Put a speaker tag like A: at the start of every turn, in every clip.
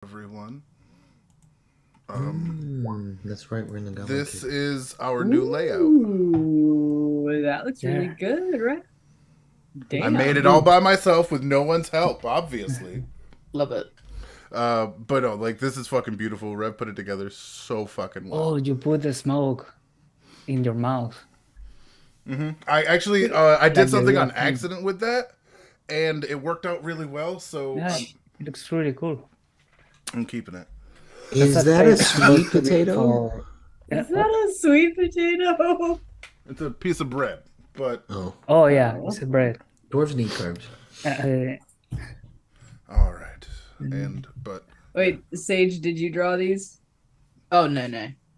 A: Everyone.
B: That's right. We're in the Goblin
A: This
B: Cave.
A: is our new layout.
C: Ooh, that looks really
D: Yeah,
C: good, right?
A: I made it
C: Damn.
A: all by myself with no one's help, obviously.
D: love it.
A: But no, like this is fucking beautiful. Rev put it together so fucking well.
D: Oh, you put the smoke in your mouth,
A: I actually I did
D: like the
A: something
D: real
A: on
D: thing.
A: accident with that, and it worked out really well. So
D: Yeah,
A: I'm
D: it looks really cool.
A: I'm keeping it.
D: That's
B: Is
D: a
B: that a
D: face
B: sweet
D: supposed to be
B: potato?
D: for. Yeah,
C: Is that
D: what?
C: a sweet potato?
A: It's a piece of bread, but
B: Oh,
D: Oh yeah, it's
C: Oh.
D: a bread.
B: dwarves need carbs.
D: Uh,
A: all right.
D: mm,
A: And but yeah,
C: Wait, Sage, did you draw these?
D: oh no.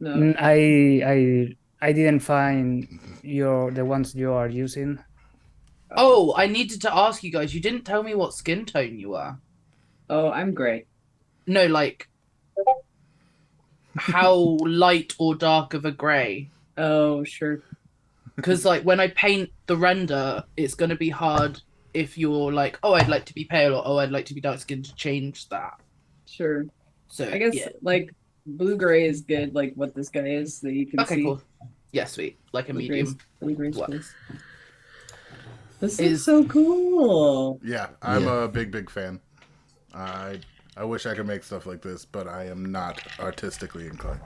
C: No.
D: I didn't find the ones you are using.
C: Oh.
E: Oh, I needed to ask you guys. You didn't tell me what skin tone you are.
C: Oh, I'm great.
E: No, like how light or dark of a grey.
C: Oh, sure.
E: Because like when I paint the render, it's gonna be hard if you're like, oh, I'd like to be pale or oh, I'd like to be dark skinned to change that.
C: Sure.
E: So
C: I guess
E: yeah.
C: like blue gray is good, like what this guy is that you can
E: Okay,
C: see.
E: cool. Yeah, sweet. Like a medium.
C: Blue gray's
E: What?
C: good. This looks
E: Is
C: so cool.
A: yeah, I'm
B: Yeah.
A: a big fan. I I wish I could make stuff like this, but I am not artistically inclined.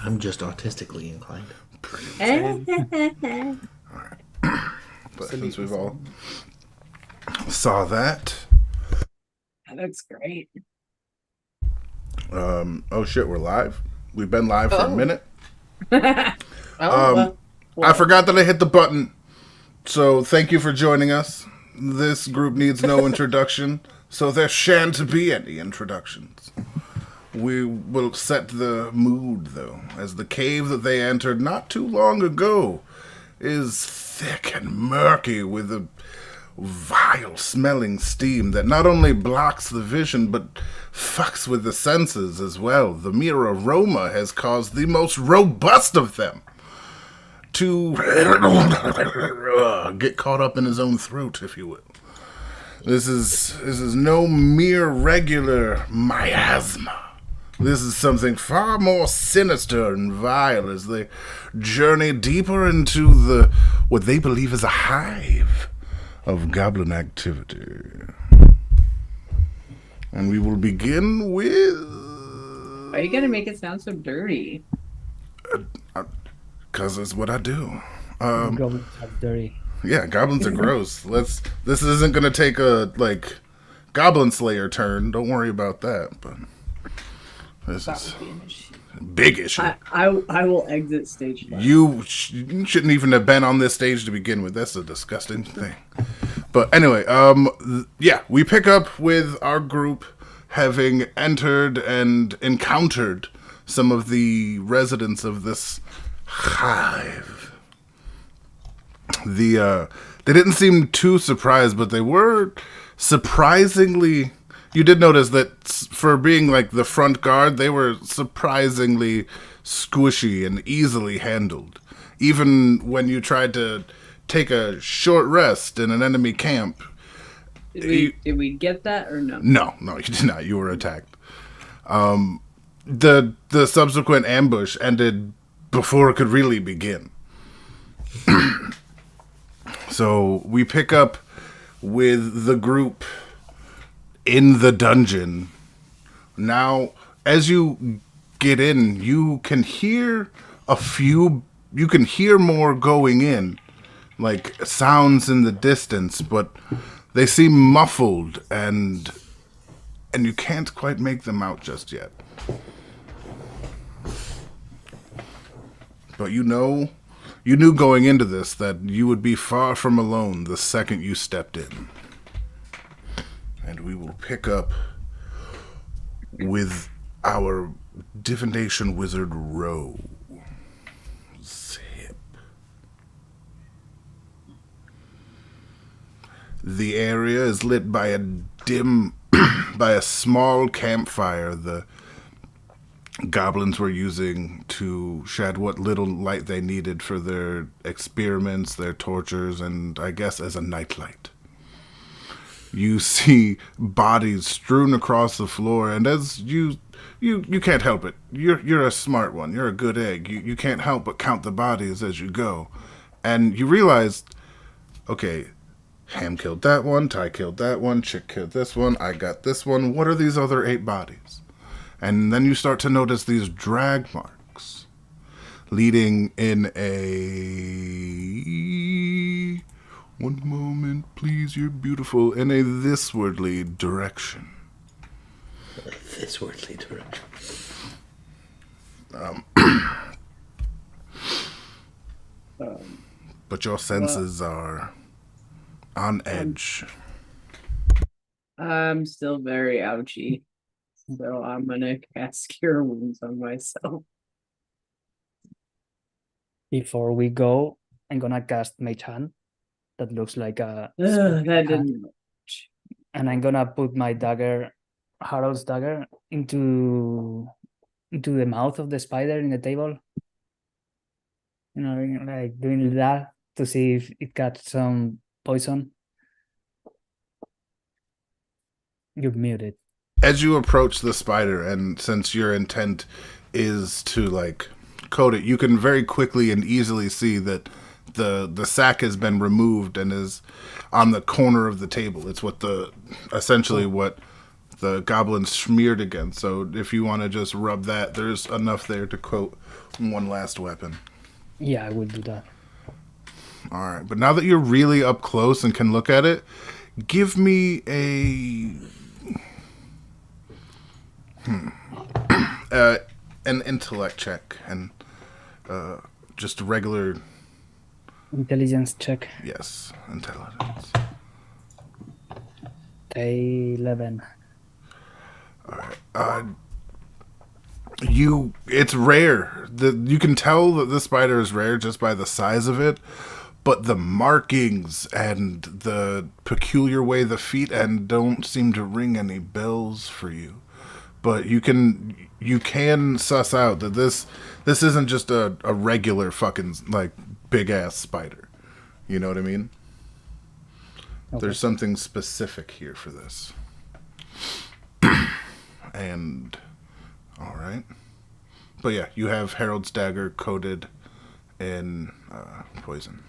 B: I'm just autistically inclined.
A: But since we've all saw that,
C: That looks great.
A: oh shit, we're live. We've been live for a
E: Oh.
A: minute.
C: Oh,
A: Um, I forgot that I hit the button. So thank you for joining us. This group needs no introduction, so there shan't be any introductions. We will set the mood, though, as the cave that they entered not too long ago is thick and murky with a vile smelling steam that not only blocks the vision but fucks with the senses as well. The mere aroma has caused the most robust of them to get caught up in his own throat, if you will. This is no mere regular miasma. This is something far more sinister and vile as they journey deeper into the what they believe is a hive of goblin activity. And we will begin with
C: Why are you gonna make it sound so dirty?
A: because it's what I do.
D: Goblins are dirty.
A: Yeah, goblins are gross. This isn't gonna take a like goblin slayer turn. Don't worry about that. But this
E: that
A: is
E: would be an issue.
A: a big issue.
C: I will exit stage left.
A: You shouldn't even have been on this stage to begin with. That's a disgusting thing. But anyway, yeah, we pick up with our group having entered and encountered some of the residents of this hive. They didn't seem too surprised, but they were surprisingly. You did notice that for being like the front guard, they were surprisingly squishy and easily handled. Even when you tried to take a short rest in an enemy camp,
C: Did we get that or no?
A: no, you did not. You were attacked. The subsequent ambush ended before it could really begin. So we pick up with the group in the dungeon. Now, as you get in, you can hear you can hear more going in, like sounds in the distance, but they seem muffled and you can't quite make them out just yet. But you knew going into this that you would be far from alone the second you stepped in. And we will pick up with our divination wizard Rose. Hip. The area is lit by a dim, by a small campfire the goblins were using to shed what little light they needed for their experiments, their tortures, and I guess as a nightlight. you see bodies strewn across the floor, and as you can't help it. You're a smart one. You're a good egg. You can't help but count the bodies as you go, and you realize, okay, Ham killed that one, Ty killed that one, Chick killed this one, I got this one. What are these other 8 bodies? And then you start to notice these drag marks leading in a... One moment, please, you're beautiful. In a thiswardly direction.
B: This wordly direction.
A: But your senses are on edge.
C: I'm still very ouchy, so I'm gonna cast Cure Wounds on myself.
D: Before we go, I'm gonna cast Mage Hand. That looks like a
C: That
D: hand.
C: didn't.
D: And I'm gonna put my dagger, Harold's dagger, into the mouth of the spider in the table. You know, like doing that to see if it got some poison. You're muted.
A: As you approach the spider, and since your intent is to like coat it, you can very quickly and easily see that the sack has been removed and is on the corner of the table. It's what essentially what the goblin smeared against. So if you want to just rub that, there's enough there to coat one last weapon.
D: Yeah, I will do that.
A: All right, but now that you're really up close and can look at it, give me an intellect check and just a regular.
D: Intelligence check.
A: Yes, intelligence.
D: 11.
A: It's rare. You can tell that this spider is rare just by the size of it, but the markings and the peculiar way the feet end don't seem to ring any bells for you. But you can suss out that this isn't just a regular fucking like big ass spider. You know what I mean?
D: Okay.
A: There's something specific here for this. And all right. But yeah, you have Harold's dagger coated in poison.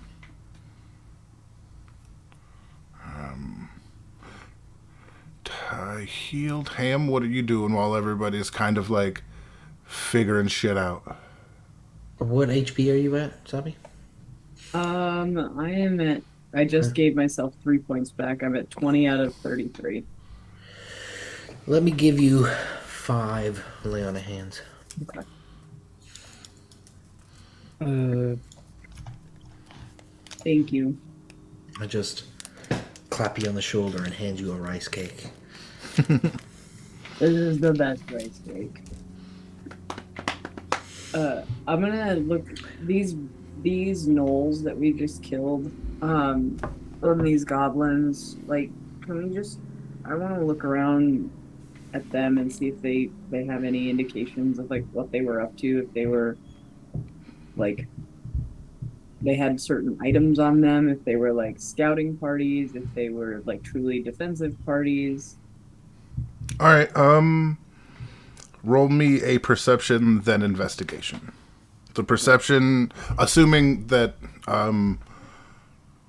A: I healed Ham. What are you doing while everybody's kind of like figuring shit out?
B: What HP are you at, Sabi?
C: I am at. I just gave myself 3 points back. I'm at 20 out of 33.
B: Let me give you 5 lay on of hands.
C: Okay. Thank you.
B: I just clap you on the shoulder and hand you a rice cake.
C: This is the best rice cake. I'm gonna look these gnolls that we just killed. From these goblins. Like, can we just? I want to look around at them and see if they have any indications of like what they were up to. If they were like they had certain items on them. If they were like scouting parties. If they were like truly defensive parties.
A: All right. Roll me a perception, then investigation. The perception, assuming that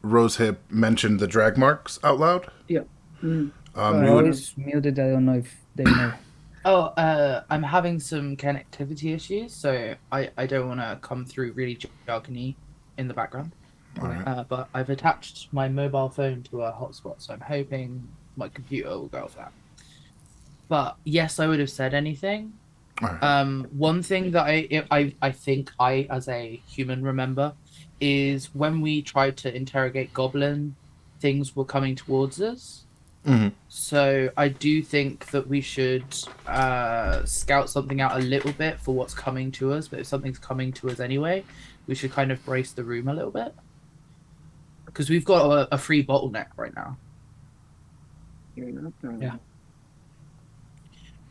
A: Rosehip mentioned the drag marks out loud.
C: Yeah. Mm.
D: Ro is muted. I don't know if they know.
E: I'm having some connectivity issues, so I don't want to come through really jargony in the background.
A: All right.
E: But I've attached my mobile phone to a hotspot, so I'm hoping my computer will go off that. But yes, I would have said anything.
A: All right.
E: One thing that I think I, as a human, remember is when we tried to interrogate Goblin, things were coming towards us.
A: Mm-hmm.
E: So I do think that we should scout something out a little bit for what's coming to us. But if something's coming to us anyway, we should kind of brace the room a little bit. Because we've got a free bottleneck right now.
C: You're not wrong.
D: Yeah.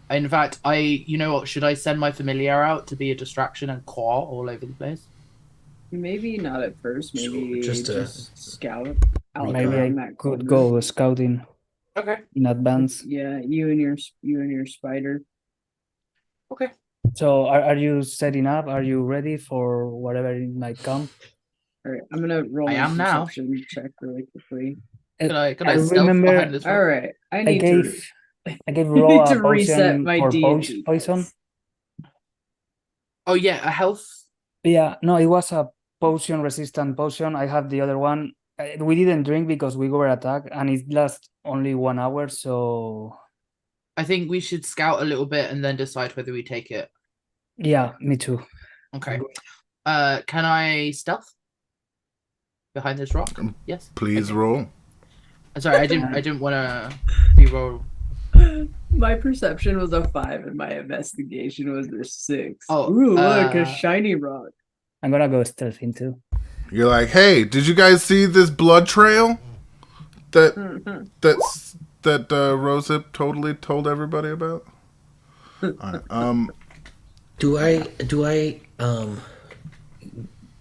E: In fact, you know what? Should I send my familiar out to be a distraction and claw all over the place?
C: Maybe not at first. Maybe
B: Just
C: just scout out.
D: Maybe
C: around
D: I
C: that
D: could
C: corner.
D: go scouting.
E: Okay.
D: in advance.
C: Yeah, you and your spider.
E: Okay.
D: So are you setting up? Are you ready for whatever it might come?
C: All right, I'm gonna roll
E: I
C: my
E: am now.
C: perception check really quickly.
E: Could I
D: I
E: stealth
D: remember
E: behind this
C: All
E: rock?
C: right, I
D: I
C: need
D: gave
C: I
D: Ro
C: need
D: a
C: to reset
D: potion
C: my
D: for
C: D&D
D: poison.
C: dice.
E: Oh yeah, a health.
D: Yeah, no, it was a potion resistant potion. I have the other one. We didn't drink because we were attacked, and it lasts only 1 hour. So
E: I think we should scout a little bit and then decide whether we take it.
D: yeah, me too.
E: Okay. Can I stealth behind this rock? Yes.
A: Please
E: Okay.
A: roll.
E: Sorry, I didn't want to re-roll.
C: My perception was a 5 and my investigation was a 6.
E: Oh,
C: Ooh, look, a shiny rock.
D: I'm gonna go stealth into.
A: You're like, hey, did you guys see this blood trail that Rosehip totally told everybody about? All right,
B: Do I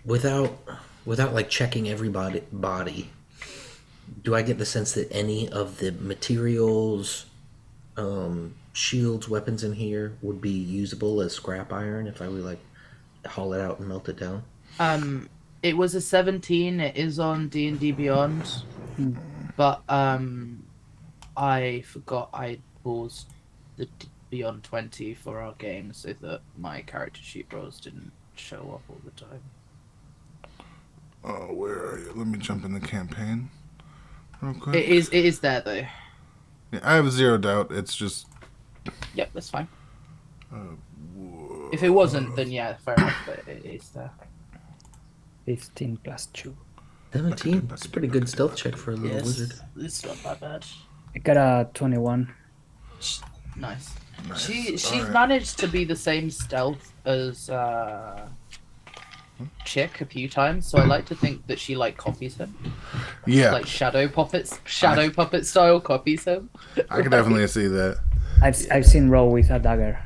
B: without like checking everybody body, do I get the sense that any of the materials, shields, weapons in here would be usable as scrap iron if I would like haul it out and melt it down?
E: It was a 17. It is on D&D Beyond, but I forgot I paused the Beyond 20 for our game so that my character sheet rolls didn't show up all the time.
A: oh, where are you? Let me jump in the campaign real quick.
E: It is there though.
A: Yeah, I have zero doubt. It's just
E: Yep, that's fine. If it wasn't, then yeah, fair enough. But it is there.
D: 15 plus 2.
B: 17. That's a pretty good stealth check for a little
E: Yes,
B: wizard.
E: it's not that bad.
D: I got a 21.
E: Nice.
A: nice.
E: She's
A: All right.
E: managed to be the same stealth as Chick a few times, so I like to think that she like copies him,
A: Yeah,
E: like shadow puppet style copies him.
A: I can definitely see that.
D: I've seen Ro with a dagger.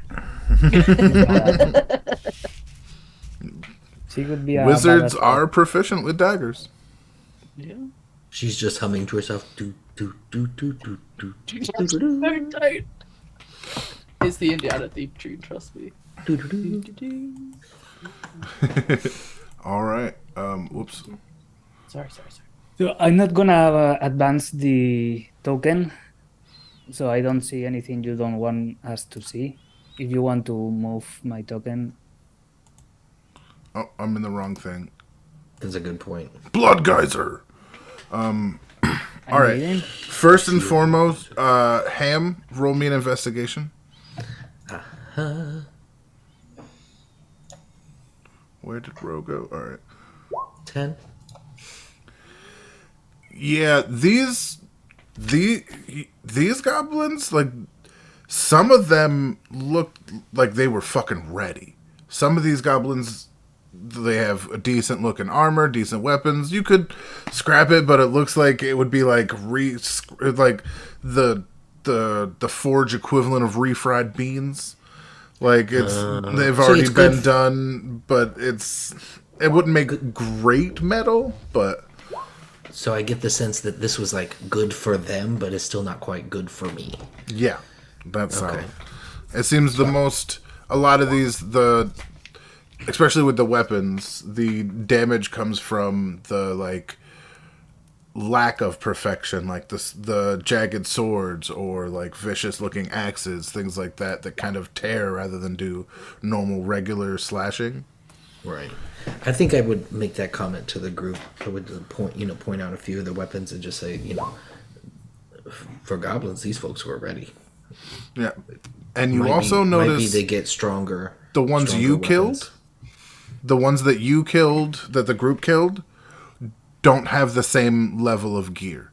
D: She could be a
A: Wizards
D: badass.
A: are proficient with daggers.
E: Yeah.
B: She's just humming to herself. Do do do do do do do do
E: Don't. It's the Indiana theme tune, trust me.
B: do do do.
A: All right. Whoops.
E: Sorry.
D: So I'm not gonna advance the token, so I don't see anything you don't want us to see. If you want to move my token,
A: Oh, I'm in the wrong thing.
B: That's a good point.
A: Blood geyser.
D: I'm
A: All right.
D: reading.
A: First and foremost, Ham, roll me an investigation. Where did Ro go? All right.
B: 10.
A: Yeah, these goblins, like, some of them looked like they were fucking ready. Some of these goblins, they have a decent looking armor, decent weapons. You could scrap it, but it looks like it would be like like the forge equivalent of refried beans. Like they've already
B: it's
A: been
B: good
A: done, but it wouldn't make great metal, but
B: So I get the sense that this was like good for them, but it's still not quite good for me.
A: yeah, that's
B: Okay.
A: solid. It seems a lot of these, especially with the weapons, the damage comes from the like lack of perfection, like the jagged swords or like vicious looking axes, things like that kind of tear rather than do normal regular slashing.
B: Right. I think I would make that comment to the group. I would point out a few of the weapons and just say, for goblins, these folks were ready.
A: Yeah, and you
B: Might
A: also
B: be
A: notice
B: they get stronger.
A: the ones
B: stronger
A: you
B: weapons.
A: killed, the ones that you killed, that the group killed, don't have the same level of gear.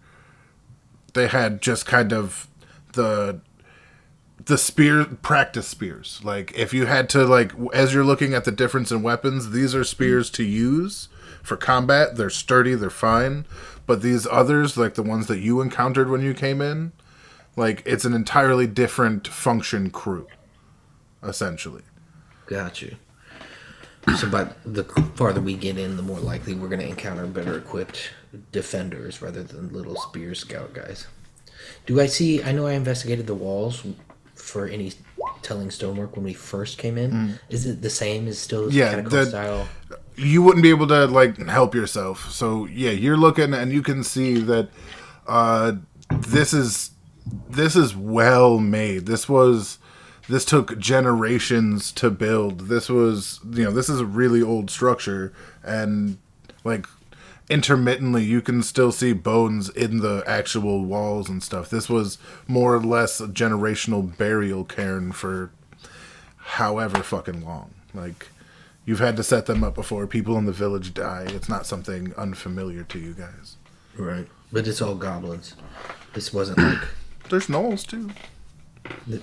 A: They had just kind of the practice spears. Like, if you had to, like, as you're looking at the difference in weapons, these are spears to use for combat. They're sturdy, they're fine. But these others, like the ones that you encountered when you came in, like, it's an entirely different function crew, essentially.
B: Got you. So, but the farther we get in, the more likely we're going to encounter better equipped defenders rather than little spear scout guys. Do I see? I know I investigated the walls for any telling stonework when we first came in. Is it the same? Is still
A: Yeah,
B: catacomb style?
A: you wouldn't be able to like help yourself. So yeah, you're looking and you can see that uh, this is well made. This took generations to build. This was this is a really old structure, and like intermittently you can still see bones in the actual walls and stuff. This was more or less a generational burial cairn for however fucking long. Like, you've had to set them up before. People in the village die. It's not something unfamiliar to you guys.
B: Right. But it's all goblins. This wasn't like.
A: There's gnolls too.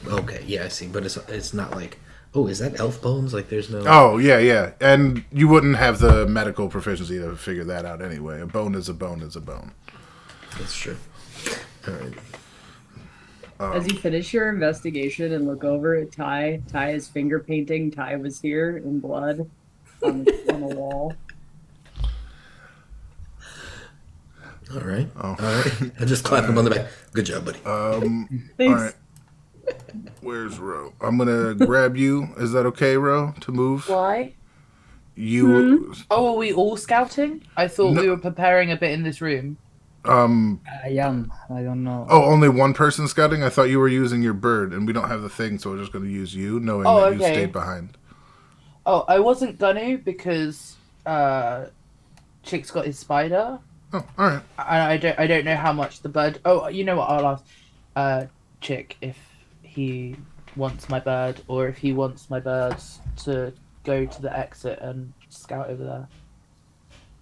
B: Okay, yeah, I see. But it's not like. Oh, is that elf bones? Like, there's no.
A: Oh yeah, and you wouldn't have the medical proficiency to figure that out anyway. A bone is a bone is a bone.
B: That's true. All right.
C: As you finish your investigation and look over at Ty, Ty is finger painting. Ty was here in blood on the wall.
B: All right.
A: Oh.
B: All right. I just clap him on the back. Good job, buddy.
A: All
C: Thanks.
A: right. Where's Ro? I'm gonna grab you. Is that okay, Ro, to move?
E: Why?
A: You.
E: Oh, are we all scouting? I thought
A: No.
E: we were preparing a bit in this room.
D: I am. I don't know.
A: Oh, only one person scouting? I thought you were using your bird, and we don't have the thing, so we're just going to use you, knowing
E: Oh,
A: that you
E: okay.
A: stayed behind.
E: Oh, I wasn't gonna because Chick's got his spider.
A: Oh, all right.
E: I don't know how much the bird. Oh, you know what? I'll ask Chick if he wants my bird or if he wants my birds to go to the exit and scout over there.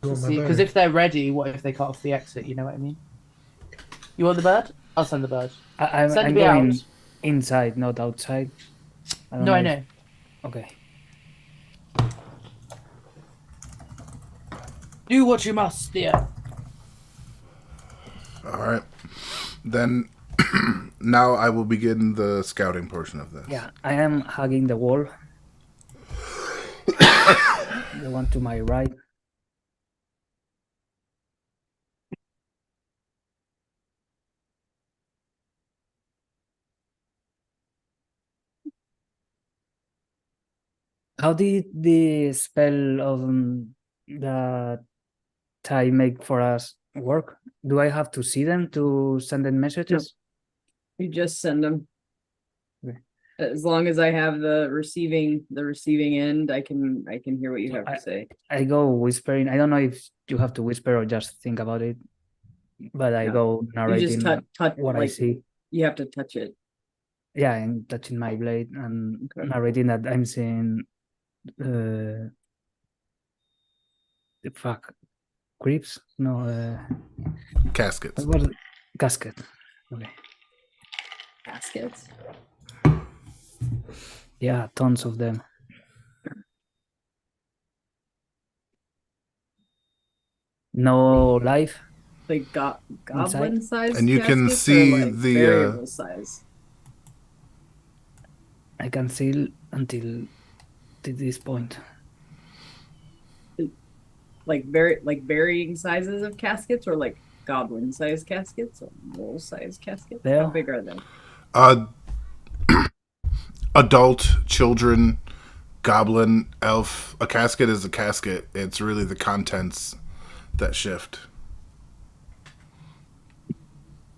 E: Because if they're ready, what if they cut off the exit? You know what I mean? You want the bird? I'll send the bird.
D: I'm
E: Send me
D: going
E: out.
D: inside, not outside. don't
E: No, I
D: if-
E: know.
D: Okay.
E: Do what you must, dear.
A: All right. Then, now I will begin the scouting portion of this.
D: Yeah, I am hugging the wall. The one to my right. How did the spell of that Ty make for us work? Do I have to see them to send them messages?
C: You just send them.
D: Okay.
C: As long as I have the receiving end, I can hear what you have to say.
D: I go whispering. I don't know if you have to whisper or just think about it, but I
C: Yeah.
D: go
C: You
D: narrating
C: just touch
D: what I
C: like
D: see.
C: you have to touch it.
D: Yeah, and touching my blade and
C: Okay.
D: narrating that I'm seeing the fuck creeps. No,
A: Caskets.
D: what was it? Casket. Okay.
C: Baskets.
D: Yeah, tons of them. No life.
C: Like goblin size.
A: And you can
C: caskets
A: see
C: or like
A: the,
C: variable size.
D: I can see until to this point.
C: Like varying sizes of caskets, or like goblin size caskets, or mole size caskets.
D: There.
C: How big are they?
A: Adult, children, goblin, elf. A casket is a casket. It's really the contents that shift.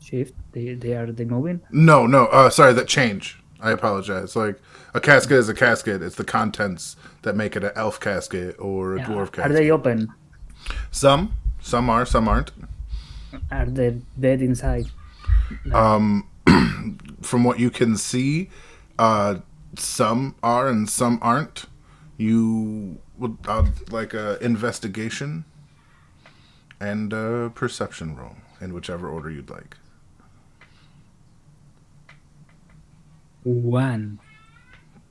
D: Shift. They moving.
A: No. Sorry, that change. I apologize. Like, a casket is a casket. It's the contents that make it an elf casket or a
D: Yeah.
A: dwarf
D: Are
A: casket.
D: they open?
A: Some are, some aren't.
D: Are they dead inside?
A: From what you can see, some are and some aren't. You would like a investigation and a perception roll in whichever order you'd like.
D: 1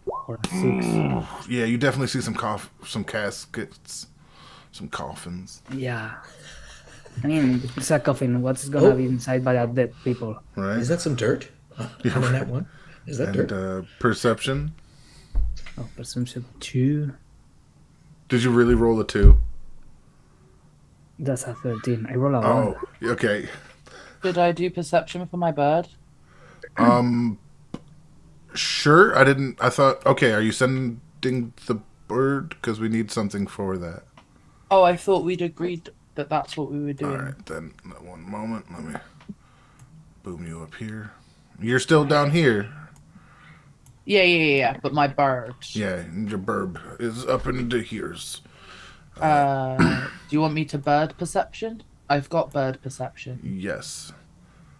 D: or a 6.
A: Yeah, you definitely see some caskets, some coffins,
D: Yeah. I mean, it's a coffin. What's gonna be inside by that dead people?
A: right?
B: Is that some dirt? On that one? Is that
A: And
B: dirt?
A: perception.
D: Oh, perception 2.
A: Did you really roll a 2?
D: That's a 13. I roll a 1.
A: Oh, okay.
E: Should I do perception for my bird?
A: Sure. I thought. Okay, are you sending the bird? Because we need something for that.
E: Oh, I thought we'd agreed that that's what we were
A: All
E: doing.
A: right, then. One moment. Let me boom you up here. You're still down here.
E: Yeah. But my bird.
A: Yeah, your burb is up into here's.
E: Do you want me to bird perception? I've got bird perception.
A: Yes.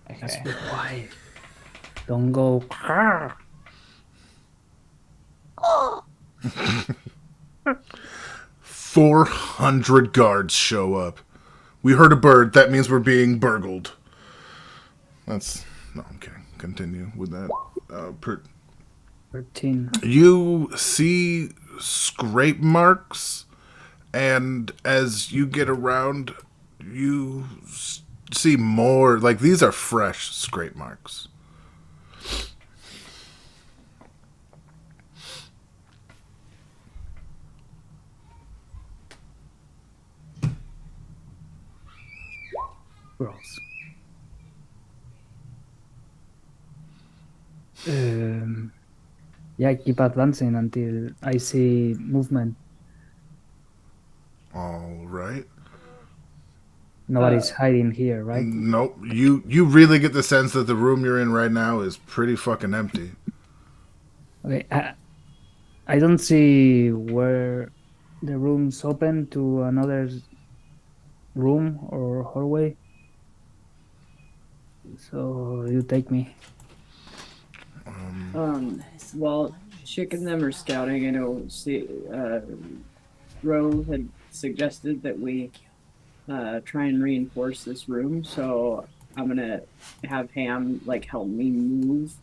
D: That's
E: Okay.
D: quiet. Don't go.
A: 400 guards show up. We heard a bird. That means we're being burgled. That's no. I'm kidding. Continue with that.
D: 13.
A: You see scrape marks, and as you get around, you see more. Like these are fresh scrape marks.
D: Gross. Yeah, keep advancing until I see movement.
A: All right.
D: Nobody's hiding here, right?
A: Nope. You really get the sense that the room you're in right now is pretty fucking empty.
D: Okay, I don't see where the room's open to another room or hallway. So you take me.
C: While Chick and them are scouting, I know Ro had suggested that we try and reinforce this room, so I'm gonna have Ham like help me move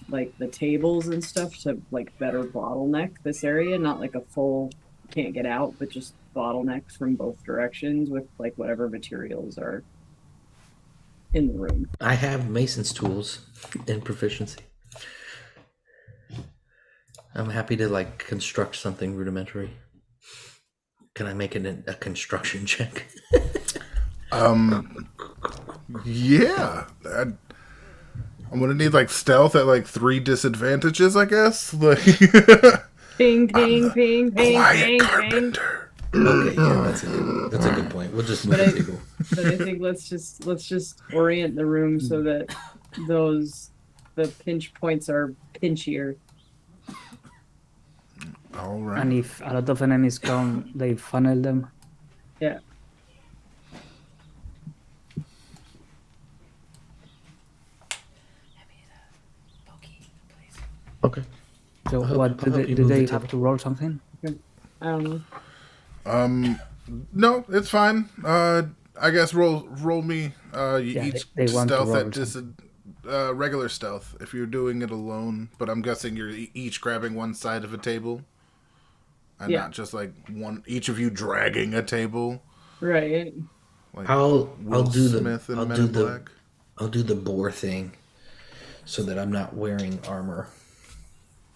C: like the tables and stuff to like better bottleneck this area, not like a full can't get out, but just bottlenecks from both directions with like whatever materials are in the room.
B: I have Mason's tools and proficiency. I'm happy to like construct something rudimentary. Can I make it a construction check?
A: Yeah. I'm gonna need like stealth at like 3 disadvantages, I guess. Like
C: Ping, ping, ping, ping,
A: quiet
C: ping, ping.
A: carpenter.
B: Okay, yeah, that's a good point. We'll just move the table.
C: But I think let's just orient the room so that the pinch points are pinchier.
A: All right.
D: And if a lot of enemies come, they funnel them.
C: Yeah.
B: Okay.
D: So
B: I'll
D: what
B: help-
D: do
B: I'll help
D: they,
B: you
D: do
B: move the
D: they
B: table.
D: have to roll something?
C: I don't know.
A: No, it's fine. I guess roll me. You
D: Yeah,
A: each
D: they want to
A: stealth
D: roll
A: at regular stealth if you're doing it alone. But I'm guessing you're each grabbing one side of a table, and
C: Yeah.
A: not just like one. Each of you dragging a table.
C: Right.
A: Like
B: I'll
A: Will
B: do the
A: Smith in
B: I'll
A: Men
B: do
A: in
B: the
A: Black.
B: I'll do the boar thing, so that I'm not wearing armor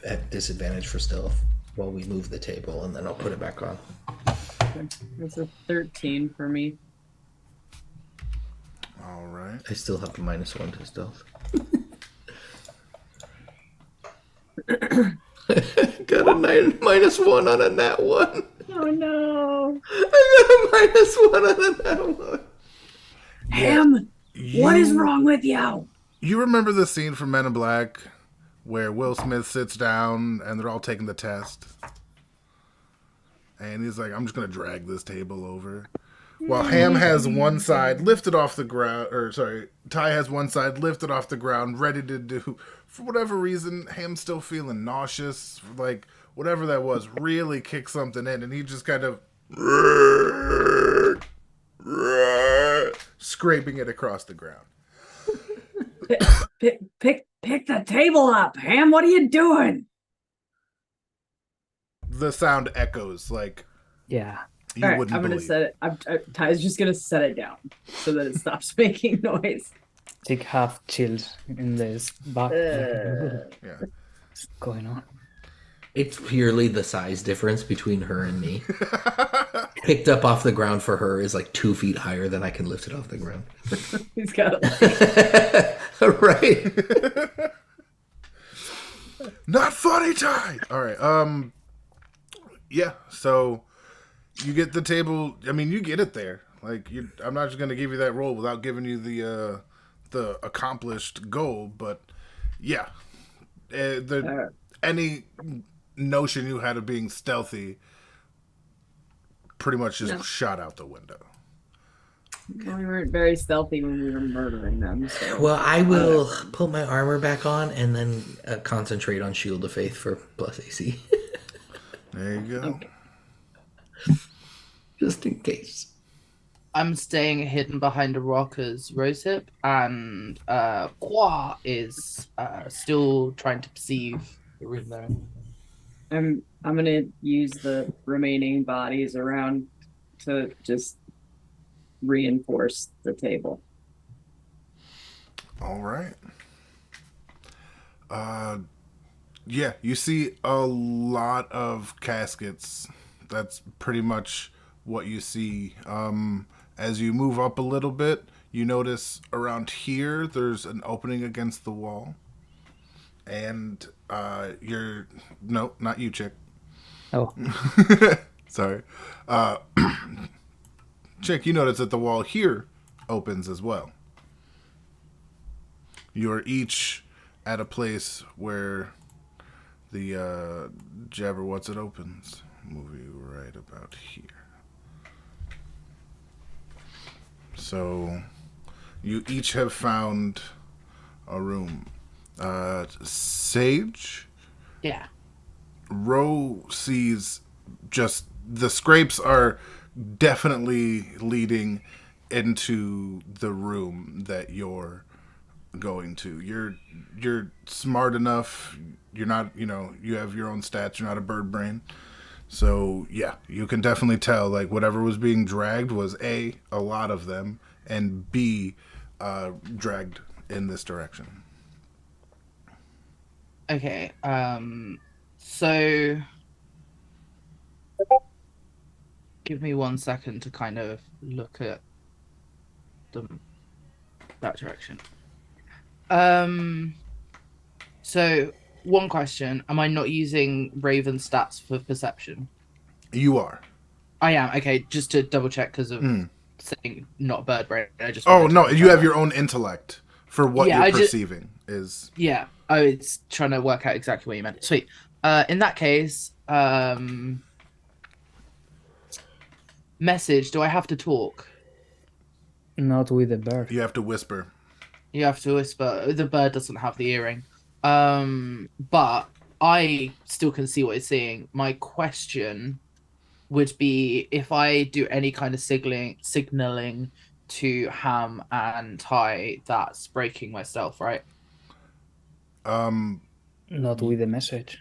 B: at disadvantage for stealth while we move the table, and then I'll put it back on.
C: It's a 13 for me.
A: All right.
B: I still have a -1 to stealth. Got a -1 on a nat 1.
C: Oh no.
B: I got a -1 on a nat 1.
C: Ham, what is
A: You-
C: wrong with you?
A: You remember the scene from Men in Black where Will Smith sits down and they're all taking the test? And he's like, I'm just going to drag this table over. While Ham has one side lifted off the ground, or sorry, Ty has one side lifted off the ground, ready to do, for whatever reason, Ham's still feeling nauseous, like whatever that was, really kicked something in, and he just kind of scraping it across the ground.
C: Pick the table up, Ham. What are you doing?
A: The sound echoes like
D: Yeah.
A: you
C: All right,
A: wouldn't
C: I'm gonna
A: believe.
C: set it. Ty's just gonna set it down so that it stops making noise.
D: Tick half chills in this back.
A: Yeah.
D: What's going on?
B: It's purely the size difference between her and me. picked up off the ground for her is like 2 feet higher than I can lift it off the ground.
C: He's got
B: Right.
A: Not funny time. All right. Yeah. So you get the table. I mean, you get it there. Like, I'm not just gonna give you that roll without giving you the accomplished goal. But yeah, any notion you had of being stealthy pretty much just shot out the window.
C: We weren't very stealthy when we were murdering them. So.
B: Well, I will put my armor back on and then concentrate on Shield of Faith for plus AC.
A: There you go.
C: Okay.
B: Just in case.
E: I'm staying hidden behind a rock as Rosehip, and Qua is still trying to perceive the room there.
C: I'm gonna use the remaining bodies around to just reinforce the table.
A: All right. Yeah, you see a lot of caskets. That's pretty much what you see. As you move up a little bit, you notice around here there's an opening against the wall. And no, not you, chick.
D: Oh,
A: Sorry. Chick, you notice that the wall here opens as well. You're each at a place where the Jabberwhat's-it opens. Move you right about here. So you each have found a room. Sage?
E: Yeah.
A: Ro sees just the scrapes are definitely leading into the room that you're going to. You're smart enough. You're not, you have your own stats. You're not a bird brain. So yeah, you can definitely tell like whatever was being dragged was a lot of them, and B, dragged in this direction.
E: Okay. So give me 1 second to kind of look at that direction. So one question: am I not using Raven stats for perception?
A: You are.
E: I am. Okay, just to double check because of saying not bird brain. I just.
A: Oh no, you have your own intellect for what you're perceiving.
E: Yeah. Oh, it's trying to work out exactly what you meant. Sweet. In that case, message. Do I have to talk?
D: not with the bird.
A: You have to whisper.
E: You have to whisper. The bird doesn't have the earring. But I still can see what it's seeing. My question would be if I do any kind of signaling to Ham and Ty, that's breaking my stealth, right?
D: Not with the message.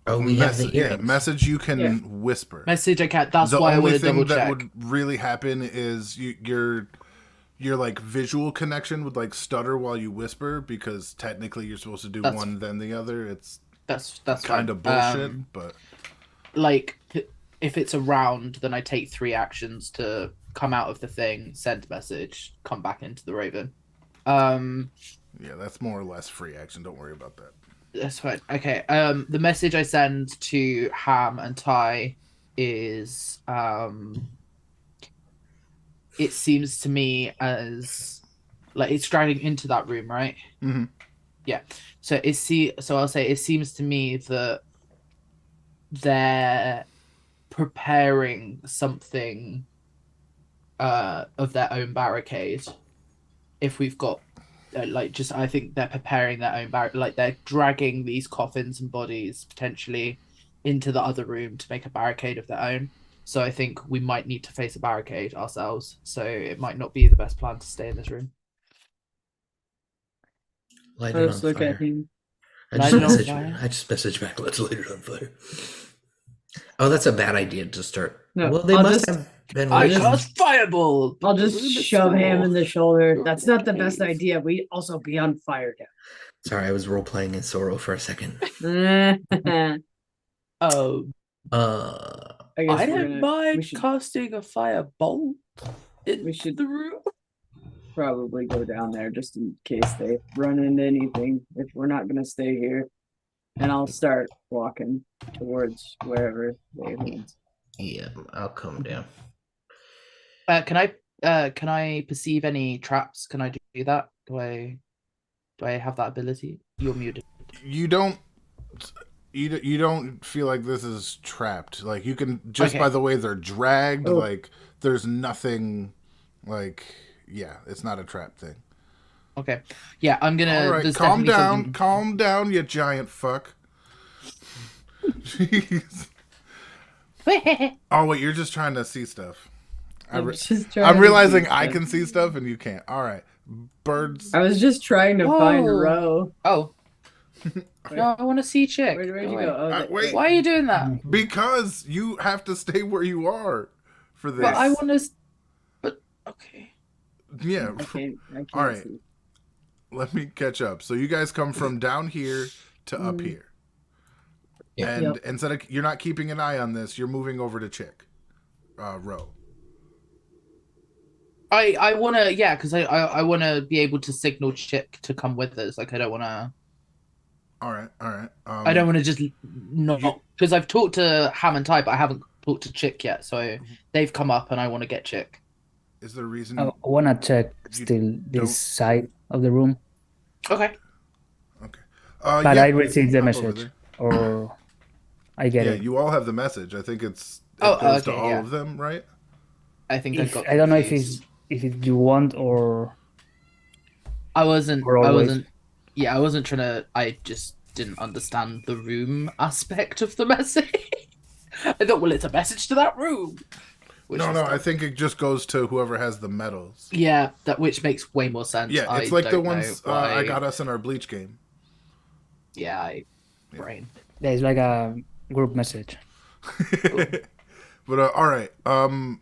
B: Oh, we have the earrings.
A: Yeah, message you can whisper.
E: Message I can't. That's why I would have double check.
A: The only thing that would really happen is your like visual connection would like stutter while you whisper, because technically you're supposed to do one then the other. That's kind of bullshit, but
E: like if it's around, then I take 3 actions to come out of the thing, send message, come back into the Raven.
A: Yeah, that's more or less free action. Don't worry about that.
E: That's fine. Okay. The message I send to Ham and Ty is it seems to me as like it's dragging into that room, right?
A: Mm-hmm.
E: Yeah. So I'll say it seems to me that they're preparing something of their own barricade. If we've got I think they're preparing their own barricade, like they're dragging these coffins and bodies potentially into the other room to make a barricade of their own. So I think we might need to face a barricade ourselves. So it might not be the best plan to stay in this room.
B: Light it on fire. I just message back, let's light it on fire. Oh, that's a bad idea to start.
C: No,
B: well, they must have been.
E: I cast fireball.
C: I'll just shove Ham in the shoulder. That's not the best idea. We also be on fire down.
B: Sorry, I was role playing in Sorrow for a second.
E: Oh.
C: I guess
E: I
C: we're
E: don't
C: gonna.
E: mind
C: We should
E: casting a firebolt in
C: We should-
E: the room.
C: probably go down there just in case they run into anything. If we're not gonna stay here, and I'll start walking towards wherever they went.
B: Yeah, I'll come down.
E: Can I perceive any traps? Can I do that? Do I have that ability? You're muted.
A: You don't. You don't feel like this is trapped. Like you can just
E: Okay.
A: by the way they're dragged.
C: Oh.
A: Like there's nothing. Like yeah, it's not a trap thing.
E: Okay. Yeah, I'm gonna.
A: All right,
E: there's
A: calm
E: definitely
A: down,
E: something-
A: calm down, you giant fuck. Jeez. Oh wait, you're just trying to see stuff. I'm realizing I can see stuff and you can't. All right, birds.
C: I was just trying to find
E: Whoa.
C: Ro.
E: Oh. No, I want to see Chick.
C: Where'd you
E: Go
C: go?
E: away.
C: Oh,
A: wait.
E: Why are you doing that?
A: Because you have to stay where you are for this.
E: But I want to. But okay.
A: Yeah.
C: I can't
A: All right.
C: see.
A: Let me catch up. So you guys come from down here to up here.
B: Yeah.
A: And
C: Yep.
A: instead of you're not keeping an eye on this, you're moving over to Chick. Row.
E: I want to, yeah, because I want to be able to signal Chick to come with us. Like, I don't want to.
A: All right.
E: I don't want to just not, because I've talked to Ham and Ty, but I haven't talked to Chick yet. So they've come up, and I want to get Chick.
A: Is there a reason?
D: I wanna check
A: You
D: still
A: don't-
D: this side of the room,
E: Okay.
A: Okay.
D: but
A: yeah,
D: I received the
A: hop over
D: message,
A: there.
D: or I get
A: Yeah,
D: it.
A: you all have the message. I think it
E: Oh,
A: goes to
E: okay,
A: all
E: yeah.
A: of them, right?
E: I think
D: If,
E: I got.
D: I don't know if
E: confused.
D: you want or
E: I wasn't.
D: Or
E: I
D: always.
E: wasn't. Yeah, I wasn't trying to. I just didn't understand the room aspect of the message. I thought, well, it's a message to that room. Which
A: No,
E: is
A: no.
E: dumb.
A: I think it just goes to whoever has the medals.
E: Yeah, that which makes way more sense.
A: Yeah, it's
E: I
A: like the
E: don't
A: ones
E: know
A: I
E: why-
A: got us in our Bleach game.
E: Yeah,
A: Yeah.
E: brain.
D: yeah, it's like a group message.
A: But all right. But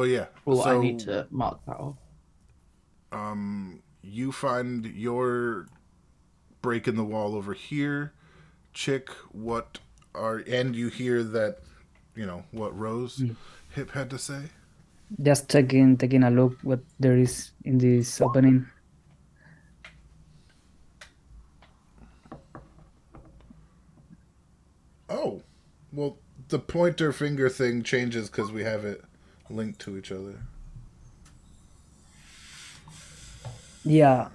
A: yeah.
E: Well,
A: so
E: I need to mark that off.
A: you find your break in the wall over here, Chick. And you hear that, what Rose Hip had to say.
D: Just taking a look what there is in this opening.
A: Oh, well, the pointer finger thing changes because we have it linked to each other.
D: Yeah,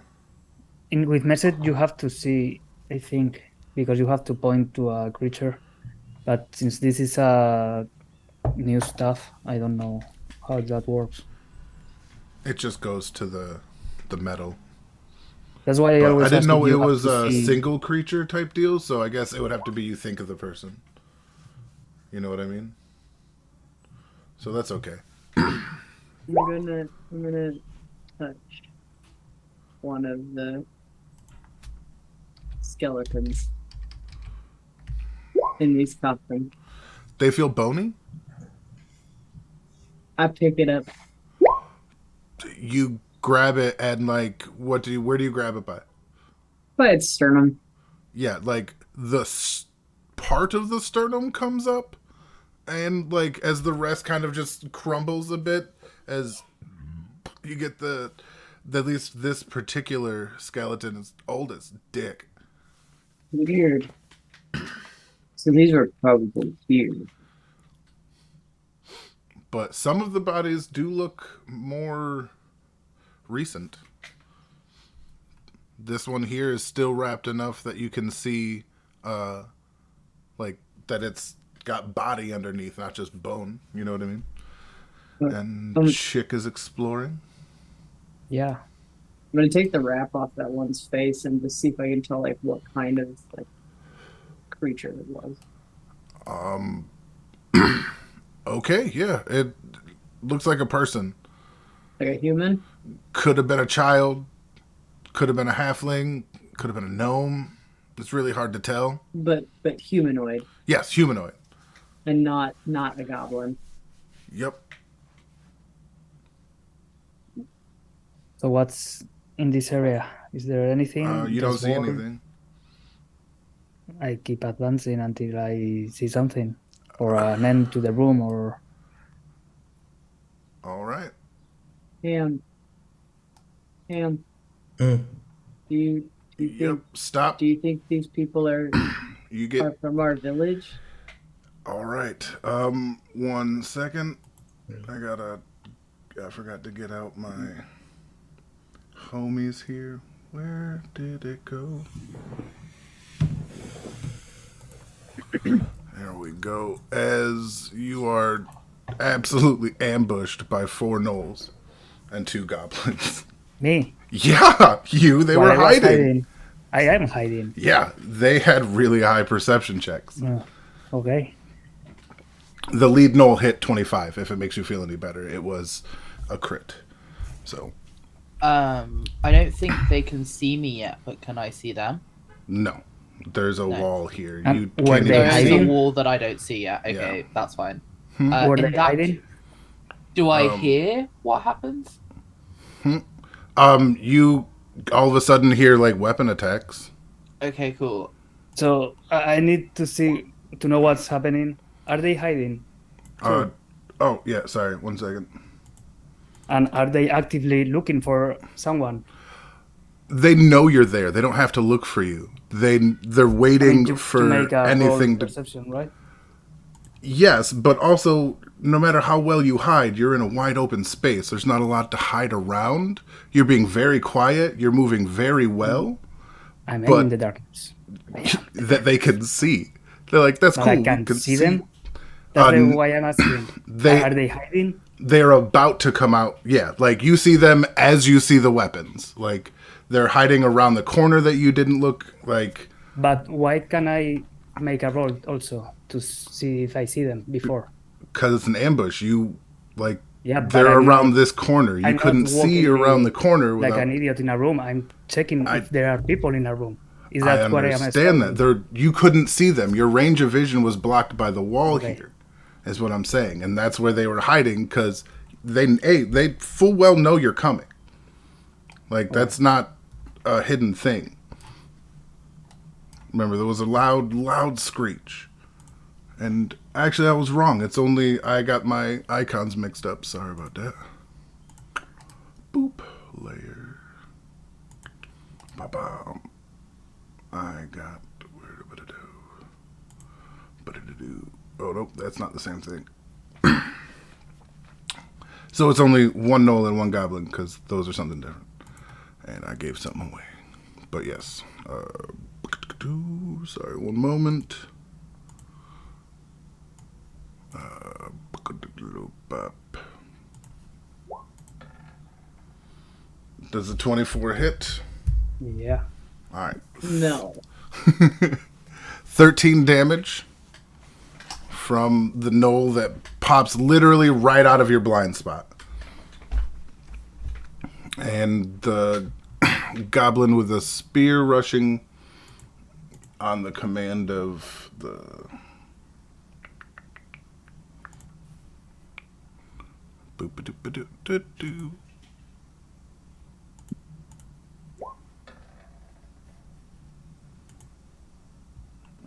D: with message you have to see, I think, because you have to point to a creature. But since this is a new stuff, I don't know how that works.
A: It just goes to the metal.
D: That's why I
A: But
D: always
A: I didn't
D: ask
A: know
D: if you
A: it
D: have
A: was
D: to
A: a
D: see-
A: single creature type deal, so I guess it would have to be you think of the person. You know what I mean? So that's okay.
C: I'm gonna touch one of the skeletons in these coffins.
A: They feel bony.
C: I pick it up.
A: You grab it and where do you grab it by?
C: By its sternum.
A: Yeah, like the part of the sternum comes up, and as the rest kind of just crumbles a bit as you get at least this particular skeleton is old as dick.
C: Weird. So these were probably here.
A: But some of the bodies do look more recent. This one here is still wrapped enough that you can see that it's got body underneath, not just bone. You know what I mean? And Chick is exploring.
D: Yeah,
C: I'm gonna take the wrap off that one's face and just see if I can tell what kind of creature it was.
A: Okay, yeah. It looks like a person.
C: Like a human?
A: Could have been a child. Could have been a halfling. Could have been a gnome. It's really hard to tell.
C: But humanoid.
A: Yes, humanoid.
C: And not a goblin.
A: Yep.
D: so what's in this area? Is there anything?
A: You don't
D: Just
A: see
D: walk?
A: anything.
D: I keep advancing until I see something. or an end to the room, or
A: All right.
C: Ham, Ham.
B: Mm.
C: Do you
A: Yep.
C: think
A: Stop.
C: these people are
A: You get.
C: from our village?
A: All right. 1 second. I forgot to get out my homies here. Where did it go? There we go. As you are absolutely ambushed by 4 gnolls and 2 goblins.
D: me.
A: Yeah, you. They
D: While
A: were
D: I was
A: hiding.
D: I am hiding.
A: Yeah, they had really high perception checks.
D: Okay.
A: The lead gnoll hit 25, if it makes you feel any better. It was a crit. So,
E: I don't think they can see me yet, but can I see them?
A: no. There's a
E: No.
A: wall here.
D: And
A: You
D: were
A: can't
D: they
E: There
A: even
E: is
A: see.
E: a
D: hiding?
E: wall that I don't see yet. Okay,
A: Yeah.
E: that's fine.
D: Were
E: In
D: they
E: that,
D: hiding?
E: do I hear what happens?
A: You all of a sudden hear like weapon attacks.
E: Okay, cool.
D: So I need to know what's happening. Are they hiding?
A: Uh,
D: Too?
A: oh, yeah, sorry. 1 second.
D: And are they actively looking for someone?
A: They know you're there. They don't have to look for you. They're
D: I
A: waiting
D: mean,
A: for
D: to make a
A: anything
D: roll
A: to.
D: perception, right?
A: Yes, but also, no matter how well you hide, you're in a wide open space. There's not a lot to hide around. You're being very quiet. You're moving very well.
D: I'm
A: But-
D: in the darkness.
A: That they can see. They're like, that's
D: But
A: cool.
D: I
A: we
D: can
A: can
D: see them. That's why I'm asking.
A: they-
D: Are they hiding?
A: They're about to come out. Yeah, like you see them as you see the weapons. Like they're hiding around the corner that you didn't look like.
D: But why can I make a roll also to see if I see them before?
A: Because it's an ambush. You like
D: Yeah, but
A: they're
D: I'm
A: around
D: not-
A: this corner. You
D: I'm not
A: couldn't see
D: walking
A: around the corner
D: like
A: without.
D: an idiot in a room. I'm checking if there are people in a room. Is
A: I
D: that what I am
A: understand that.
D: expecting?
A: You couldn't see them. Your range of vision was blocked by the wall
D: Okay.
A: here, is what I'm saying. And that's where they were hiding because they full well know you're coming. Like, that's not a hidden thing. Remember, there was a loud screech. And actually, I was wrong. It's only I got my icons mixed up. Sorry about that. Boop. Layer. Ba-bam. I got where to do. Oh nope, that's not the same thing. So it's only 1 gnoll and 1 goblin because those are something different, and I gave something away. But yes, sorry, 1 moment. Does the 24 hit?
D: Yeah.
A: All right.
C: No.
A: 13 damage from the gnoll that pops literally right out of your blind spot. And the goblin with a spear rushing on the command of the... Boop-a-doop-a-doop-a-doo.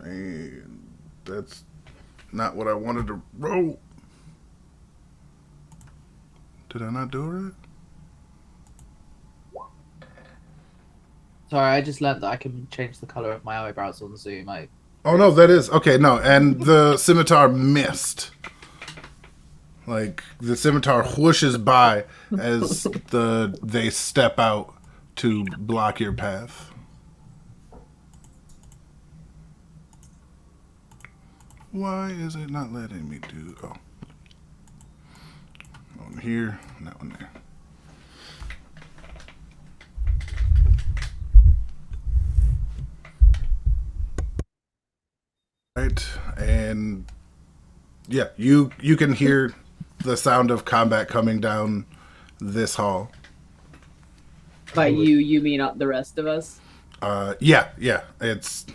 A: And that's not what I wanted to roll. Did I not do it right?
E: Sorry, I just learned that I can change the color of my eyebrows on Zoom.
A: Oh no, that is okay. No, and the scimitar missed. Like the scimitar whooshes by as they step out to block your path. Why is it not letting me do? Oh, one here, and that one there. Right, and yeah, you can hear the sound of combat coming down this hall.
C: By you mean the rest of us?
A: Yeah, it's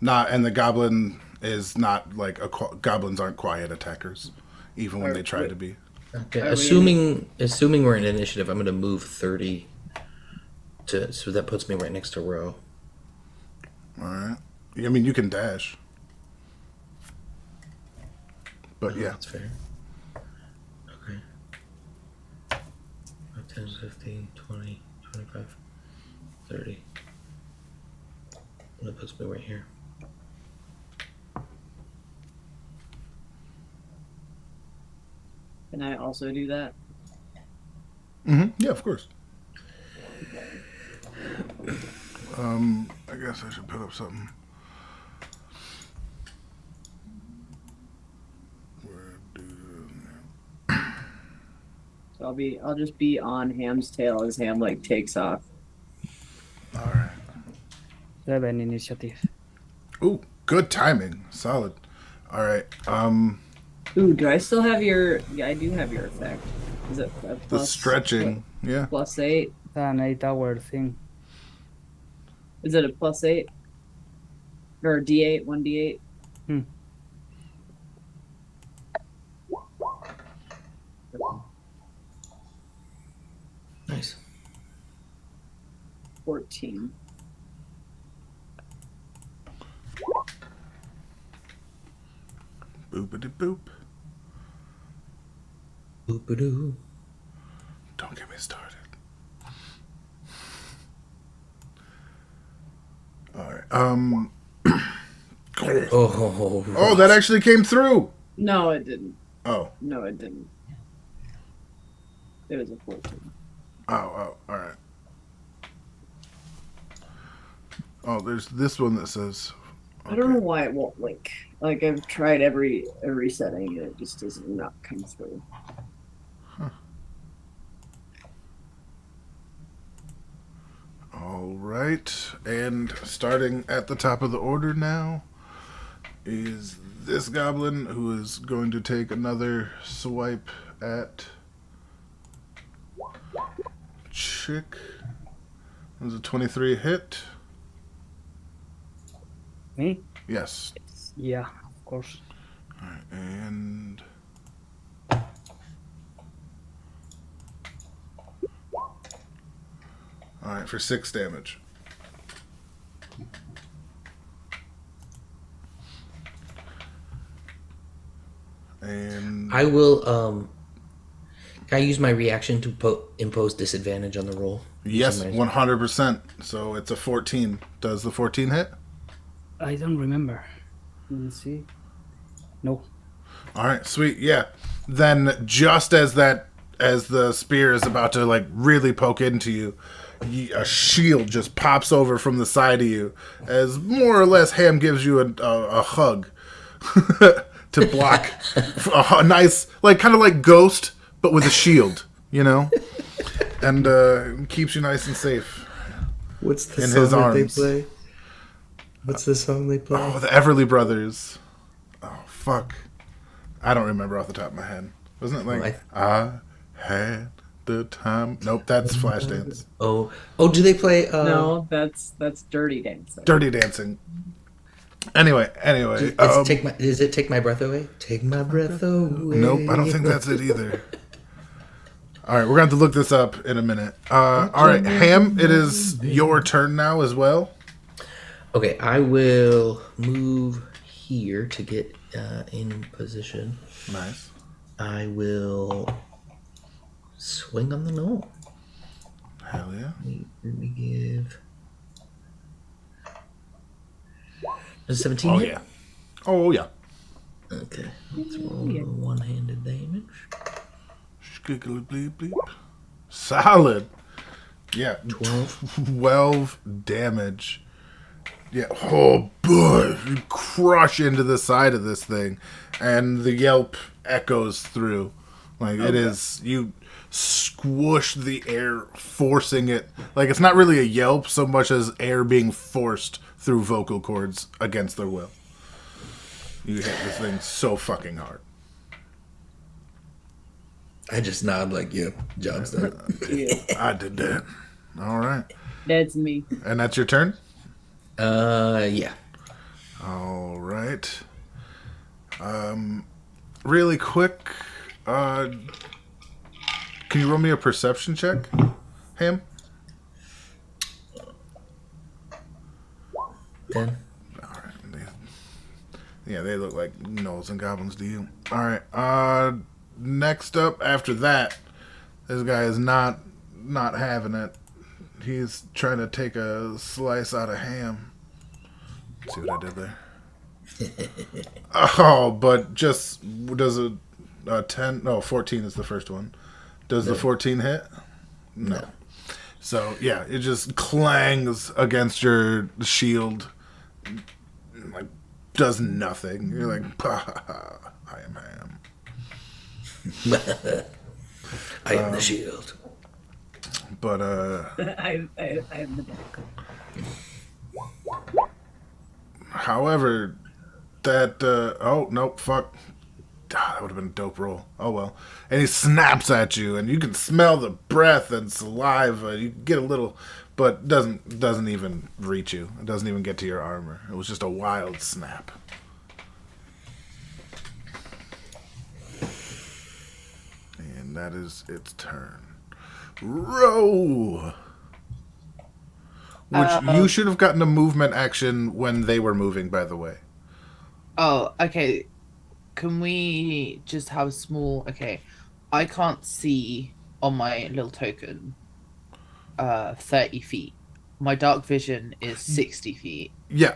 A: not, and the goblin is not like goblins aren't quiet attackers, even when they try to be.
B: Okay.
C: Are we
B: Assuming we're in initiative, I'm going to move 30 so that puts me right next to Ro.
A: All right, I mean you can dash. But yeah.
B: That's fair. Okay. 10, 15, 20, 25, 30. That puts me right here.
C: Can I also do that?
A: Yeah, of course. I guess I should put up something.
C: So I'll just be on Ham's tail as Ham like takes off.
A: All right.
D: 7 initiative.
A: Ooh, good timing. Solid. All right.
C: Ooh, do I still have your? Yeah, I do have your effect. Is it a
A: The
C: plus,
A: stretching. Yeah.
C: +8?
D: It's an 8-hour thing.
C: Is it a +8 or a D8? 1d8.
D: Hmm.
B: Nice.
C: 14.
A: Boopity boop.
B: Boop-a-doo.
A: Don't get me started. All right. Oh, that actually came through.
C: No, it didn't.
A: Oh.
C: No, it didn't. It was a 14.
A: All right. Oh, there's this one that says.
C: I don't know why it won't link. Like I've tried every setting and it just does not come through.
A: All right, and starting at the top of the order now is this goblin who is going to take another swipe at Chick. It was a 23 hit.
D: Me?
A: Yes.
D: Yeah, of course.
A: All right, and all right for 6 damage. And
B: I will, can I use my reaction to impose disadvantage on the roll?
A: yes,
B: Using my-
A: 100%. So it's a 14. Does the 14 hit?
D: I don't remember. Let me see. No.
A: All right, sweet. Yeah. Then just as the spear is about to like really poke into you, a shield just pops over from the side of you as more or less Ham gives you a hug to block a nice, like kind of like Ghost, but with a shield, you know, and keeps you nice and safe.
B: What's the
A: In
B: song
A: his
B: that
A: arms.
B: they play? What's the song they play?
A: Oh, the Everly Brothers. Oh, fuck. I don't remember off the top of my head. Wasn't it like, I had the time? Nope, that's Flashdance.
B: Oh, do they play?
C: No, that's Dirty Dancing.
A: Dirty Dancing. Anyway.
B: Is it Take My Breath Away? Take my breath away.
A: Nope, I don't think that's it either. All right, we're going to have to look this up in a minute. All right, Ham, it is your turn now as well.
B: Okay, I will move here to get in position.
A: Nice.
B: I will swing on the knoll.
A: Hell yeah.
B: Let me give. Does 17
A: Oh,
B: hit?
A: yeah. Oh, yeah.
B: Okay, let's roll the one-handed damage.
A: Skiggly bleep bleep. Solid. Yeah. 12 damage. Yeah. Oh, boy. You crush into the side of this thing, and the yelp echoes through. Like, it is. You squish the air, forcing it. Like, it's not really a yelp so much as air being forced through vocal cords against their will. You hit this thing so fucking hard.
B: I just nod like, yeah, job's done.
C: Yeah,
A: I did that. All right.
C: that's me.
A: And that's your turn?
B: Yeah.
A: All right. Really quick, can you roll me a perception check, Ham?
B: 10.
A: All right. Yeah, they look like gnolls and goblins to you. All right. Next up, after that, this guy is not having it. He's trying to take a slice out of ham. See what I did there? Oh, but just does a 10? No, 14 is the first one. Does the 14 hit? No. So yeah, it just clangs against your shield. Like does nothing. You're like, I am ham.
B: I am the shield.
A: But
C: I have the deck.
A: however, that oh nope, fuck. That would have been a dope roll. Oh well. And he snaps at you, and you can smell the breath and saliva. You get a little, but doesn't even reach you. It doesn't even get to your armor. It was just a wild snap. And that is its turn. Row. Which you should have gotten a movement action when they were moving, by the way.
E: Oh, okay. Can we just have a small... Okay, I can't see on my little token 30 feet. My dark vision is 60 feet.
A: Yeah,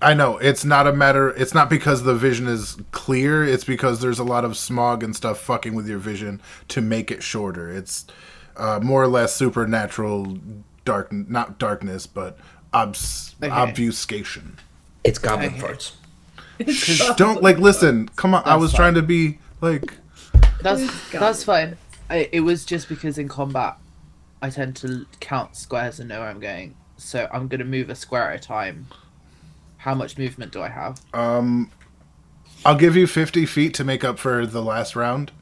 A: I know. It's not a matter... It's not because the vision is clear. It's because there's a lot of smog and stuff fucking with your vision to make it shorter. It's more or less supernatural not darkness, but obfuscation.
B: It's goblin farts.
A: Don't, like, listen. Come on. I was
E: fine.
A: trying to be, like...
E: That's fine. It was just because in combat, I tend to count squares and know where I'm going. So I'm going to move a square at a time. How much movement do I have?
A: I'll give you 50 feet to make up for the last round.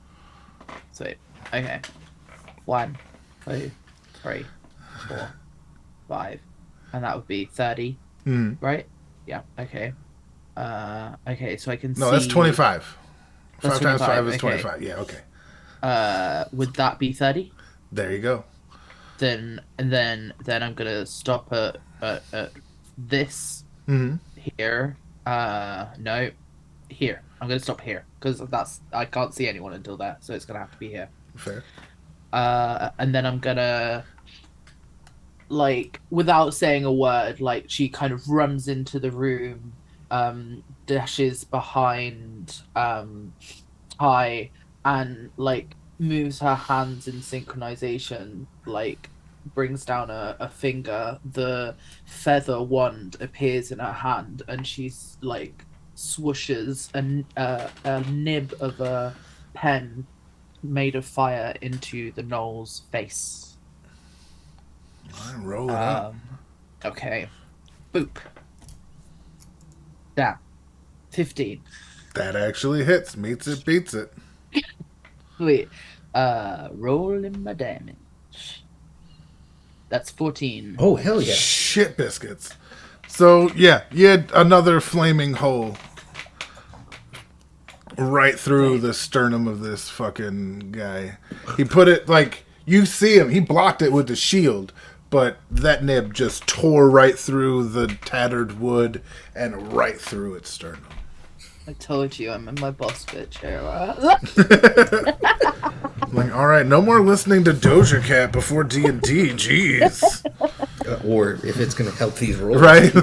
E: Sweet. Okay. 1, 2, 3, 4, 5. And that would be 30. Right? Yeah, okay. Okay, so I can see...
A: No, that's 25.
E: That's
A: 5 times 5 is
E: okay.
A: 25. Yeah, okay.
E: Would that be 30?
A: There you go.
E: Then I'm gonna stop at this here. No, here. I'm gonna stop here because I can't see anyone until there, so it's gonna have to be here.
A: Fair.
E: And then I'm gonna, like, without saying a word, like, she kind of runs into the room, dashes behind Ty, and, like, moves her hands in synchronization, like, brings down a finger. The feather wand appears in her hand, and she's, like, swooshes a nib of a pen made of fire into the gnoll's face.
A: All right, roll it up.
E: Okay. Boop. Down. 15.
A: That actually hits. Meets it, beats it.
E: Wait. Rolling my damage. That's 14.
B: Oh, hell yeah.
A: Shit biscuits. So, yeah, you had another flaming hole right through the sternum of this fucking guy. He put it, like, you see him. He blocked it with the shield, but that nib just tore right through the tattered wood and right through its sternum.
E: I told you I'm in my boss bitch era.
A: Like, all right, no more listening to Doja Cat before D&D. Jeez.
B: Or if it's going to help these rolls.
A: Right?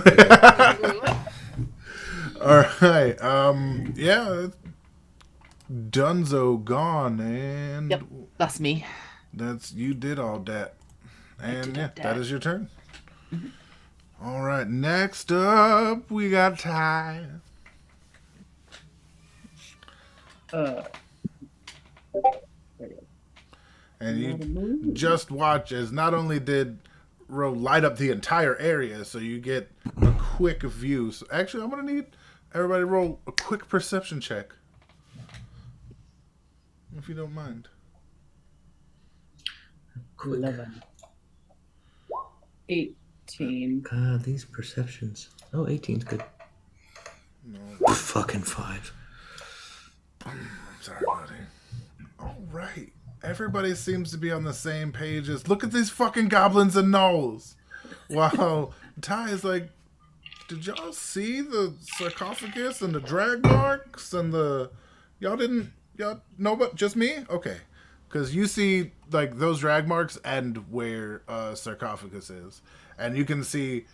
A: All right. Yeah. Dunzo gone, and
E: Yep, that's me.
A: that's you did all that. And yeah, that is your turn. All right, next up we got Ty. And you just watch as not only did Ro light up the entire area, so you get a quick view. So actually, I'm gonna need everybody to roll a quick perception check, if you don't mind.
B: Quick.
C: 11. 18.
B: God, these perceptions. Oh, 18's good.
A: No,
B: Fucking 5.
A: I'm sorry, buddy. All right. Everybody seems to be on the same page as, look at these fucking goblins and gnolls. Wow. Ty is like, did y'all see the sarcophagus and the drag marks and the? Y'all know, but just me? Okay, because you see like those drag marks end where sarcophagus is, and you can see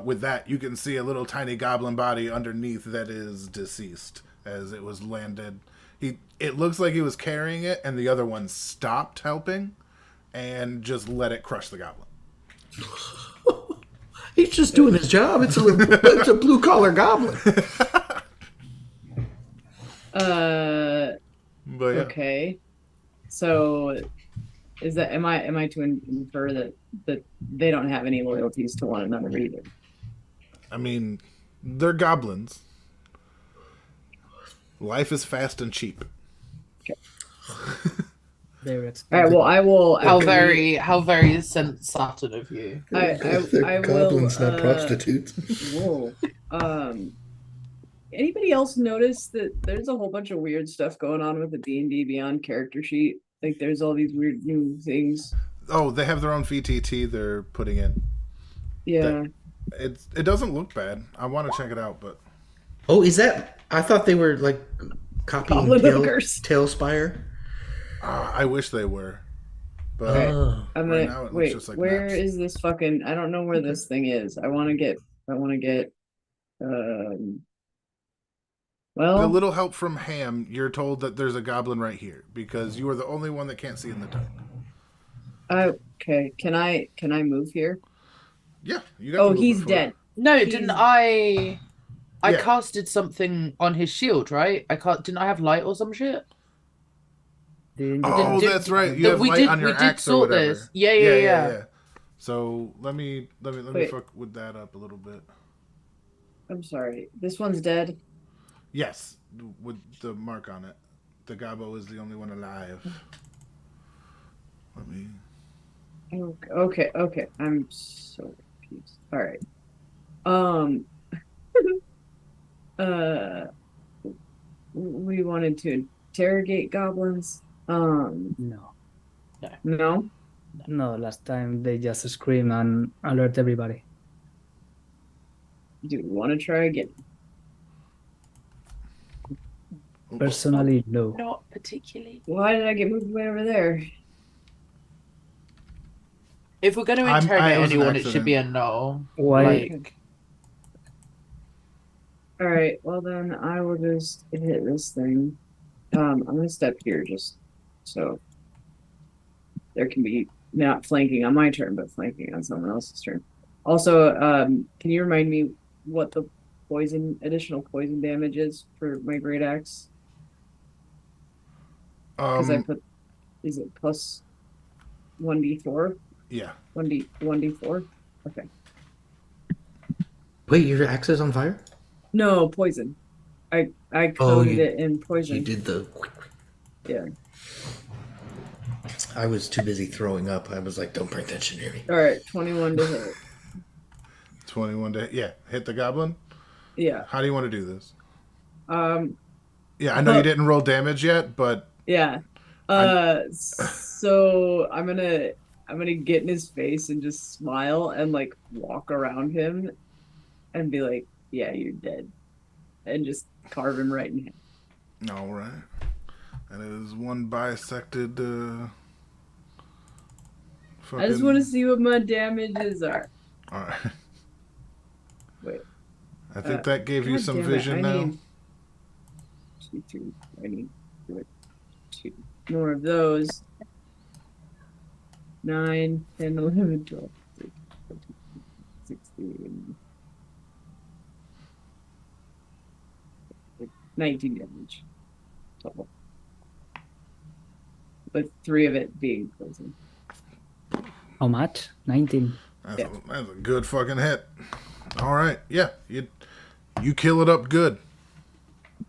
A: with that you can see a little tiny goblin body underneath that is deceased as it was landed. It looks like he was carrying it, and the other one stopped helping, and just let it crush the goblin.
B: He's just doing his job. It's a blue collar goblin.
A: But yeah.
C: Okay. So, is that am I to infer that they don't have any loyalties to one another either?
A: I mean, they're goblins. Life is fast and cheap.
D: They're
C: All right.
D: expensive.
C: Well, I will.
E: How very Saturn of you.
C: I will.
B: Goblins, not prostitutes.
C: Whoa. Anybody else notice that there's a whole bunch of weird stuff going on with the D&D Beyond character sheet? Like, there's all these weird new things.
A: Oh, they have their own VTT they're putting in.
C: Yeah.
A: It doesn't look bad. I want to check it out, but
B: Oh, is that? I thought they were like copying
C: Goblin hookers.
B: Tailspire.
A: I wish they were. But
C: Okay.
B: Oh.
C: I'm
A: right
C: gonna
A: now it looks
C: wait.
A: just like
C: Where
A: maps.
C: is this fucking? I don't know where this thing is. I want to get.
A: with a
C: Well,
A: little help from Ham, you're told that there's a goblin right here because you are the only one that can't see in the dark.
C: okay. Can I move here?
A: Yeah, you got.
C: Oh,
A: the movement
C: he's
A: for
C: dead.
A: it.
E: No,
C: He's-
E: didn't I? I
A: Yeah.
E: casted something on his shield, right? Didn't I have light or some shit?
A: Oh,
E: Did-
A: that's right. You
E: That
A: have
E: we
A: light
E: did-
A: on your
E: we did
A: axe or
E: sort
A: whatever.
E: this. Yeah.
A: So let me
C: Wait.
A: fuck with that up a little bit.
C: I'm sorry. This one's dead.
A: Yes, with the mark on it. The gobbo is the only one alive. Let me.
C: Okay. I'm so confused. All right. We wanted to interrogate goblins.
D: No.
C: No.
D: No, last time they just scream and alert everybody.
C: Do we want to try again?
D: Personally, no.
E: Not particularly.
C: Why did I get moved way over there?
E: If we're going to
A: It
E: interrogate
A: was an
E: anyone, it should
A: accident.
E: be a no.
D: Why?
E: Like,
C: All right. Well, then I will just hit this thing. I'm gonna step here just so there can be not flanking on my turn, but flanking on someone else's turn. Also, can you remind me what the additional poison damage is for my great axe? Because I put, is it plus 1d4?
A: Yeah.
C: 1d4? Okay.
B: Wait, your axe is on fire?
C: No, poison. I
B: Oh,
C: coded it in poison.
B: You did the.
C: Yeah.
B: I was too busy throwing up. I was like, don't bring that shit near me.
C: All right, 21 to hit.
A: 21 to hit the goblin.
C: Yeah.
A: How do you want to do this?
C: Yeah,
A: I know you didn't roll damage yet, but
C: Yeah. So I'm gonna get in his face and just smile and like walk around him and be like, "Yeah, you're dead," and just carve him right in half.
A: all right. That is one bisected.
C: I just want to see what my damages are.
A: All right.
C: Wait.
A: I think that gave you
C: God
A: some
C: damn it,
A: vision
C: I
A: now.
C: need two more of those. 9, 10, 11, 12, 13, 14, 16, 19 damage total. With 3 of it being poison.
D: How much? 19.
A: That's a good fucking hit. All right. Yeah. You kill it up good.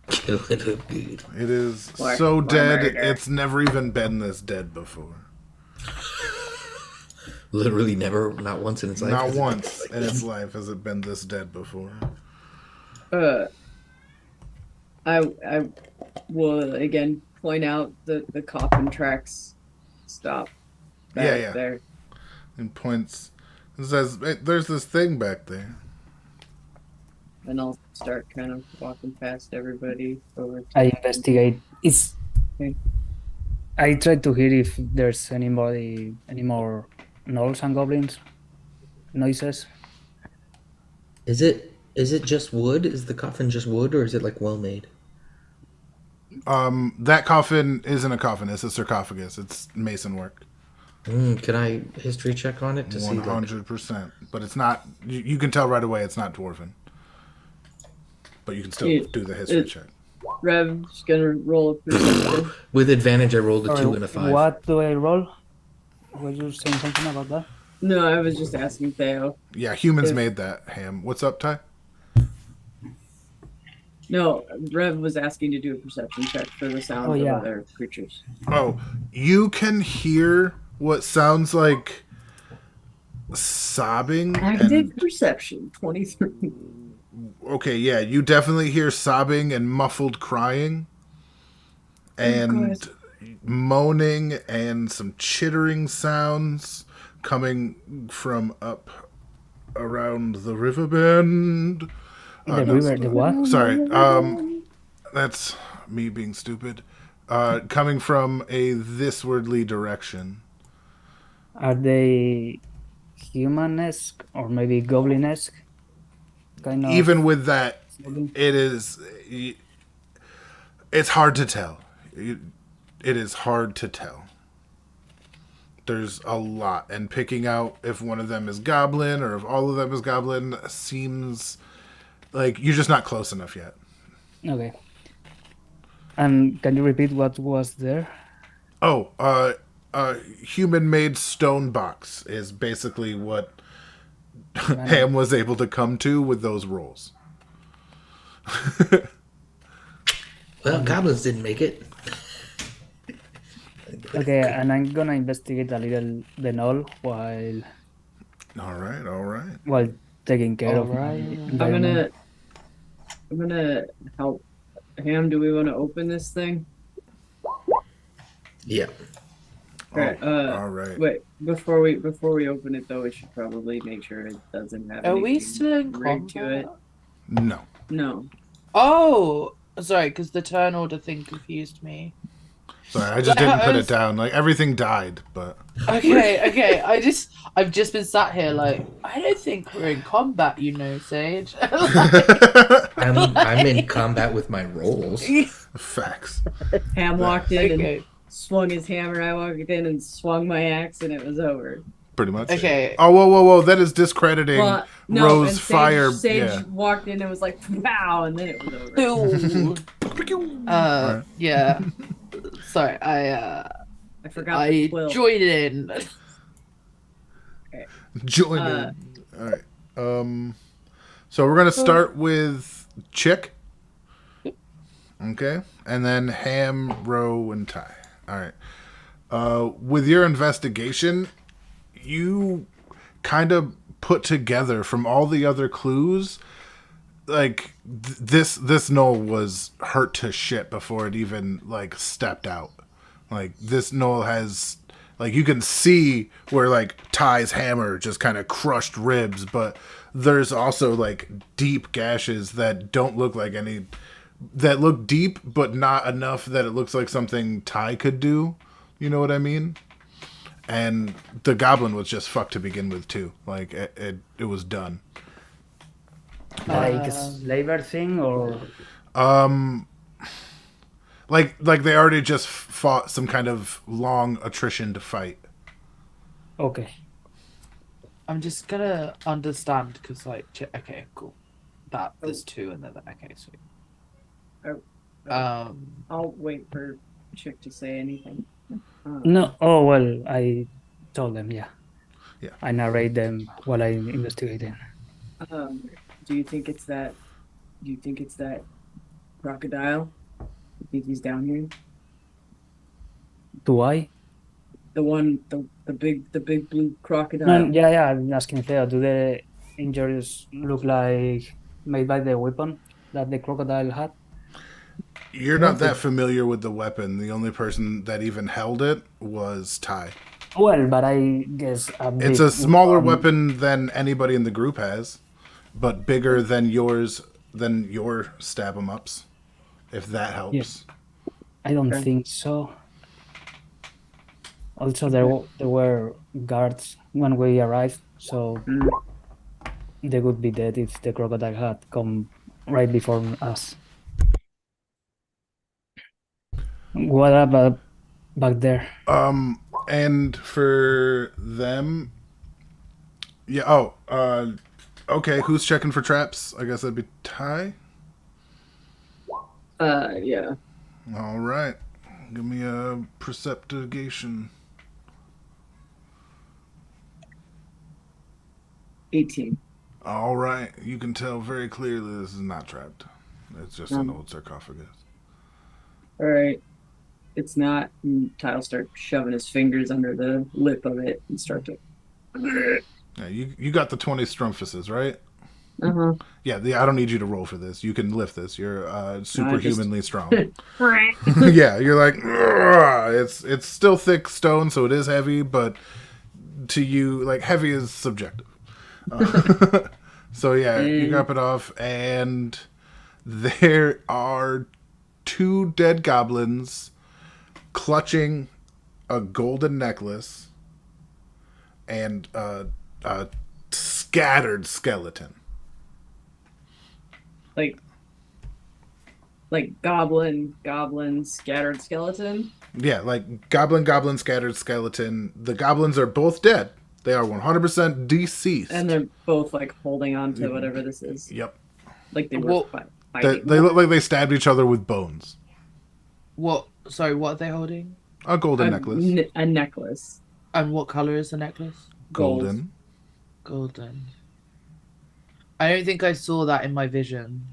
B: Kill it up good.
A: It is
C: For
A: so dead.
C: murder.
A: It's never even been this dead before.
B: Literally never, not once in its life.
A: Not
B: has it been
A: once
B: like
A: in
B: this.
A: its life has it been this dead before.
C: I will again point out the coffin tracks stop back
A: Yeah.
C: there.
A: And points. It says, "Hey, there's this thing back there."
C: and I'll start kind of walking past everybody over to
D: I investigate.
C: Okay.
D: I try to hear if there's any more gnolls and goblins noises.
B: Is it just wood? Is the coffin just wood, or is it like well made?
A: That coffin isn't a coffin. It's a sarcophagus. It's mason work.
B: Can I history check on it to see?
A: 100%. But it's not. You can tell right away it's not dwarven. But you can still do the history check.
C: Rev's gonna roll a perception.
B: With advantage, I rolled a 2 and a 5.
D: What do I roll? Were you saying something about that?
C: No, I was just asking Theo.
A: Yeah, humans made that, Ham. What's up, Ty?
C: No, Rev was asking to do a perception check for the sound of other creatures.
A: Oh, you can hear what sounds like sobbing.
C: Active perception, 23.
A: Okay, yeah, you definitely hear sobbing and muffled crying. And moaning and some chittering sounds coming from up around the river bend.
D: The what?
A: Sorry, that's me being stupid. Coming from a thiswardly direction.
D: Are they human-esque or maybe goblin-esque? Kind of.
A: Even with that, it's hard to tell. It is hard to tell. There's a lot, and picking out if one of them is goblin or if all of them is goblin seems like you're just not close enough yet.
D: Okay. And can you repeat what was there?
A: Oh, human-made stone box is basically what Ham was able to come to with those rolls.
B: Well, goblins didn't make it.
D: Okay, and I'm gonna investigate a little the knoll while
A: All right.
D: while taking care of
E: Alright.
C: I'm gonna help. Ham, do we want to open this thing?
B: Yeah.
C: Alright,
A: all right.
C: Wait, before we open it though, we should probably make sure it doesn't have
E: Are we
C: anything
E: still in
C: rigged to it.
E: combat?
A: No.
C: No.
E: Oh, sorry, because the turn order thing confused me.
A: Sorry, I just didn't put it down. Like everything died, but
E: Okay. I've just been sat here like, I don't think we're in combat, Sage.
B: I'm in combat with my rolls.
A: facts.
C: Ham walked in
E: Okay.
C: and swung his hammer. I walked in and swung my axe, and it was over.
A: Pretty much.
E: Okay.
A: Oh, whoa! That is discrediting
C: and
A: Rose
C: Sage,
A: Fire.
C: Sage walked in and was like, "Pow!" and then it was over.
E: Ooh. Yeah. Sorry, I
C: forgot the quill.
E: joined in.
A: Join in. All right. So we're gonna start with Chick. Okay, and then Ham, Ro, and Ty. All right. With your investigation, you kind of put together from all the other clues, like this knoll was hurt to shit before it even like stepped out. Like this knoll has, like you can see where like Ty's hammer just kind of crushed ribs, but there's also like deep gashes that don't look like any, that look deep but not enough that it looks like something Ty could do. You know what I mean? And the goblin was just fucked to begin with too. Like it was done.
D: like a slaver thing or
A: Like they already just fought some kind of long attrition to fight.
D: okay.
E: I'm just gonna understand because, okay, cool. That there's two, and then okay, sweet.
C: I'll wait for Chick to say anything.
D: No. Oh well, I told them. Yeah.
A: Yeah.
D: I narrate them while I'm investigating.
C: Do you think it's that? Do you think it's that crocodile? You think he's down here?
D: Do I?
C: The one, the big blue crocodile.
D: No, yeah. I'm asking Theo. Do the injuries look like made by the weapon that the crocodile had?
A: You're not that familiar with the weapon. The only person that even held it was Ty.
D: Well, but I guess
A: It's a smaller weapon than anybody in the group has, but bigger than yours than your stab 'em ups, if that helps.
D: I don't
C: Okay.
D: think so. Also, there were guards when we arrived, so
C: Mm.
D: they would be dead if the crocodile had come right before us. What about back there?
A: And for them, yeah. Oh, okay. Who's checking for traps? I guess that'd be Ty.
C: Yeah.
A: All right. Give me a perceptigation.
C: 18.
A: All right. You can tell very clearly this is not trapped. It's just an old sarcophagus.
C: All right. It's not. And Ty'll start shoving his fingers under the lip of it and start to.
A: Yeah, you got the 20 strumphuses, right?
C: Uh-huh.
A: Yeah, I don't need you to roll for this. You can lift this. You're superhumanly strong.
C: Right.
A: Yeah, you're like, "Ugh." It's still thick stone, so it is heavy, but to you, like, heavy is subjective. So yeah, you grab it off, and there are 2 dead goblins clutching a golden necklace and a scattered skeleton.
C: Like goblin, scattered skeleton.
A: Yeah, like goblin, scattered skeleton. The goblins are both dead. They are 100% deceased.
C: And they're both like holding on to whatever this is.
A: Yep.
C: Like they were
E: What-
A: They
C: fighting.
A: look like they stabbed each other with bones.
E: What? Sorry, what are they holding?
A: A golden necklace.
C: A necklace.
E: And what color is the necklace?
C: Gold.
A: Golden.
E: Golden. I don't think I saw that in my vision.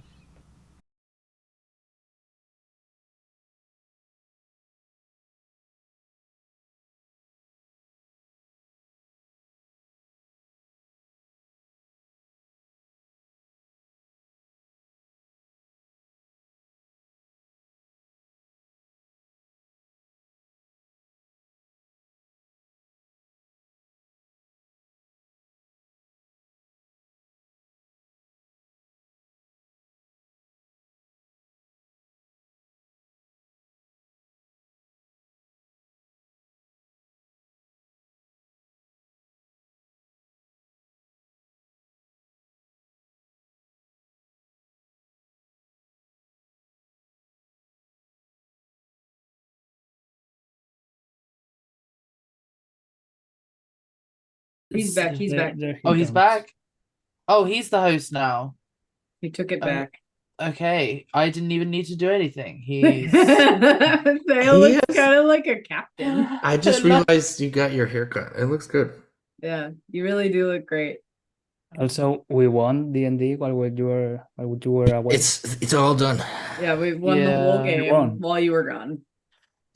C: He's back. He's back.
D: There he
E: Oh, he's
D: comes.
E: back? Oh, he's the host now.
C: He took it
E: Oh.
C: back.
E: Okay, I didn't even need to do anything. He's
C: They
B: He
C: look
B: has-
C: kind of like a captain.
B: I just realized you got your haircut. It looks good.
C: Yeah, you really do look great.
D: Also, we won D&D while you were away.
B: It's all done.
C: Yeah, we won the whole
E: Yeah,
D: we
C: game
D: won.
C: while you were gone.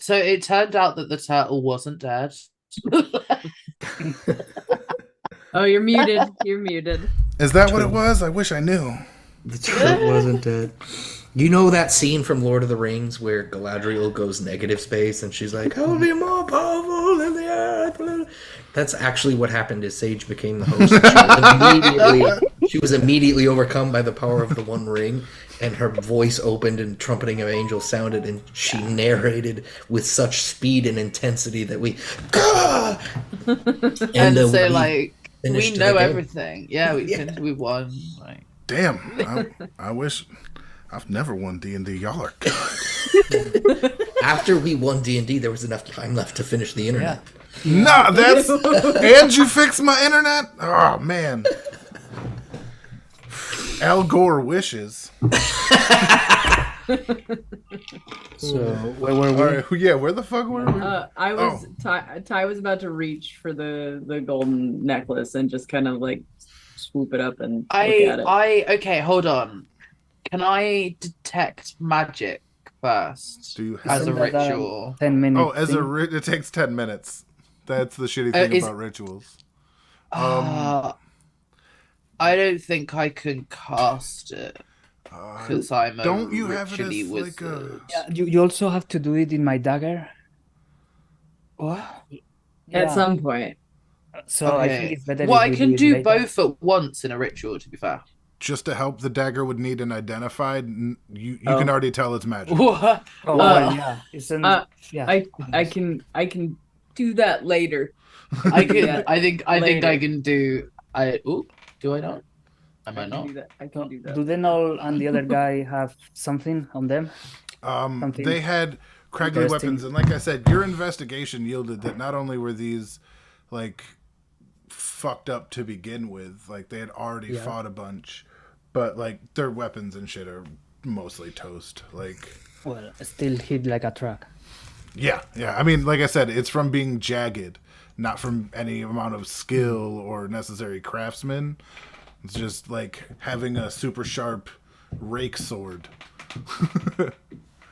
E: So it turned out that the turtle wasn't dead.
C: Oh, you're muted. You're muted.
A: Is that what it was? I wish I knew.
B: The turtle wasn't dead. You know that scene from Lord of the Rings where Galadriel goes negative space and she's like, "I'll be more powerful than the earth." That's actually what happened as Sage became the host. She was immediately overcome by the power of the One Ring, and her voice opened and trumpeting of angels sounded, and she narrated with such speed and intensity that we...
E: And
B: we
E: so, like, we
B: finished the
E: know
B: game.
E: everything. Yeah, we won. Like,
A: Damn. I wish... I've never won D&D. Y'all are good.
B: After we won D&D, there was enough time left to finish the internet.
A: Nah, that's... And you fixed my internet? Oh, man. Al Gore wishes.
D: So where were we?
A: All right, yeah, where the fuck were we?
C: I was Ty was about to reach for the golden necklace and just kind of like swoop it up and look at it.
E: okay, hold on. Can I detect magic first
A: Do you
E: as
A: have...
E: a
D: Isn't that a
E: ritual?
D: 10-minute
A: Oh, as a
D: thing?
A: it takes 10 minutes. That's the shitty thing
E: is-
A: about rituals.
E: I don't think I can cast it because I'm a
A: Don't you have it
E: ritually
A: as like a...
E: wizard.
D: Yeah, you also have to do it in my dagger.
E: What?
C: At
D: Yeah.
C: some point.
D: So I think
E: Okay.
D: it's better
E: Well,
D: if
E: I
D: we
E: can
D: it
E: do
D: later.
E: both at once in a ritual, to be fair.
A: just to help, the dagger would need an identified. You can already tell it's magic.
E: What?
D: Oh well, yeah. Isn't yeah.
C: I can do that later.
E: I can.
C: Yeah,
E: I think I
C: later.
E: can do. Do I not? I
C: I
E: might
C: can
E: not.
C: do that. I can do that.
D: Do the Knoll and the other guy have something on them? Something
A: They had craggly
D: interesting.
A: weapons, and like I said, your investigation yielded that not only were these like fucked up to begin with, like they had already fought a bunch, but like their weapons and shit are mostly toast. Like,
D: Well, still hit like a truck.
A: yeah. I mean, like I said, it's from being jagged, not from any amount of skill or necessary craftsman. It's just like having a super sharp rake sword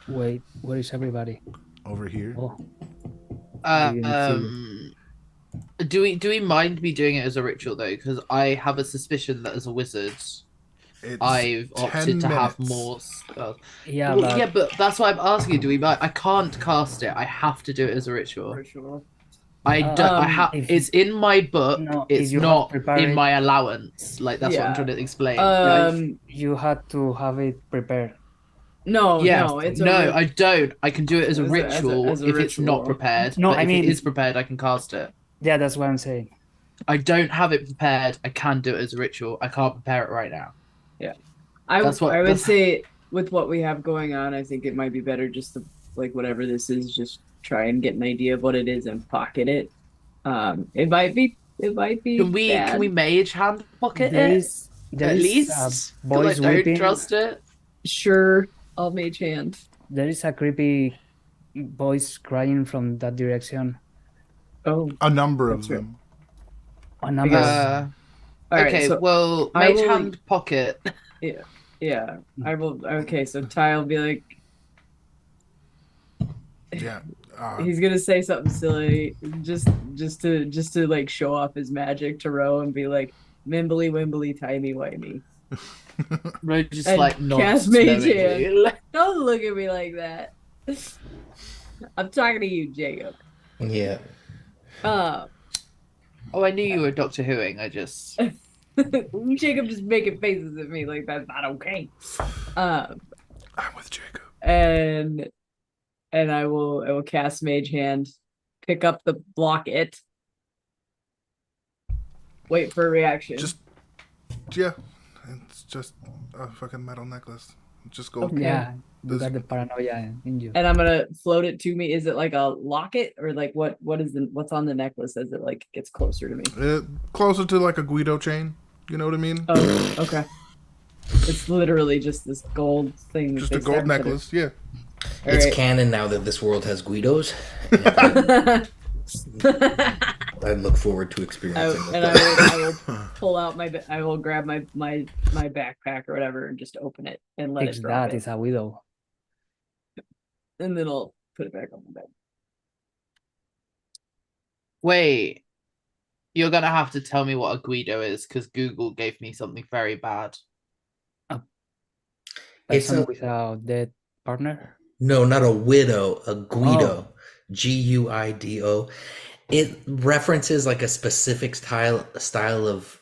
D: Wait, where is everybody?
A: over here.
D: Oh, I didn't see you.
E: Do we mind me doing it as a ritual though? Because I have a suspicion that as a wizard,
A: It's
E: I've
A: 10
E: opted to have
A: minutes.
E: more spells.
D: Yeah,
E: Well,
D: but
E: yeah, but that's why I'm asking. Do we mind? I can't cast it. I have to do it as a ritual.
C: Ritual.
E: I don't. I have.
D: if-
E: It's in my book.
D: No, if
E: It's
D: you have
E: not
D: prepared
E: in
D: it-
E: my allowance. Like that's what I'm
C: Yeah.
E: trying to explain.
D: you had to have it prepared.
C: No,
E: Yeah,
C: no, it's
E: no,
C: a
E: I don't. I can do it as a
C: As a
E: ritual
C: as a
E: if it's not
C: ritual.
E: prepared.
D: No,
E: but
D: I
E: if
D: mean-
E: it is prepared, I can cast it.
D: Yeah, that's what I'm saying.
E: I don't have it prepared. I can do it as a ritual. I can't prepare it right now.
C: I
E: That's what-
C: I would
E: that's-
C: say with what we have going on, I think it might be better just to like whatever this is, just try and get an idea of what it is and pocket it. It might be
E: Can we
C: bad.
E: mage hand pocket
D: There
E: it
D: is there
E: at
D: is
E: least?
D: a
E: 'Cause
D: voice
E: I don't
D: weeping.
E: trust it.
C: Sure, I'll mage hand.
D: There is a creepy voice crying from that direction.
C: Oh,
A: A number of
C: That's right.
A: them.
D: A number.
E: Uh,
C: all right.
E: okay,
C: So
E: well,
C: I
E: mage
C: will-
E: hand pocket.
C: yeah, I will. Okay, so Ty will be like,
A: Yeah.
C: he's gonna say something silly, just to like show off his magic to Ro and be like, "Mimbly wimbly timey wimey."
E: Ro just
C: And
E: like nods
C: cast mage
E: knowingly.
C: Don't look at me like that. I'm talking to you, Jacob.
B: Yeah.
E: Oh, I knew you were Doctor Whoing. I just
C: Jacob just making faces at me like that's not okay.
A: I'm with Jacob.
C: And I will cast Mage Hand, pick up the block it, wait for a reaction.
A: Yeah. It's just a fucking metal necklace. Just go.
C: Okay.
D: Yeah, you
A: This-
D: got the paranoia in you.
C: And I'm gonna float it to me. Is it like a locket or like what's on the necklace as it like gets closer to me?
A: Closer to like a Guido chain. You know what I mean?
C: Oh, okay. It's literally just this gold thing. that
A: Just
C: they
A: a gold
C: stack together.
A: necklace. Yeah.
B: It's
C: Alright.
B: canon now that this world has Guidos. And I look forward to experiencing
C: And
B: that.
C: I will pull out I will grab my backpack or whatever and just open it and let
D: It's
C: it drop
D: that
C: it.
D: is a widow.
C: And then I'll put it back on the bed.
E: wait. You're gonna have to tell me what a Guido is because Google gave me something very bad.
B: It's
D: Person
B: a-
D: without dead partner.
B: No, not a widow, a Guido.
D: Oh.
B: Guido. It references like a specific style of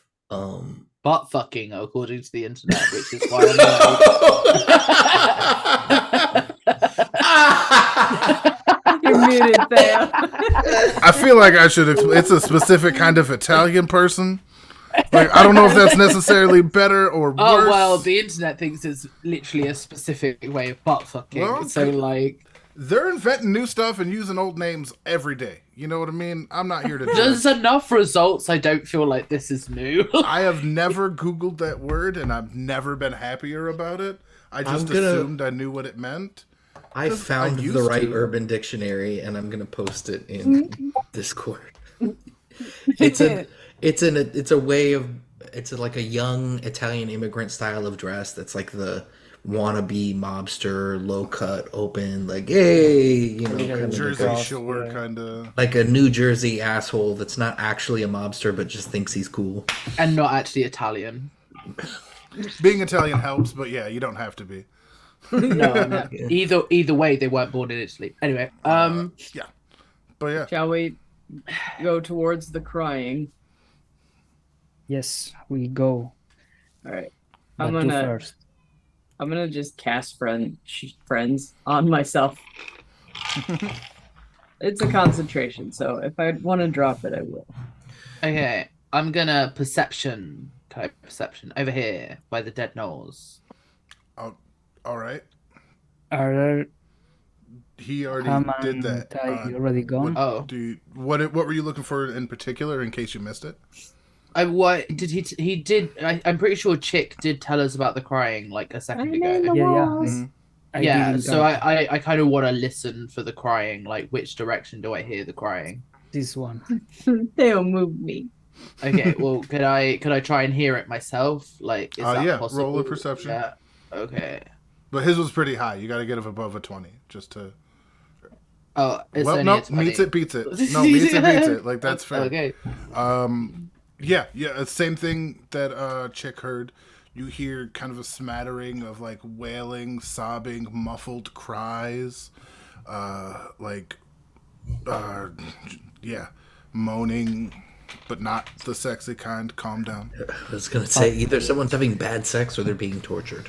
E: Butt fucking, according to the internet, which is why I'm like.
C: You're muted, Theo.
A: I feel like I should. It's a specific kind of Italian person. Like I don't know if that's necessarily better or worse.
E: Oh well, the internet thinks it's literally a specific way of butt fucking.
A: Well,
E: so like,
A: They're inventing new stuff and using old names every day. You know what I mean? I'm not here to judge.
E: there's enough results. I don't feel like this is new.
A: I have never Googled that word and I've never been happier about it. I just
B: gonna-
A: assumed I knew what it meant.
B: I
A: Just-
B: found
A: I
B: the
A: used
B: right
A: to.
B: urban dictionary and I'm gonna post it in Discord. It's a way of like a young Italian immigrant style of dress that's like the wannabe mobster, low cut, open, like hey, you know,
D: Yeah,
B: kind of
A: Jersey
B: like,
D: Cross,
A: Shore
D: yeah.
A: kind of.
B: like a New Jersey asshole that's not actually a mobster but just thinks he's cool.
E: and not actually Italian.
A: Being Italian helps, but yeah, you don't have to be.
E: No, I'm not. Either way, they weren't born in Italy. Anyway,
A: Yeah. But yeah.
C: Shall we go towards the crying?
D: Yes, we go.
C: All right. I'm
D: But you
C: gonna
D: first.
C: I'm gonna just cast friends on myself. It's a concentration, so if I want to drop it, I will.
E: Okay, I'm gonna perception over here by the dead gnolls.
A: Oh, all right.
D: Are there
A: He already
D: Ham
A: did
D: and
A: that.
D: Tai already gone?
E: Oh,
A: What were you looking for in particular? In case you missed it.
E: what did he did? I'm pretty sure Chick did tell us about the crying like a second
C: I'm in
E: ago.
C: the
D: Yeah,
C: walls.
A: Mhm.
D: I
E: Yeah,
D: didn't
E: so
D: got
E: I kind of want to listen for the crying. Like, which direction do I hear the crying?
D: this one.
C: They'll move me.
E: Okay, well, could I try and hear it myself? Like, is that
A: Yeah.
E: possible?
A: Roll a perception.
E: Yeah. Okay.
A: But his was pretty high. You got to get it above a 20 just to.
E: Oh, it's
A: Well,
E: only
A: no,
E: a 20.
A: meets it, beats it. No, meets it, beats it. Like that's fair.
E: Okay.
A: Yeah, same thing that Chick heard. You hear kind of a smattering of like wailing, sobbing, muffled cries, like, yeah, moaning, but not the sexy kind. Calm down.
B: I was gonna say either someone's having bad sex or they're being tortured.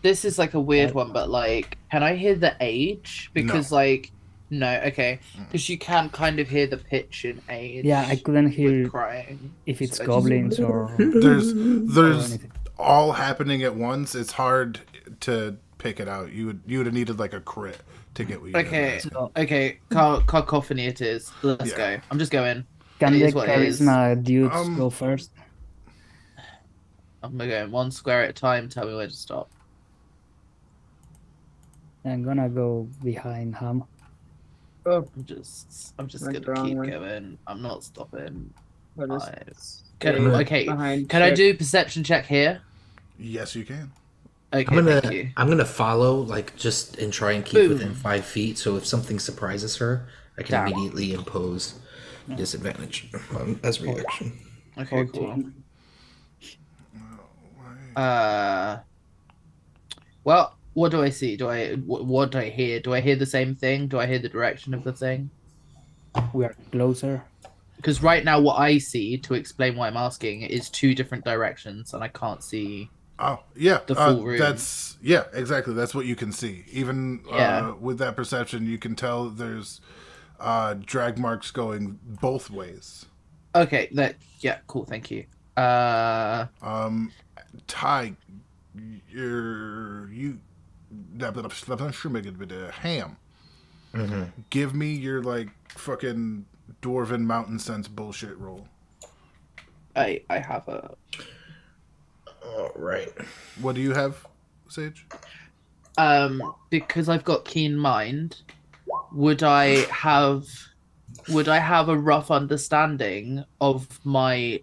E: This is like a weird one, but like, can I hear the age? Because like, no, okay, because you can kind of hear the pitch in age.
D: Yeah, I couldn't
E: with
D: hear
E: crying.
D: if it's
E: So I
D: goblins or
A: There's
D: anything.
A: all happening at once. It's hard to pick it out. You would have needed like a crit to get what you
E: Okay,
D: So-
E: okay, cacophony it is. Let's
A: Yeah.
E: go. I'm just going.
D: Can
E: It
D: the
E: is what it is.
D: charisma dudes
A: Um,
D: go first?
E: I'm going one square at a time. Tell me where to stop.
D: I'm gonna go behind Ham.
C: Oh,
E: I'm just
C: Went
E: gonna
C: the wrong
E: keep
C: way.
E: going. I'm not stopping.
C: what is
E: Five.
C: stay
E: Okay,
C: behind
E: can I
C: Chick.
E: do perception check here?
A: Yes, you can.
E: Okay, thank you.
B: I'm gonna follow, like, just and try and keep
E: Boom.
B: within 5 feet. So if something surprises her, I can
E: Down.
B: immediately impose disadvantage as reaction.
E: Okay, cool.
D: 14.
E: Well, what do I see? What do I hear? Do I hear the same thing? Do I hear the direction of the thing?
D: We are closer.
E: Because right now, what I see, to explain why I'm asking, is two different directions, and I can't see.
A: Oh, yeah.
E: The full room.
A: That's exactly. That's what you can see. Even
E: Yeah.
A: with that perception, you can tell there's drag marks going both ways.
E: Okay, cool, thank you.
A: Ty, Ham. Give me your like fucking dwarven mountain sense bullshit roll.
E: I have a.
B: All right.
A: What do you have, Sage?
E: Because I've got keen mind, would I have a rough understanding of my?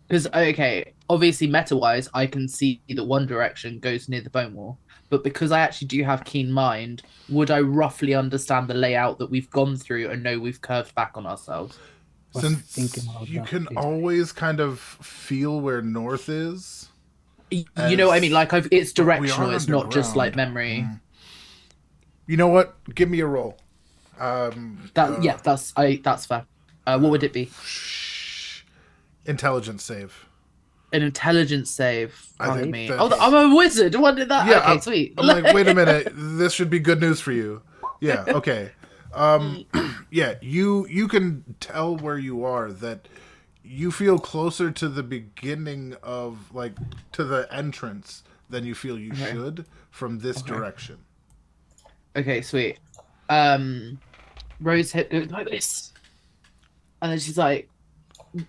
E: Because okay, obviously meta wise, I can see that one direction goes near the bone wall, but because I actually do have keen mind, would I roughly understand the layout that we've gone through and know we've curved back on ourselves?
D: Was
A: Since
D: thinking about
A: you
D: that,
A: can
D: please.
A: always kind of feel where north is.
E: You know what I mean? Like it's
A: But we
E: directional.
A: are
E: It's not just like
A: underground.
E: memory.
A: You know what? Give me a roll.
E: That's fair. What would it be?
A: Intelligence save.
E: An intelligence save.
A: I
E: Fuck
A: think
E: me.
A: that's-
E: Oh, I'm a wizard. What did that?
A: Yeah,
E: okay, sweet.
A: I'm like, wait a minute. This should be good news for you. Yeah. Okay. Yeah. You can tell where you are. That you feel closer to the beginning of like to the entrance than you feel you should from this direction.
E: Okay, sweet. Rose hit goes like this, and then she's like,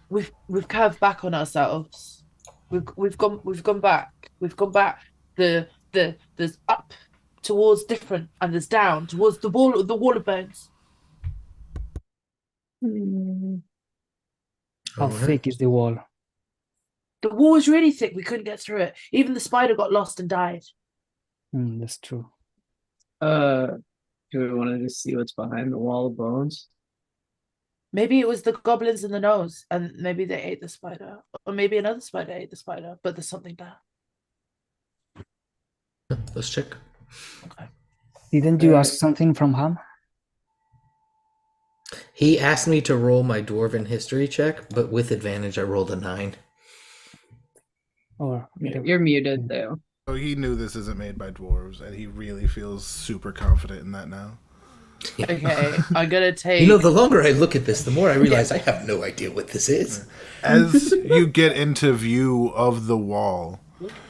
E: "We've curved back on ourselves. We've gone back. We've gone back. There's up towards different, and there's down towards the wall of bones.
D: How thick is the wall?
E: The wall was really thick. We couldn't get through it. Even the spider got lost and died.
D: That's true.
C: Do we want to just see what's behind the wall of bones?
E: Maybe it was the goblins in the nose, and maybe they ate the spider, or maybe another spider ate the spider. But there's something there.
B: Let's check.
E: Okay.
D: Didn't you ask something from Ham?
B: He asked me to roll my dwarven history check, but with advantage, I rolled a 9.
D: Or
C: You're muted though.
A: So he knew this isn't made by dwarves, and he really feels super confident in that now.
E: Okay, I'm gonna take.
B: You know, the longer I look at this, the more I realize I have no idea what this is.
A: As you get into view of the wall,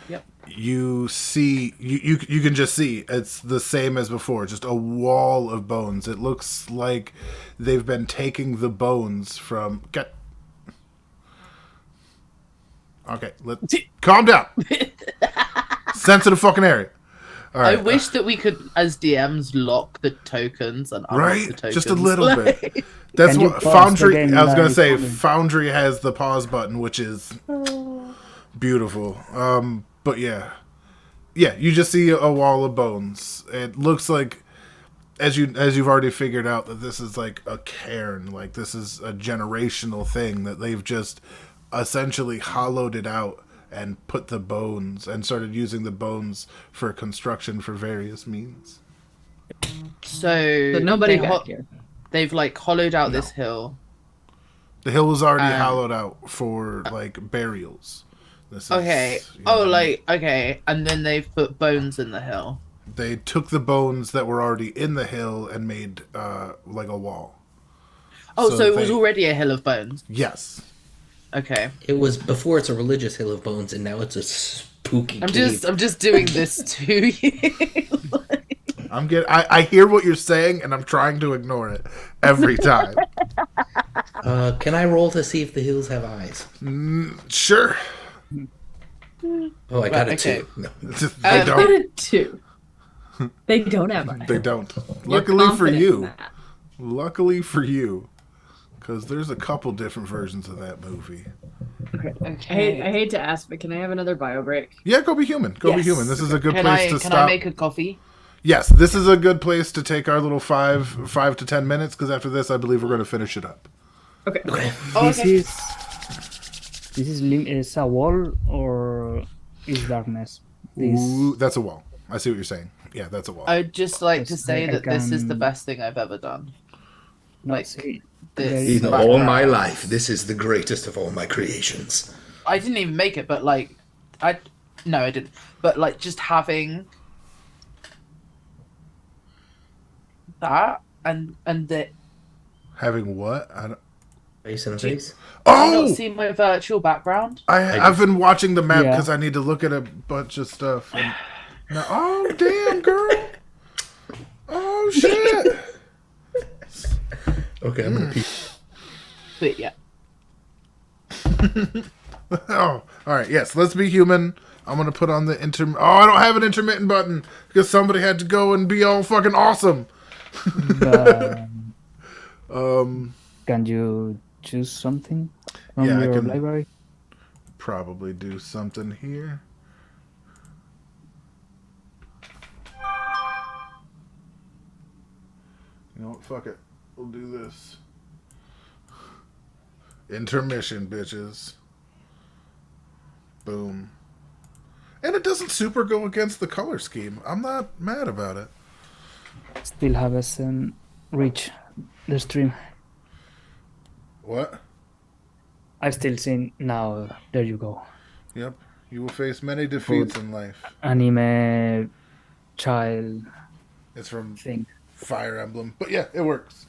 E: Yep.
A: you see you can just see it's the same as before, just a wall of bones. It looks like they've been taking the bones from okay, calm down. Sensitive fucking area. All right.
E: I wish that we could, as DMs, lock the tokens and unlock
A: Right?
E: the tokens.
A: Just a little
E: Like-
A: bit. That's
D: Can you
A: what
D: pause
A: Foundry.
D: again,
A: I was gonna say
D: comment?
A: Foundry has the pause button, which is beautiful. But yeah, you just see a wall of bones. It looks like, as you've already figured out, that this is like a cairn. Like this is a generational thing that they've just essentially hollowed it out and put the bones and started using the bones for construction for various means.
E: So
C: But nobody
E: they
C: back here.
E: they've like hollowed out this hill.
A: The hill was already hollowed out for like burials. This is,
E: Okay.
A: you know
E: Oh,
A: what I mean?
E: like okay, and then they've put bones in the hill.
A: They took the bones that were already in the hill and made like a wall.
E: Oh, so it was
A: they-
E: already a hill of bones.
A: Yes.
E: Okay.
B: It was before it's a religious hill of bones, and now it's a spooky cave.
E: I'm just doing this to you.
A: I hear what you're saying and I'm trying to ignore it every time.
B: Can I roll to see if the hills have eyes?
A: Sure.
B: Oh, I got
E: Right,
B: a
E: okay.
B: 2. No.
A: They
C: I
A: don't.
C: did it too. They don't have eyes.
A: They don't.
C: You're
A: Luckily for
C: confident in
A: you.
C: that.
A: Luckily for you. Because there's a couple different versions of that movie.
C: I hate to ask, but can I have another bio break?
A: Yeah, go be human. Go be
E: Yes.
A: human. This is a good
E: Can
A: place
E: I
A: to
E: can
A: stop.
E: I make a coffee?
A: Yes, this is a good place to take our little 5 to 10 minutes, because after this, I believe we're going to finish it up.
C: Okay.
E: Oh,
D: this
E: okay.
D: is a wall or is darkness? This
A: Ooh, that's a wall. I see what you're saying. Yeah, that's a wall.
E: I'd just like to
D: Yes,
E: say
D: I
E: that this is the
D: can-
E: best thing I've ever done.
D: not
E: like,
D: see.
E: This
D: There
B: In
D: is
E: background.
B: all my life, this is the greatest of all my creations.
E: I didn't even make it, but like, I didn't. But like, just having that and the
A: Having what? I don't...
B: Face in a
E: Do you-
B: face?
E: you
A: Oh!
E: not see my virtual background.
A: I've been watching the map
D: Yeah.
A: because I need to look at a bunch of stuff. And... Now, oh, damn, girl. Oh, shit.
B: Okay, I'm gonna pee.
E: But yeah,
A: Oh, all right. Yes, let's be human. I'm going to put on the Oh, I don't have an intermittent button because somebody had to go and be all fucking awesome.
D: But
A: Um,
D: can you choose something from
A: Yeah, I
D: your
A: can-
D: library?
A: probably do something here. You know what? Fuck it. We'll do this. Intermission, bitches. Boom. And it doesn't super go against the color scheme. I'm not mad about it.
D: Still haven't reached the stream.
A: What?
D: I've still seen now. There you go.
A: Yep. You will face many defeats in life.
D: Anime child
A: It's from
D: thing.
A: Fire Emblem. But yeah, it works.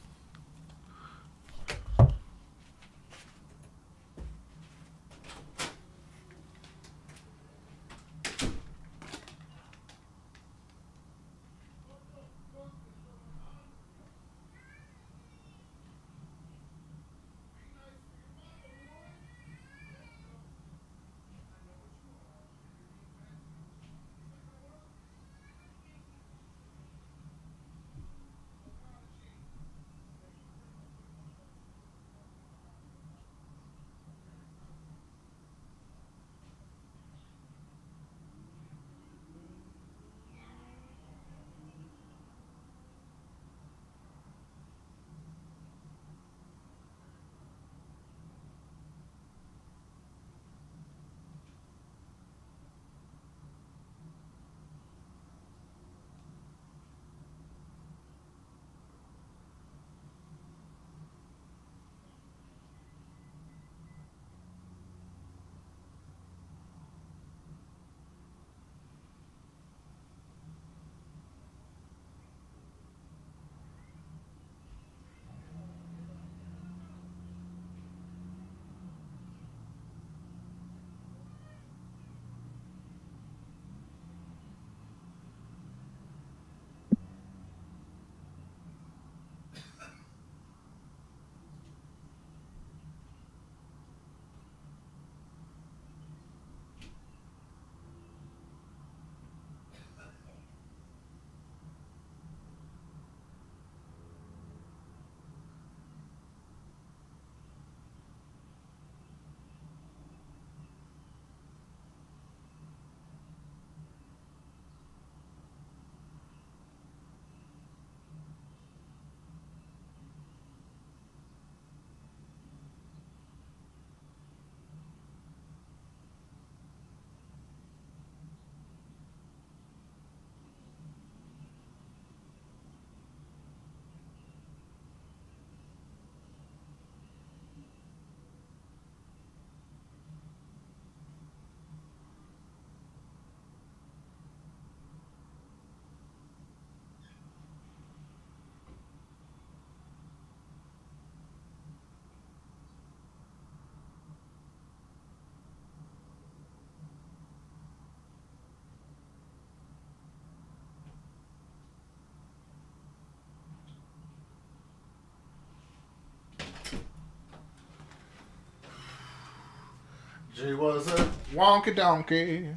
A: She was a wonky donkey.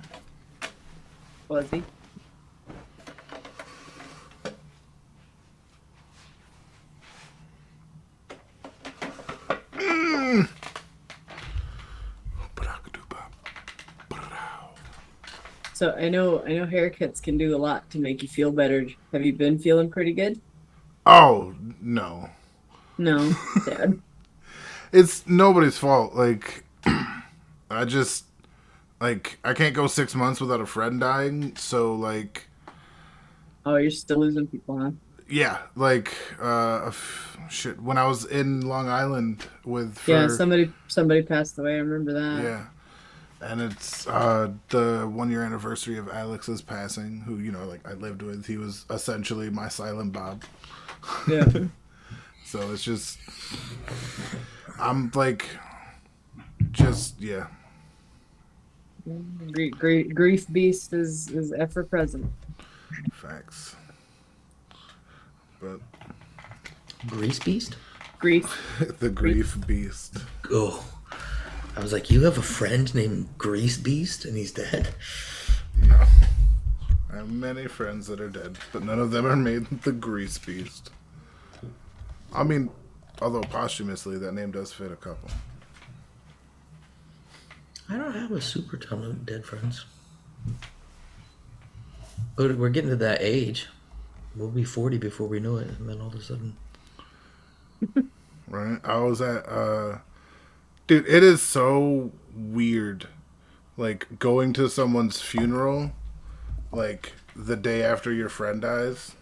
C: Was he? So I know haircuts can do a lot to make you feel better. Have you been feeling pretty good?
A: Oh, no.
C: No, Dad.
A: It's nobody's fault. Like, I just, like, I can't go 6 months without a friend dying. So, like,
C: Oh, you're still losing people, huh?
A: yeah, like, shit. When I was in Long Island
C: Yeah, somebody passed away. I remember that.
A: yeah. And it's the 1 year anniversary of Alex's passing, who, you know, like I lived with. He was essentially my silent Bob.
C: Yeah.
A: So it's just, I'm like, just, yeah.
C: Grief beast is ever present.
A: Facts. But
B: Grease Beast?
C: Grief.
A: the grief beast.
B: Oh. I was like, you have a friend named Grease Beast and he's dead?
A: No. I have many friends that are dead, but none of them are made the grease beast. I mean, although posthumously, that name does fit a couple.
B: I don't have a super ton of dead friends. But we're getting to that age. We'll be 40 before we know it, and then all of a sudden...
A: Right? I was at, dude, it is so weird, like, going to someone's funeral, like, the day after your friend dies.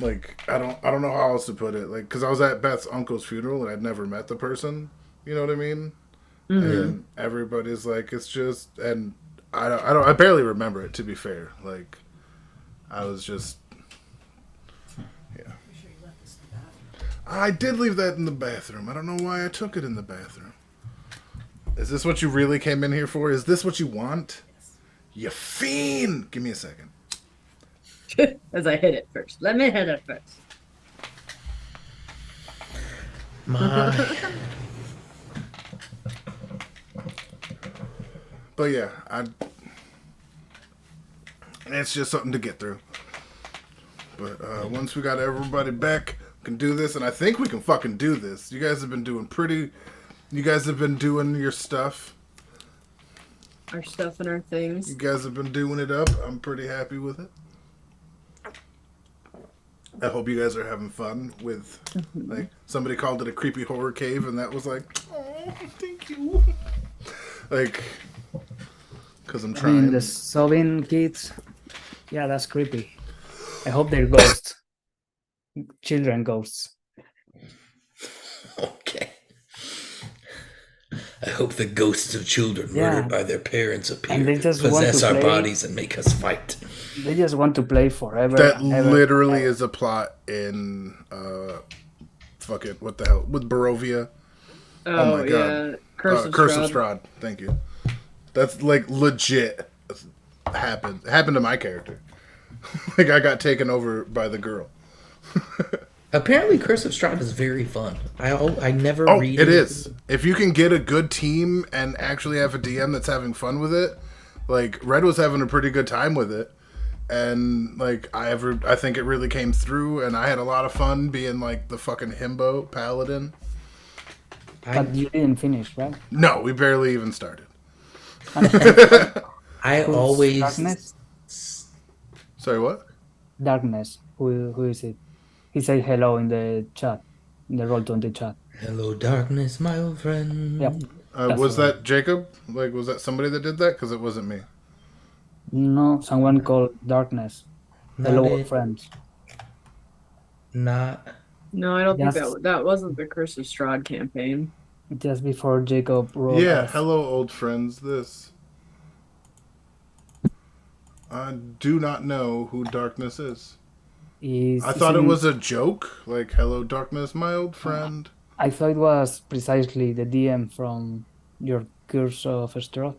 A: Like, I don't know how else to put it. Like, because I was at Beth's uncle's funeral, and I'd never met the person. You know what I mean?
C: Mm-hmm.
A: And everybody's like, it's just, and I barely remember it, to be fair. Like, I was just, yeah. I did leave that in the bathroom. I don't know why I took it in the bathroom. Is this what you really came in here for? Is this what you want? You fiend! Give me a second.
C: As I hit it first. Let me hit it first.
B: My...
A: But yeah, it's just something to get through. But once we got everybody back, we can do this, and I think we can fucking do this. You guys have been doing your stuff.
C: Our stuff and our things.
A: You guys have been doing it up. I'm pretty happy with it. I hope you guys are having fun with, like, somebody called it a creepy horror cave, and that was like, oh, thank you. Like, because I'm
D: I
A: trying.
D: mean, the sobbing kids, yeah, that's creepy. I hope they're ghosts. Children ghosts.
B: Okay. I hope the ghosts of children
D: Yeah.
B: murdered by their parents appear,
D: And they just want
B: possess
D: to
B: our
D: play-
B: bodies, and make us fight.
D: They just want to play forever.
A: That
D: and ever.
A: literally is a plot in, fuck it, what the hell, with Barovia.
C: Oh,
A: my God.
C: yeah. Curse of
A: Strahd. Thank you. That's like legit happened to my character. Like I got taken over by the girl.
B: Apparently, Curse of Strahd is very fun. I never
A: Oh,
B: read
A: it is. If you can get a good team and actually have a DM that's having fun with it, like Red was having a pretty good time with it, and like I think it really came through, and I had a lot of fun being like the fucking himbo paladin.
D: But you didn't finish, right?
A: No, we barely even started.
B: I always
D: Darkness.
A: Sorry, what?
D: Darkness. Who is it? He said hello in the chat, in the Roll20 chat.
B: Hello, darkness, my old friend.
D: Yep. That's
A: Was
D: the one.
A: that Jacob? Like, was that somebody that did that? Because it wasn't me.
D: No, someone called Darkness.
B: Not
D: Hello,
B: it.
D: friends.
C: No, I don't
D: Yes.
C: think that wasn't the Curse of Strahd campaign.
D: Just before Jacob wrote
A: Yeah,
D: us.
A: hello, old friends. This. I do not know who Darkness is. I thought it was a joke. Like, hello, Darkness, my old friend.
D: I thought it was precisely the DM from your Curse of Strahd.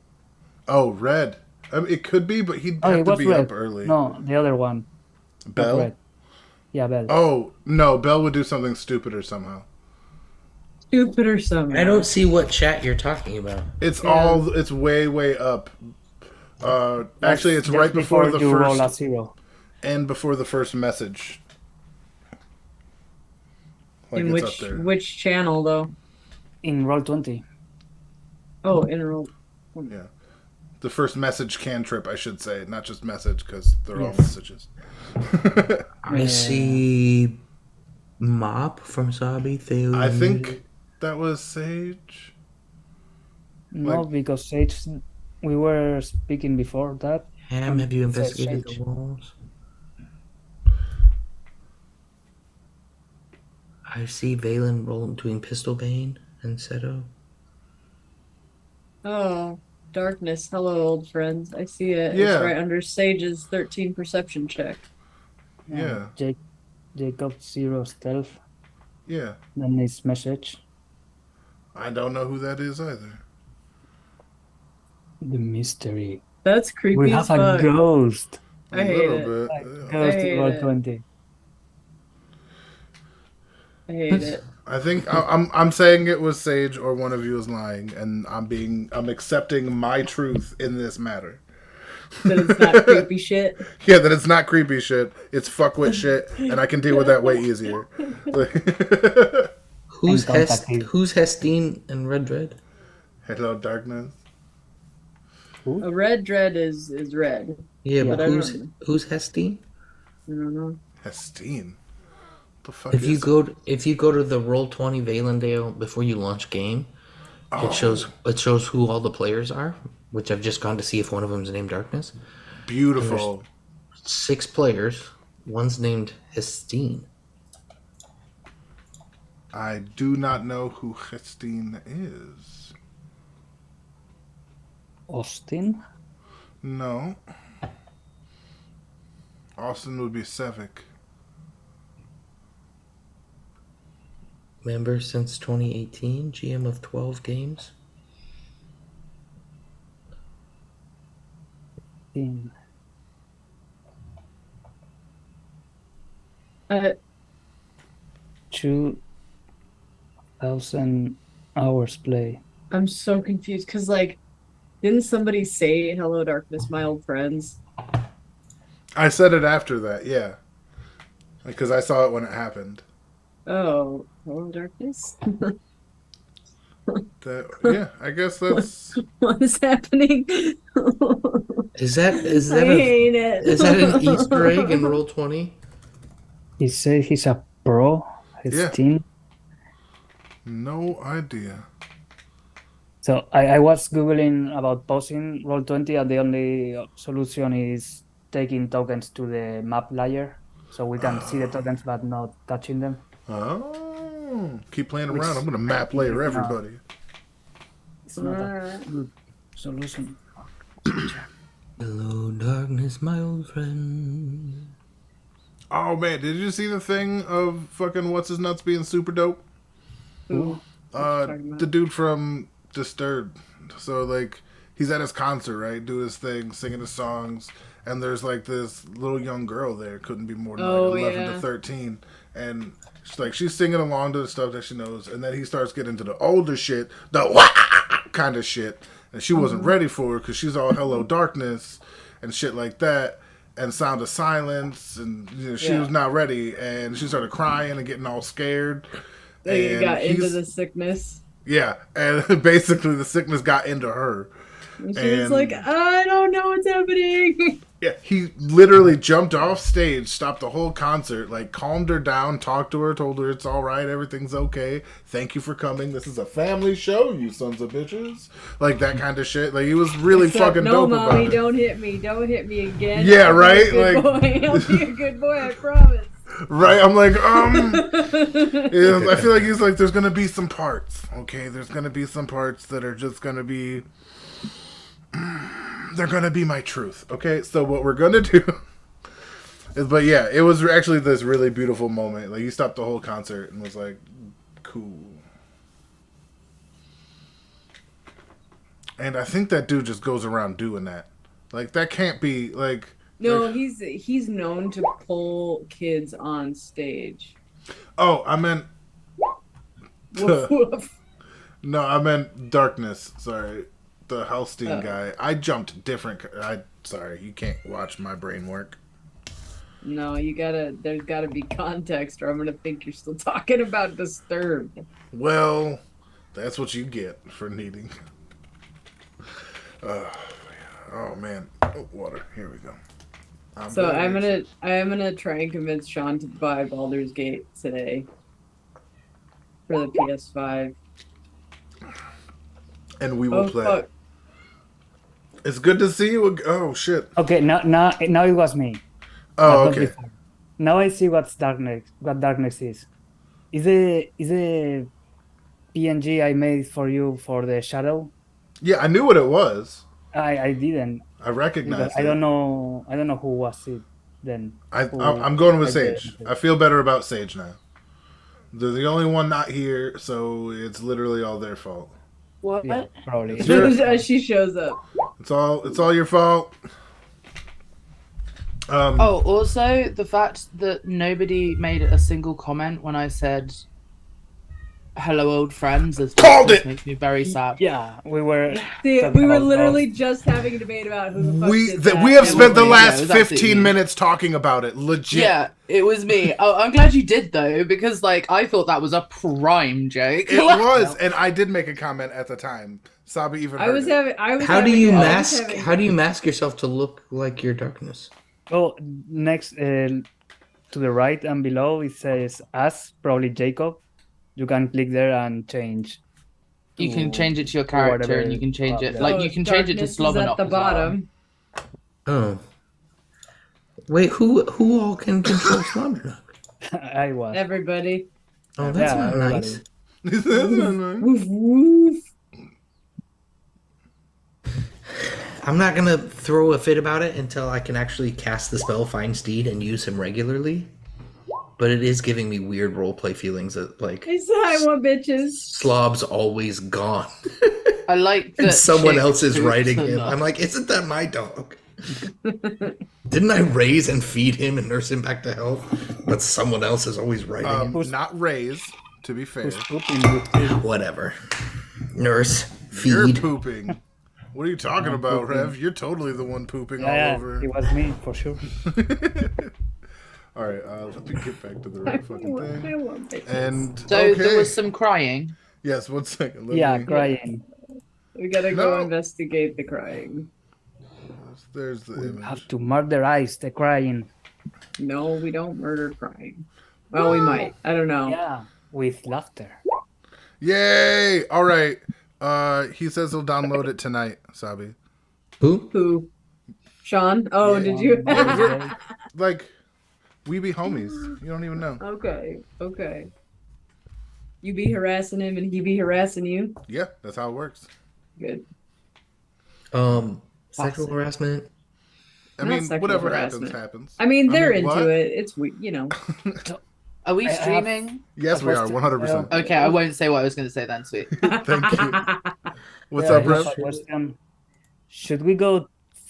A: Oh, Red. I mean, it could be, but he'd
D: Oh,
A: have
D: it
A: to
D: was
A: be
D: Red.
A: up early.
D: No, the other one. not
A: Bell?
D: Red. Yeah, Bell.
A: Oh, no, Bell would do something stupider somehow.
C: Jupiter somehow.
B: I don't see what chat you're talking about.
A: It's
C: Yeah.
A: it's way up. Actually, it's
D: Just
A: right before the
D: you roll a
A: first
D: 0.
A: and before the first message. Like
C: In
A: it's up there.
C: which channel though?
D: In Roll20.
C: Oh, in roll.
A: Yeah. The first message cantrip, I should say, not just message, because they're all
D: Yes.
A: messages.
B: I
D: Yeah.
B: see Mop from Sabi.
A: I think that was Sage.
D: No,
A: Like-
D: because Sage, we were speaking before that.
B: Ham, have you
D: It says
B: investigated the
D: Sage.
B: walls? I see Valen rolling between Pistol Bane and Seto.
C: Oh, darkness. Hello, old friends. I see it.
A: Yeah.
C: It's right under Sage's 13 perception check.
A: Yeah.
D: Jacob 0 stealth.
A: Yeah.
D: Then his message.
A: I don't know who that is either.
D: The mystery.
C: That's creepy
D: We
C: as
D: have a
C: fuck.
D: ghost.
C: I hate it.
A: bit.
D: A
A: Yeah.
D: ghost
C: hate
D: in
C: it.
D: Roll20.
C: I hate it.
A: I think I'm saying it was Sage or one of you is lying, and I'm accepting my truth in this matter.
C: That it's not creepy shit.
A: Yeah, that it's not creepy shit. It's fuckwit shit, and I can deal with that way easier.
B: Who's
D: And contact him.
B: Who's Hestine and Red Dread?
A: Hello, darkness.
C: A red dread is red.
B: Yeah,
C: But
B: but
C: I
B: who's
C: don't-
B: who's Hestine?
C: I don't know.
A: Hestine. The fuck
B: If
A: is
B: you
A: it?
B: go to the Roll20 Valendale before you launch game,
A: Oh,
B: it shows who all the players are, which I've just gone to see if one of them is named Darkness.
A: beautiful.
B: 6 players. One's named Hestine.
A: I do not know who Hestine is.
D: Austin?
A: No. Austin would be Sevic.
B: Member since 2018, GM of 12 games.
D: In 2,000 hours play.
C: I'm so confused because, like, didn't somebody say "Hello, darkness, my old friends"?
A: I said it after that, yeah. Because I saw it when it happened.
C: Oh, hello, darkness.
A: Yeah, I guess that's.
C: What is happening?
B: Is that
C: I hate it.
B: is that an Easter egg in Roll20?
D: He said he's a pro. His
A: Yeah.
D: team.
A: No idea.
D: So I was Googling about pausing Roll20, and the only solution is taking tokens to the map layer. So we can see the tokens but not touching them.
A: Oh, keep playing
D: Which
A: around. I'm gonna map layer
D: is not-
A: everybody.
D: It's not a good solution.
B: Hello, darkness, my old friend.
A: Oh man, did you see the thing of fucking what's his nuts being super dope?
C: Ooh. talking about?
A: The dude from Disturbed. So like, he's at his concert, right? Do his thing, singing his songs, and there's like this little young girl there. Couldn't be more than
C: Oh,
A: like 11
C: yeah.
A: to 13, and she's singing along to the stuff that she knows, and then he starts getting to the older shit, the wah kind of shit, and she wasn't ready for it because she's all Hello Darkness and shit like that. And Sound of Silence, and she
C: Yeah.
A: was not ready, and she started crying and getting all scared.
C: They
A: And
C: got into
A: he's-
C: the sickness.
A: Yeah, and basically the sickness got into her.
C: And she was
A: And-
C: like, I don't know what's happening.
A: Yeah, he literally jumped off stage, stopped the whole concert, like calmed her down, talked to her, told her it's all right, everything's okay. Thank you for coming. This is a family show, you sons of bitches. Like that kind of shit. Like he was really
C: Except,
A: fucking
C: no,
A: dope
C: mommy,
A: about it.
C: don't hit me. Don't hit me again.
A: Yeah,
C: I'll be a
A: right?
C: good
A: Like-
C: boy. I'll be a good boy, I promise.
A: Right? I'm like, yeah, I feel like he's like, there's gonna be some parts, okay? There's gonna be some parts that are just gonna be, they're gonna be my truth, okay? So what we're gonna do is, but yeah, it was actually this really beautiful moment. Like he stopped the whole concert and was like, cool. And I think that dude just goes around doing that. Like that can't be like.
C: No,
A: like-
C: he's known to pull kids on stage.
A: Oh, I meant
C: Woof woof.
A: No, I meant darkness. Sorry, the Halstein
C: Oh.
A: guy. I jumped different. Sorry, you can't watch my brain work.
C: No, there's gotta be context or I'm gonna think you're still talking about Disturbed.
A: Well, that's what you get for needing. Oh man. Oh, water. Here we go.
C: So
A: very excited.
C: I am gonna try and convince Sean to buy Baldur's Gate today for the PS5.
A: And we will
C: Oh
A: play.
C: fuck.
A: It's good to see you. Oh shit.
D: Okay, now it was me.
A: Oh
D: but not
A: okay.
D: before. Now I see what's darkness. What darkness is. Is the PNG I made for you for the shadow?
A: Yeah, I knew what it was.
D: I didn't.
A: I recognized
D: I
A: it.
D: don't know. I don't know who was it then.
A: I'm going with
D: I
A: Sage.
D: did.
A: I feel better about Sage now. They're the only one not here, so it's literally all their fault.
E: What?
D: Yeah, probably.
A: It's your-
C: She shows up.
A: It's all your fault.
E: Oh, also the fact that nobody made a single comment when I said "Hello, old friends"
A: Called it!
E: makes me very sad.
D: Yeah, we were.
C: See,
D: talking
C: we were
D: about
C: literally just having a debate about who the fuck did that.
A: We have
C: and
A: spent the
C: we-
A: last
E: it was absolutely
A: 15
E: me.
A: minutes talking about it. Legit.
E: Yeah, it was me. Oh, I'm glad you did though, because like I thought that was a prime joke.
A: It was, and I did make a comment at the time. Sabi even heard
C: I was
A: it.
C: having. I was.
B: How do
C: having-
B: you
C: I was
B: mask?
C: having-
B: How do you mask yourself to look like your darkness?
D: Oh, next to the right and below it says us, probably Jacob. You can click there and change.
E: You can
D: to
E: change it to your character,
D: whatever
E: and you can change it.
D: there.
E: Like
C: Oh,
E: you can change it to
C: darkness is
E: Slovenov
C: at the
E: as well.
C: bottom.
B: Oh, wait, who all can control Slobberknock?
D: I was.
C: Everybody.
B: Oh, that's
D: Yeah,
B: not
D: everybody.
B: nice.
C: Woof woof.
B: I'm not gonna throw a fit about it until I can actually cast the spell Find Steed and use him regularly. But it is giving me weird roleplay feelings that like
C: I said I want bitches.
B: Slob's always gone.
E: I like that
B: And someone
E: Chick
B: else is
E: poops
B: riding
E: a
B: him.
E: lot.
B: I'm like, isn't that my dog? Didn't I raise and feed him and nurse him back to health? But someone else is always riding him.
A: Not raise, to be fair.
D: Who's pooping with you?
B: Whatever. Nurse,
A: You're
B: feed.
A: pooping. What are you talking about, Rev? You're totally the one pooping all
D: Yeah,
A: over.
D: it was me for sure.
A: All right, let me get back to the
C: I
A: right fucking
C: want
A: thing.
C: bitches.
A: And
E: So
A: okay.
E: there was some crying.
A: Yes, 1 second. Let
D: Yeah,
A: me-
D: crying.
C: We gotta go
A: No.
C: investigate the crying.
A: There's the
D: We
A: image.
D: have to murderize the crying.
C: No, we don't murder crying. Well, we might. I don't know.
D: Yeah, with laughter.
A: Yay! All right. He says he'll download it tonight, Sabi.
B: Who?
C: Who? Sean? Oh,
A: Yeah.
C: did you?
A: Like, we be homies. You don't even know.
C: Okay. Okay. You be harassing him and he be harassing you.
A: Yeah, that's how it works.
C: Good.
B: Sexual harassment.
A: I
C: Not
A: mean,
C: sexual
A: whatever
C: harassment.
A: happens.
C: I mean, they're
A: what?
C: into it. It's you know.
E: Are we
D: I have-
E: streaming?
A: Yes, we are. 100%.
E: Okay, I won't say what I was going to say then. Sweet.
A: Thank you. What's
D: Yeah,
A: up,
D: I
A: Rev?
D: have a question. Should we go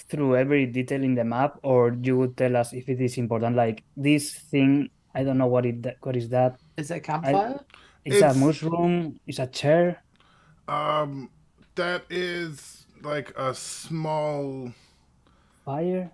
D: through every detail in the map, or you would tell us if it is important? Like this thing, I don't know what is that.
E: Is it a campfire?
D: It's a
A: It's-
D: mushroom. It's a chair.
A: That is like a small,
D: Fire.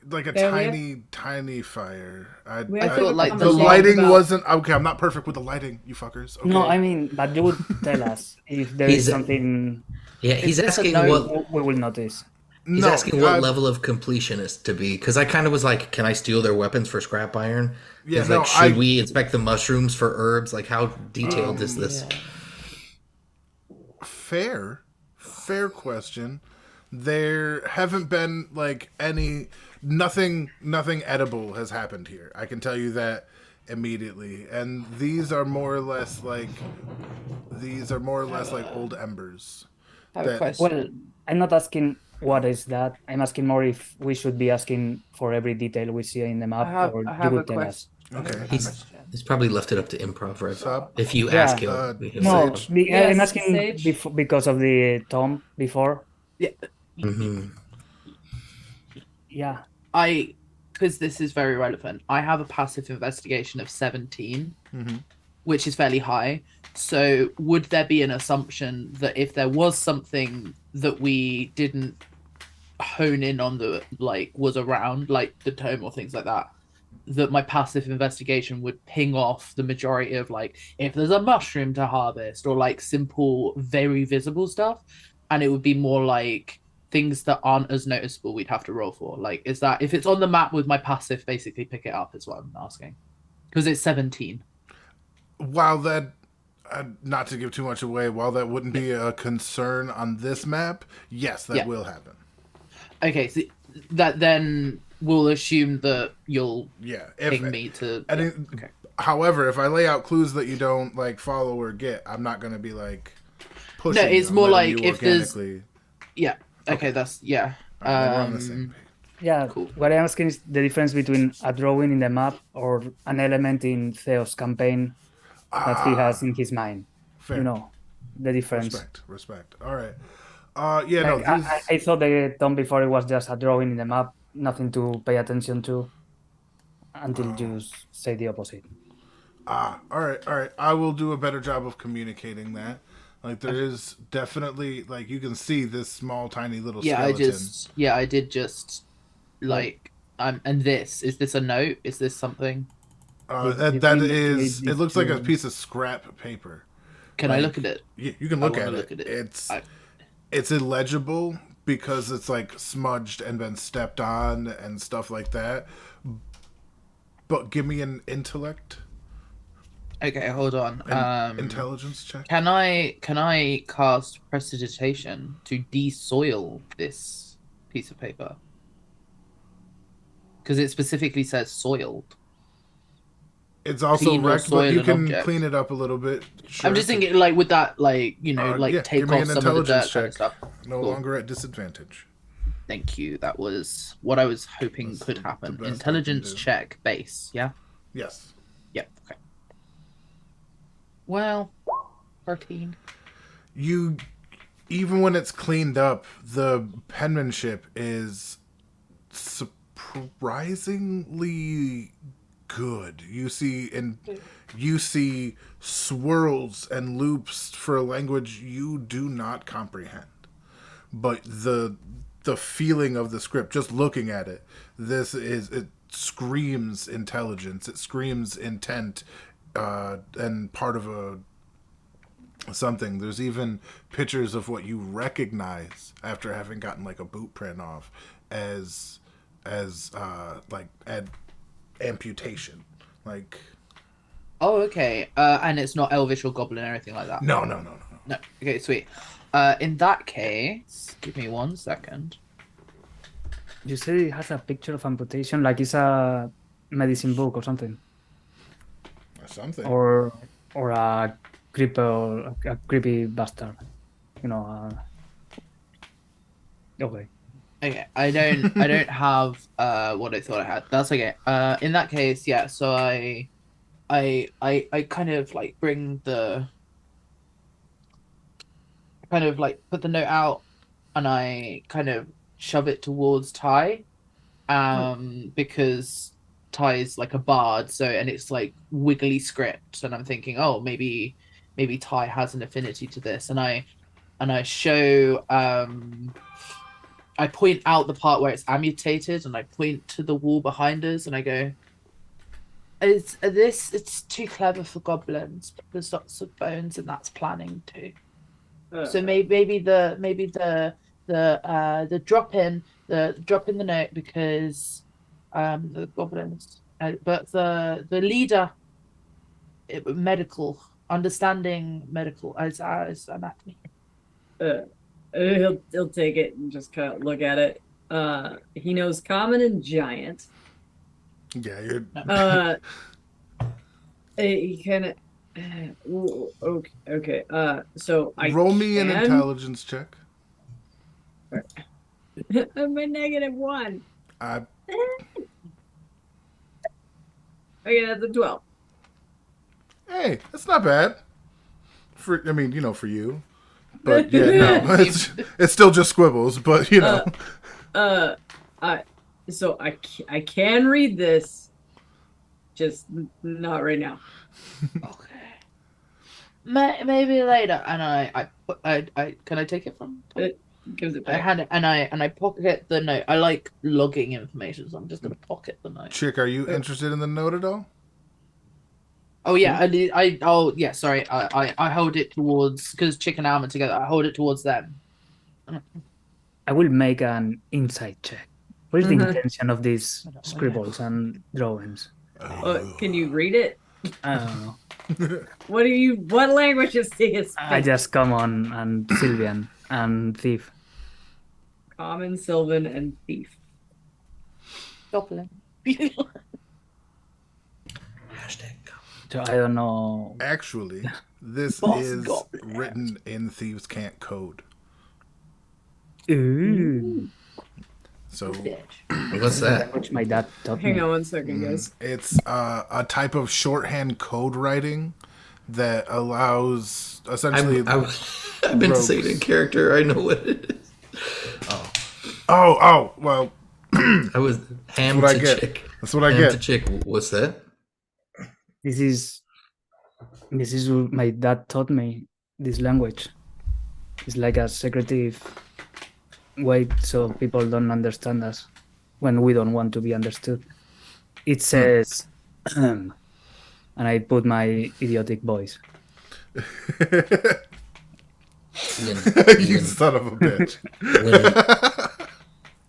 A: like a
C: Yeah, we have-
A: tiny fire.
C: We have
E: I
C: to
E: thought,
C: have a
E: like,
A: The
C: conversation
A: lighting
C: about-
A: wasn't okay. I'm not perfect with the lighting, you fuckers. Okay.
D: No, I mean, but you would tell us if there is
B: He's-
D: something
B: Yeah, he's
E: this a
B: asking
E: no-
B: what
D: we will notice.
B: he's
A: No,
B: asking what level of completionist to be. Because I kind of was like, can I steal their weapons for scrap iron?
A: Yeah,
B: He's
A: no,
B: like, should
A: I-
B: we inspect the mushrooms for herbs? Like, how detailed is this?
A: Fair question. There haven't been like nothing edible has happened here. I can tell you that immediately. And these are more or less like old embers.
E: I have a
A: that-
E: question.
D: Well, I'm not asking what is that. I'm asking more if we should be asking for every detail we see in the map, or
E: I
D: you
E: have a
D: would tell us.
E: question.
A: Okay.
B: He's probably left it up to improv, right?
A: Sup?
B: If you
D: Yeah.
B: ask him, he'll
D: No,
B: say-
D: I'm
C: Yes,
D: asking
C: Sage.
D: because of the Tom before.
B: Mhm.
D: Yeah.
E: Because this is very relevant. I have a passive investigation of 17.
A: Mhm.
E: which is fairly high. So would there be an assumption that if there was something that we didn't hone in on that like was around, like the tome or things like that my passive investigation would ping off the majority of like if there's a mushroom to harvest or like simple, very visible stuff, and it would be more like things that aren't as noticeable we'd have to roll for. Like, is that if it's on the map with my passive, basically pick it up is what I'm asking. Because it's 17.
A: While that, not to give too much away, while that wouldn't be a concern on this map, yes, that will happen.
E: Okay, so that then we'll assume that you'll ping me to.
A: Okay. However, if I lay out clues that you don't like follow or get, I'm not going to be like pushing.
E: No, it's
A: you,
E: more like
A: you
E: if there's.
A: organically...
E: Yeah. Okay, that's
A: Right, we're on the same page.
D: Yeah,
E: Cool.
D: what I'm asking is the difference between a drawing in the map or an element in Theo's campaign that he has in his mind.
A: Fair.
D: You know, the difference.
A: Respect. All right. Yeah,
D: Like,
A: no. These...
D: I thought the tome before it was just a drawing in the map, nothing to pay attention to until you say the opposite.
A: All right. I will do a better job of communicating that. Like, there is definitely, like, you can see this small, tiny little skeleton.
E: I did just, like, and this, is this a note? Is this something?
A: It looks like a piece of scrap paper.
E: Can I look at it?
A: Yeah, you can look at it. It's illegible because it's, like, smudged and been stepped on and stuff like that. But give me an intellect.
E: Okay, hold on.
A: Intelligence check.
E: Can I cast prestidigitation to de-soil this piece of paper? Because it specifically says soiled.
A: It's also wrecked, but you can clean it up a little bit. Sure.
E: I'm just thinking, like, would that, like, you know, take off some of the dirt kind of stuff?
A: No longer at disadvantage.
E: Thank you. That was what I was hoping could happen. Intelligence check base, yeah?
A: Yes.
E: Yep, okay. Well, 13.
A: Even when it's cleaned up, the penmanship is surprisingly good. You see swirls and loops for a language you do not comprehend. But the feeling of the script, just looking at it, it screams intelligence. It screams intent. And part of something. There's even pictures of what you recognize after having gotten like a boot print off as like amputation. Like,
E: oh, okay. And it's not Elvish or Goblin or anything like that.
A: No.
E: No. Okay, sweet. In that case, give me 1 second.
D: You said it has a picture of amputation, like it's a medicine book or something. Or a creepy bastard, you know. Okay.
E: I don't have what I thought I had. That's okay. In that case, yeah. So I kind of like bring the kind of like put the note out, and I kind of shove it towards Ty, because Ty's like a bard, so, and it's like wiggly script, and I'm thinking, oh, maybe Ty has an affinity to this, and I show, I point out the part where it's amputated, and I point to the wall behind us, and I go, it's too clever for goblins, but there's lots of bones, and that's planning too. So maybe the drop in the note, because the goblins, but the leader, medical understanding, medical as anatomy.
C: He'll take it and just kind of look at it. He knows common and giant.
A: Yeah, you're.
C: He kind of. Okay. So I
A: roll me an intelligence check.
C: I'm a -1. Okay, that's a 12.
A: Hey, that's not bad. For you. But yeah, no, it's still just squibbles. But you know.
C: So I can read this, just not right now.
E: Okay. Maybe later. And I can I take it from Tom?
C: It gives it
E: I
C: back.
E: hand it and I pocket the note. I like logging information, so I'm just gonna pocket the note.
A: Chick, are you interested in the note at all?
E: Oh yeah, oh yeah, sorry. I hold it towards because chicken and almond together. I hold it towards them.
D: I will make an insight check. What is the
C: Mhm.
D: intention of these
E: I don't know.
D: scribbles and drawings?
C: Can you read it?
D: I don't know.
C: What languages do you speak?
D: I just common and Sylvian and thief.
C: Common, Sylvan, and Thief.
E: Goblin.
B: Hashtag go.
D: So I don't know.
A: Actually, this
E: Boss
A: is
E: goblin.
A: written in Thieves Can't code.
D: Ooh.
A: So
B: What's that?
D: Language my dad taught
C: Hang
D: me.
C: on one second, guys.
A: it's a type of shorthand code writing that allows essentially.
B: I've been
A: rogues.
B: saying in character. I know what it is.
A: Oh, well,
B: I was ham
A: what I
B: to
A: get.
B: chick.
A: That's what I
B: Ham to
A: get.
B: chick. What's that?
D: This is what my dad taught me. This language. It's like a secretive way so people don't understand us when we don't want to be understood. It says, and I put my idiotic voice.
B: Ian,
A: You
B: Ian,
A: son of a bitch.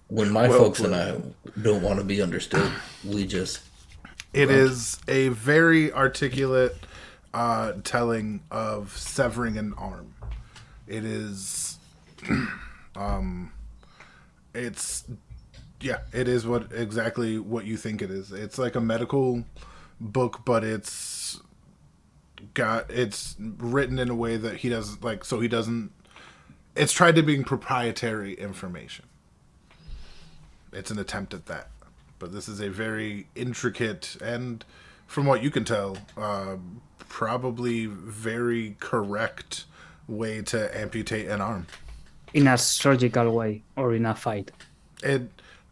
B: when my
A: Well
B: folks and I don't want to be understood, we just
A: It is a very articulate telling of severing an arm. It is, it is exactly what you think it is. It's like a medical book, but it's written in a way that he doesn't like, so he doesn't. It's tried to be proprietary information. It's an attempt at that. But this is a very intricate and, from what you can tell, probably very correct way to amputate an arm.
D: In a surgical way or in a fight.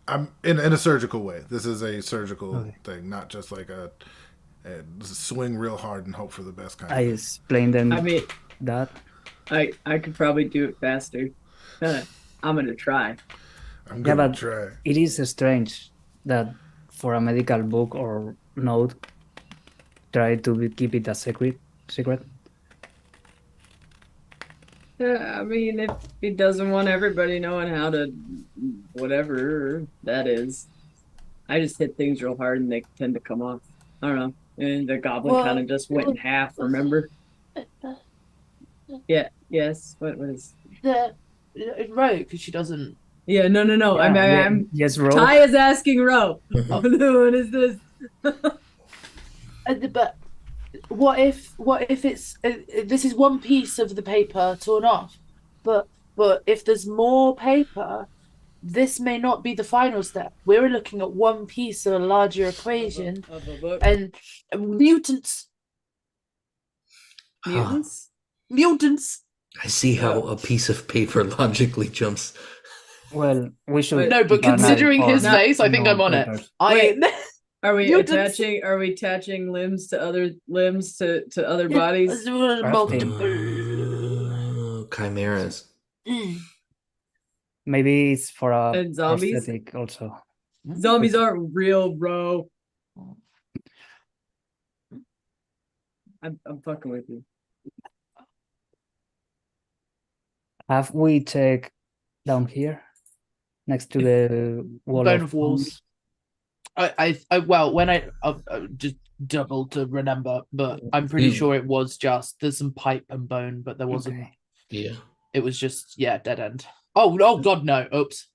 A: I'm in a surgical way. This is a surgical thing, not just like a swing real hard and hope for the best kind.
D: I explained them
C: I mean,
D: that.
C: I could probably do it faster. I'm gonna try.
A: I'm
D: Yeah,
A: gonna
D: but
A: try.
D: it is strange that for a medical book or note, try to keep it a secret.
C: Yeah, I mean, if he doesn't want everybody knowing how to, whatever that is, I just hit things real hard and they tend to come off. I don't know. And the goblin kind of just went in half. Remember? Yeah. Yes. What was?
E: Right, because she doesn't.
C: Yeah. No.
D: Yeah,
C: I'm.
D: yes, Ro.
C: Ty is asking Ro. What is this?
E: But what if it's this is one piece of the paper torn off, but if there's more paper, this may not be the final step. We're looking at one piece of a larger equation,
C: Of a book.
E: and mutants. Mutants.
B: I see how a piece of paper logically jumps.
D: Well, we should.
E: No, but
D: keep an eye
E: considering
D: for
E: his face, I think
D: no
E: I'm on it.
D: papers.
C: Are we
E: Mutants.
C: attaching limbs to other limbs to other bodies?
B: Chimeras.
D: Maybe it's for a
C: And zombies?
D: prosthetic also.
C: Zombies aren't real, bro. I'm fucking with you.
D: Have we checked down here next to the wall
E: Bone
D: of
E: of walls. I well, when I just double to remember, but I'm pretty sure it was just there's some pipe and bone, but there wasn't.
D: Okay.
B: Yeah.
E: It was just dead end. Oh God, no! Oops.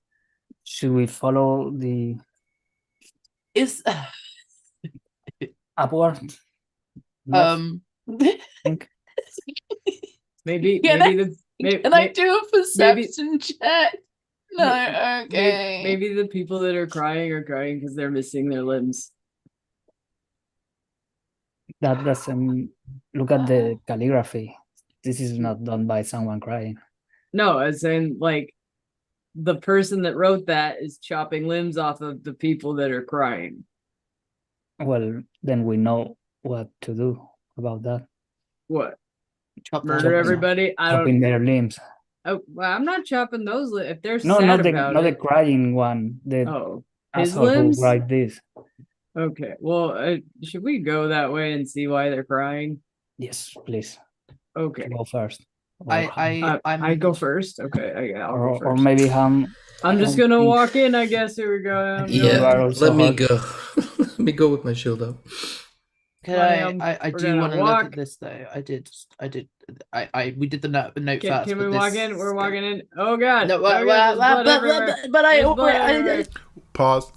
D: Should we follow the
E: Is
D: upward? North, think?
C: Maybe
E: Can I do a perception check? No, okay.
C: Maybe the people that are crying because they're missing their limbs.
D: That doesn't look at the calligraphy. This is not done by someone crying.
C: No, as in like the person that wrote that is chopping limbs off of the people that are crying.
D: Well, then we know what to do about that.
C: What?
E: Chop the
C: Murder
E: choppers
C: everybody. I
D: chopping
C: don't.
D: their limbs.
C: Oh, well, I'm not chopping those. If they're
D: No,
C: sad
D: not the
C: about
D: not the
C: it.
D: crying one. The
C: Oh, his
D: asshole who
C: limbs.
D: write this.
C: Okay. Well, should we go that way and see why they're crying?
D: Yes, please
C: Okay.
D: go first. Or,
C: I go first. Okay. I'll go
D: or
C: first.
D: maybe
C: I'm just gonna walk in. I guess. Here we go.
D: You
B: Yeah,
D: are also
B: let me
D: hurt.
B: go. Let me go with my shield up.
E: I
C: We're
E: do
C: gonna
E: want to look
C: walk.
E: at this though. We did the note first.
C: Can we
E: but
C: walk
E: this-
C: in? We're walking in. Oh god.
E: No,
C: Oh, God, there's blood everywhere.
E: but I,
C: There's blood everywhere.
A: Pause.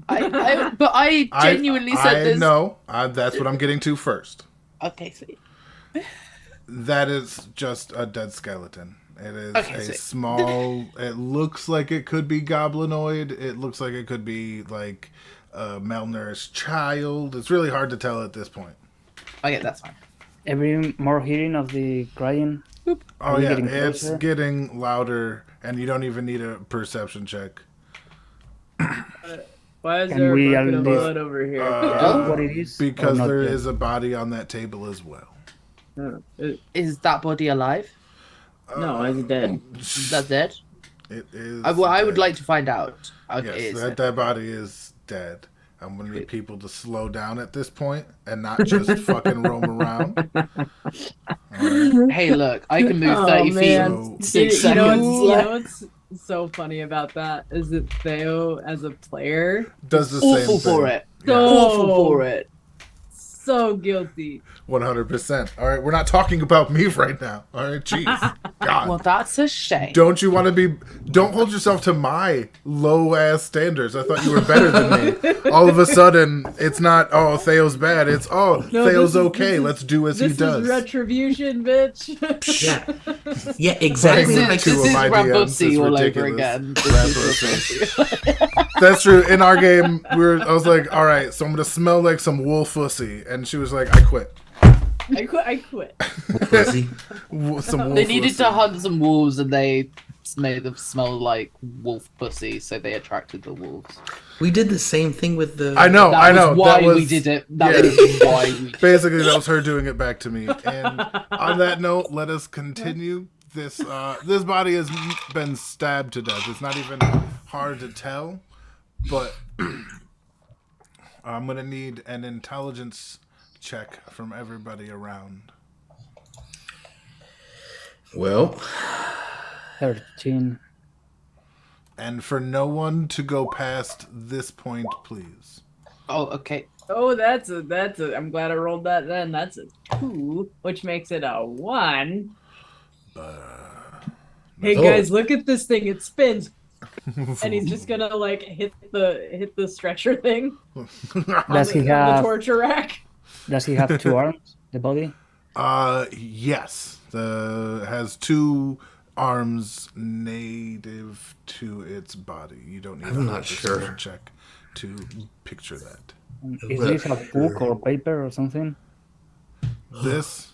E: I genuinely said this.
A: No, that's what I'm getting to first.
E: Okay, sweet.
A: That is just a dead skeleton. It is
E: Okay,
A: a
E: sweet.
A: small. It looks like it could be goblinoid. It looks like it could be like a malnourished child. It's really hard to tell at this point.
E: Okay, that's fine.
D: Every more hearing of the crying.
A: Oh
D: Are we
A: yeah,
D: getting
A: it's
D: closer?
A: getting louder, and you don't even need a perception check.
C: Why is
D: Can
C: there
D: we
C: a bucket
D: at
C: of
D: least-
C: blood over here?
D: What it is?
A: Because
D: or not
A: there
D: yet?
A: is a body on that table as well.
E: Is that body alive?
C: No, it's dead.
E: Is that dead?
A: It is.
E: I would
A: dead.
E: like to find out. Okay,
A: Yes,
E: it's
A: that body is dead. I'm gonna need people to slow down at this point and not just fucking roam around.
E: Hey, look, I can move
C: Oh,
E: 30
C: man.
E: feet.
A: So-
E: 6
C: You know
E: seconds.
C: what's so funny about that is that Theo, as a player,
A: Does the same
E: Awful
A: thing.
E: for it.
A: Yeah.
E: Awful for it.
C: so guilty.
A: 100%. All right, we're not talking about me right now. All right, jeez. God.
E: Well, that's a shame.
A: Don't you want to be? Don't hold yourself to my low ass standards. I thought you were better than me. All of a sudden, it's not. Oh, Theo's bad. It's
C: No,
A: Theo's
C: this is-
A: okay.
C: this is-
A: Let's do as he
C: This
A: does.
C: is retribution, bitch.
B: Yeah, yeah, exactly.
A: This
B: Like
A: two
E: This
A: of
E: is
A: my DMs.
E: Rambussy
A: It's
E: all over
A: ridiculous.
E: again.
A: Rambussy. That's true. In our game, I was like, all right, so I'm gonna smell like some wolf pussy, and she was like, I quit.
C: I quit.
B: Pussy.
A: Some wolf
E: They needed
A: pussy.
E: to hunt some wolves, and they made them smell like wolf pussy, so they attracted the wolves.
B: We did the same thing with the.
A: I know.
E: That was why
A: that was,
E: we did it. That
A: yeah.
E: was why we did it.
A: Basically, that was her doing it back to me. And on that note, let us continue. This body has been stabbed to death. It's not even hard to tell, but I'm gonna need an intelligence check from everybody around.
B: Well,
D: 13.
A: And for no one to go past this point, please.
E: Oh, okay.
C: Oh, that's a. I'm glad I rolled that. Then that's a 2, which makes it a 1. Hey
B: Oh.
C: guys, look at this thing. It spins, and he's just gonna like hit the stretcher thing.
D: Does he
C: on the
D: have
C: torture rack?
D: Does he have 2 arms? The body?
A: Yes. Has 2 arms native to its body. You don't need
B: I'm
A: a
B: not
A: perception
B: sure.
A: check to picture that.
D: Is this a book or paper or something?
A: This,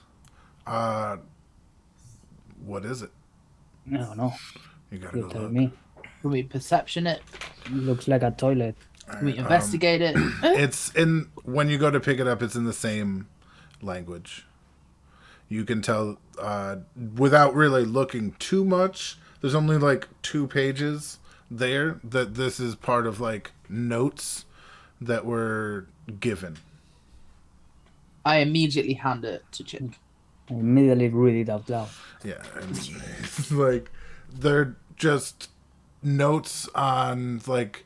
A: what is it?
D: No, no.
A: You gotta
D: You
A: go
D: tell
A: look.
D: me.
E: Can we perception it?
D: Looks like a toilet.
E: Can we investigate it?
A: It's in when you go to pick it up. It's in the same language. You can tell without really looking too much. There's only like 2 pages there that this is part of like notes that were given.
E: I immediately hand it to Chick.
D: I immediately read it out loud.
A: Yeah, and it's like they're just notes on like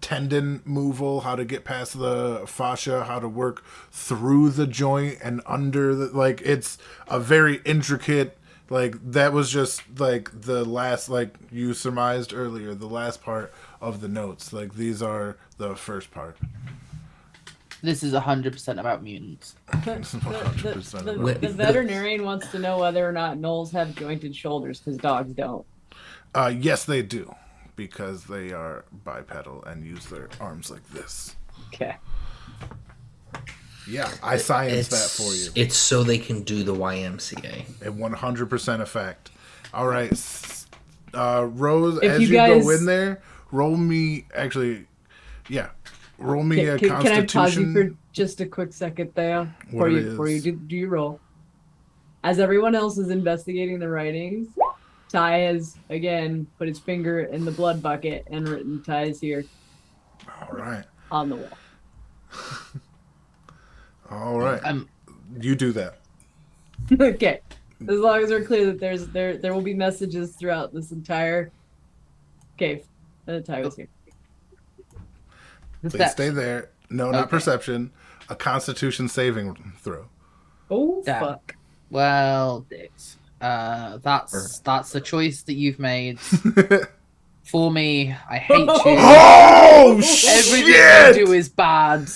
A: tendon removal, how to get past the fascia, how to work through the joint and under the like. It's a very intricate. Like that was just like the last, like you surmised earlier, the last part of the notes. Like these are the first part.
E: This is 100% about mutants.
A: 100%
C: The,
A: about
C: the veterinarian wants to know whether or not gnolls have jointed shoulders because dogs don't.
A: Yes, they do, because they are bipedal and use their arms like this.
C: Okay.
A: Yeah, I scienced that for you.
B: It's so they can do the YMCA.
A: A 100% effect. All right, Rose,
C: If
A: as
C: you
A: you
C: guys-
A: go in there, roll me. Actually, yeah, roll me a
C: Can I pause you
A: Constitution.
C: for just a quick second, Theo?
A: What
C: Before
A: it
C: you
A: is.
C: do your roll. As everyone else is investigating the writings, Ty has again put his finger in the blood bucket and written Ty's here
A: All right.
C: on the wall.
A: All right. You do that.
C: Okay. As long as we're clear that there will be messages throughout this entire cave. And Ty was here.
A: Please stay there. No, not
E: Okay.
A: perception. A Constitution saving throw.
C: Oh
E: Damn.
C: fuck.
E: Well, Dix, that's a choice that you've made for me. I hate you.
A: Oh
E: Everything
A: shit!
E: you do is bad.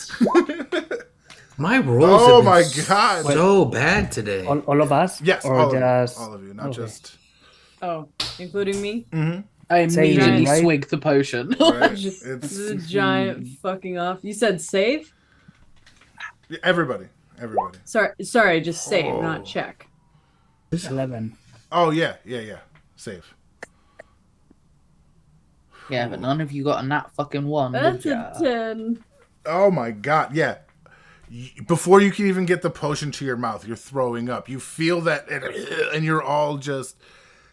B: My rolls
A: Oh
B: have
A: my
B: been
A: god!
B: so bad today.
D: All of us?
A: Yes,
D: Or just
A: all of you, not
D: okay.
A: just.
C: Oh, including me?
E: I immediately
D: right?
E: swig the potion.
A: Right?
C: Just
A: It's
C: the giant fucking off. You said save?
A: everybody.
C: Sorry, just save,
A: Oh.
C: not check.
D: 11.
A: Oh yeah. Save.
E: Yeah, but none of you got a nat fucking one.
C: That's
E: Did
C: a
E: ya?
C: 10.
A: Oh my god, yeah. Before you can even get the potion to your mouth, you're throwing up. You feel that, and you're all just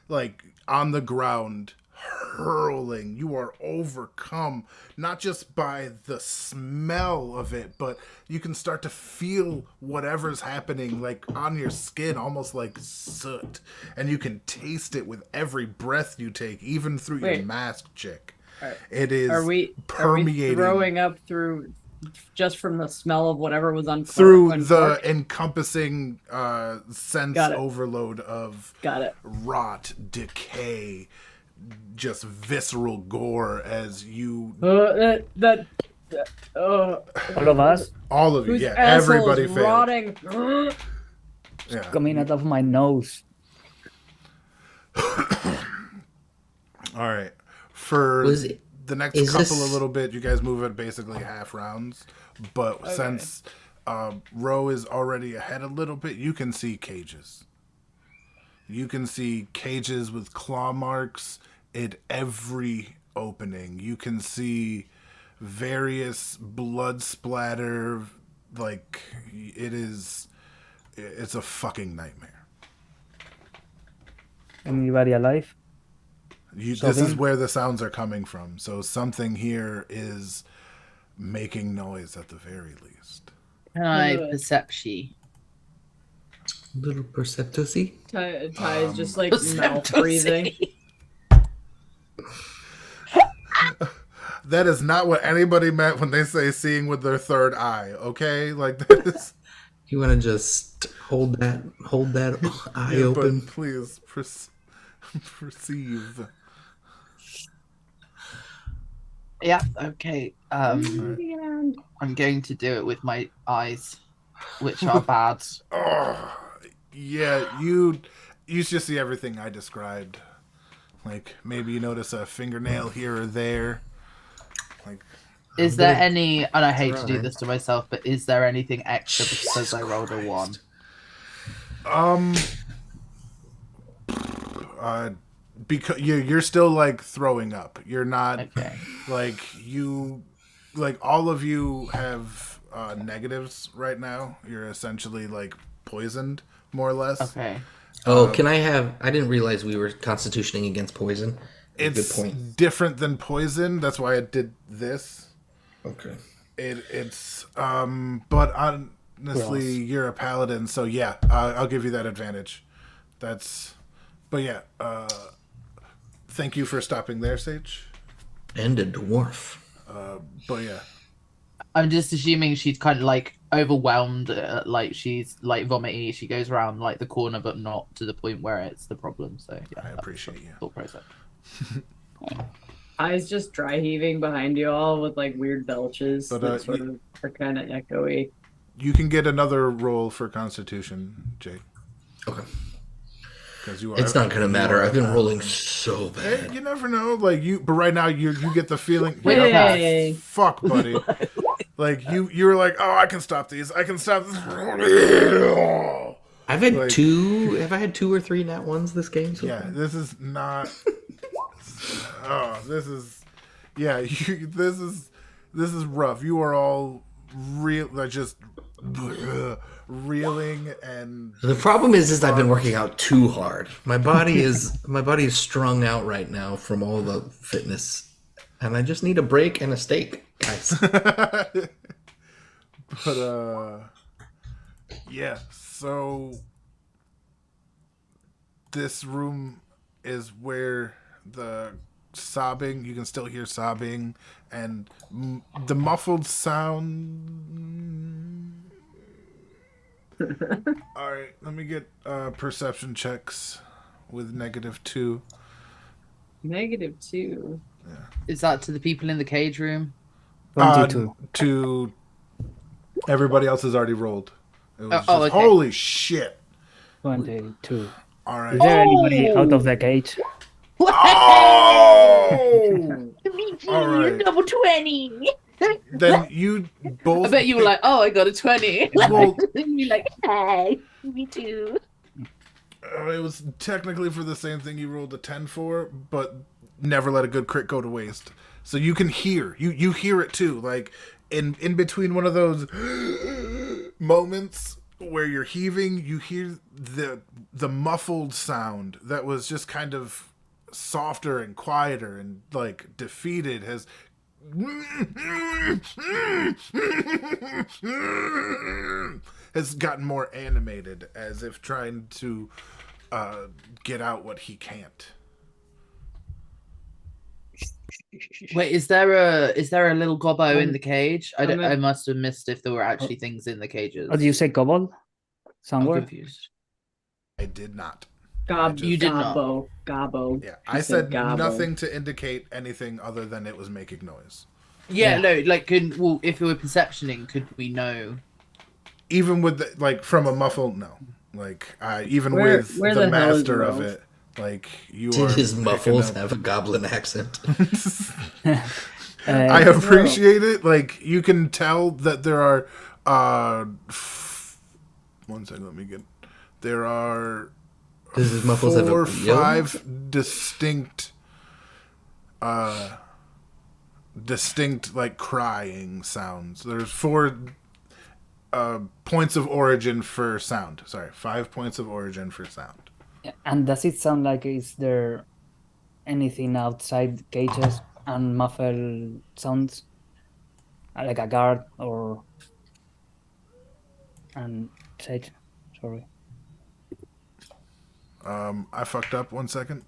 A: like on the ground, hurling. You are overcome, not just by the smell of it, but you can start to feel whatever's happening like on your skin, almost like soot. And you can taste it with every breath you take, even through your
C: Wait.
A: mask, chick.
C: Right.
A: It is
C: Are we
A: permeating
C: throwing up through just from the smell of whatever was on
A: through
C: on
A: the
C: Clark?
A: encompassing sense
C: Got it.
A: overload of
C: Got it.
A: rot, decay, just visceral gore as you,
D: All of us
A: all of you,
C: Whose
A: yeah,
C: asshole
A: everybody
C: is
A: failed.
C: rotting.
A: Yeah.
D: coming out of my nose.
A: All right. For
B: Was it-
A: the next
B: is
A: couple
B: this-
A: a little bit, you guys move at basically half rounds. But since Ro is already ahead a little bit, you can see cages. You can see cages with claw marks at every opening. You can see various blood splatter. Like, it's a fucking nightmare.
D: Anybody alive?
A: This is
D: Something?
A: where the sounds are coming from. So something here is making noise at the very least.
E: Can I perception?
B: Little perceptocy.
C: Ty is just like mouth
E: Perceptocy.
C: breathing.
A: That is not what anybody meant when they say seeing with their third eye, okay? Like that is
B: You want to just hold that eye
A: yeah,
B: open?
A: but please perceive.
E: Yeah, okay. I'm going to do it with my eyes, which are bad.
A: Oh, yeah, you just see everything I described. Like maybe you notice a fingernail here or there. Like
E: Is there any, and I hate to do
B: try.
E: this to myself, but is there anything extra because I rolled a 1?
A: because you're still like throwing up. You're not
E: Okay.
A: like all of you have negatives right now. You're essentially like poisoned, more or less.
E: Okay.
B: Oh, can I have? I didn't realize we were constitutioning against poison.
A: It's
B: Good point.
A: different than poison. That's why I did this.
B: Okay.
A: It's but honestly, you're a paladin, so yeah, I'll give you that advantage. But yeah, thank you for stopping there, Sage.
B: And a dwarf.
A: But yeah,
E: I'm just assuming she's kind of like overwhelmed, like she's like vomiting. She goes around like the corner, but not to the point where it's the problem. So yeah,
A: I
E: that's
A: appreciate
E: the
A: you.
E: thought process.
C: Ty's just dry heaving behind you all with like weird belches
A: But,
C: that sort of are kind of echoey.
A: you can get another roll for Constitution, Jake,
B: Okay.
A: because you are.
B: It's not gonna
A: you
B: matter.
A: are
B: I've been
A: a
B: rolling
A: paladin.
B: so
A: Hey,
B: bad.
A: you never know, like but right now you get the feeling.
C: Hey.
A: Fuck, buddy. Like you're like, oh, I can stop these. I can stop this.
B: I've had
A: Like-
B: two. Have I had 2 or 3 nat ones this game? So
A: Yeah,
B: far?
A: this is not. Oh, this is. Yeah, this is rough. You are all real, like just reeling and
B: The problem is I've been working out too hard. My body is strung out right now from all the fitness, and I just need a break and a steak, guys.
A: but yeah, so this room is where the sobbing, you can still hear sobbing, and the muffled sound. All right, let me get perception checks with -2.
C: -2.
E: Is that to the people in the cage room?
D: 22.
A: To everybody else has already rolled. It was
E: Oh,
A: just,
E: okay.
A: holy shit.
D: 22.
A: All right.
D: Is there anybody out of the cage?
A: Oh! All right.
E: Double 20.
A: Then you both.
E: I bet you were like, oh, I got a 20.
A: Well,
E: You're like, hey, me too.
A: it was technically for the same thing you rolled a 10 for, but never let a good crit go to waste. So you can hear. You hear it too. Like in between one of those moments where you're heaving, you hear the muffled sound that was just kind of softer and quieter and like defeated has gotten more animated, as if trying to get out what he can't.
E: Wait, is there a little gobbo in the cage? I must have missed if there were actually things in the cages.
D: Oh, did you say kobold?
E: I'm
D: Somewhere?
E: confused.
A: I did not.
E: You did not.
C: Gobbo.
A: Yeah,
C: He
A: I said
C: gobbo.
A: nothing to indicate anything other than it was making noise.
E: Yeah, no, like, if we were perceptioning, could we know?
A: Even with from a muffled, no. Like even
C: Where
A: with
C: the
A: the
C: hell is
A: master of
C: Ralph?
A: it, like you
B: Did
A: are
B: his
A: picking
B: muffles
A: up-
B: have a goblin accent?
A: I appreciate it. Like you can tell that there are. 1 second, let me get. There are
B: Does his muffles have
A: 4
B: a yellow?
A: 5 distinct like crying sounds. There's 4 points of origin for sound. Sorry, 5 points of origin for sound.
D: And does it sound like is there anything outside cages and muffled sounds? Like a guard or and Sage? Sorry.
A: I fucked up. 1 second.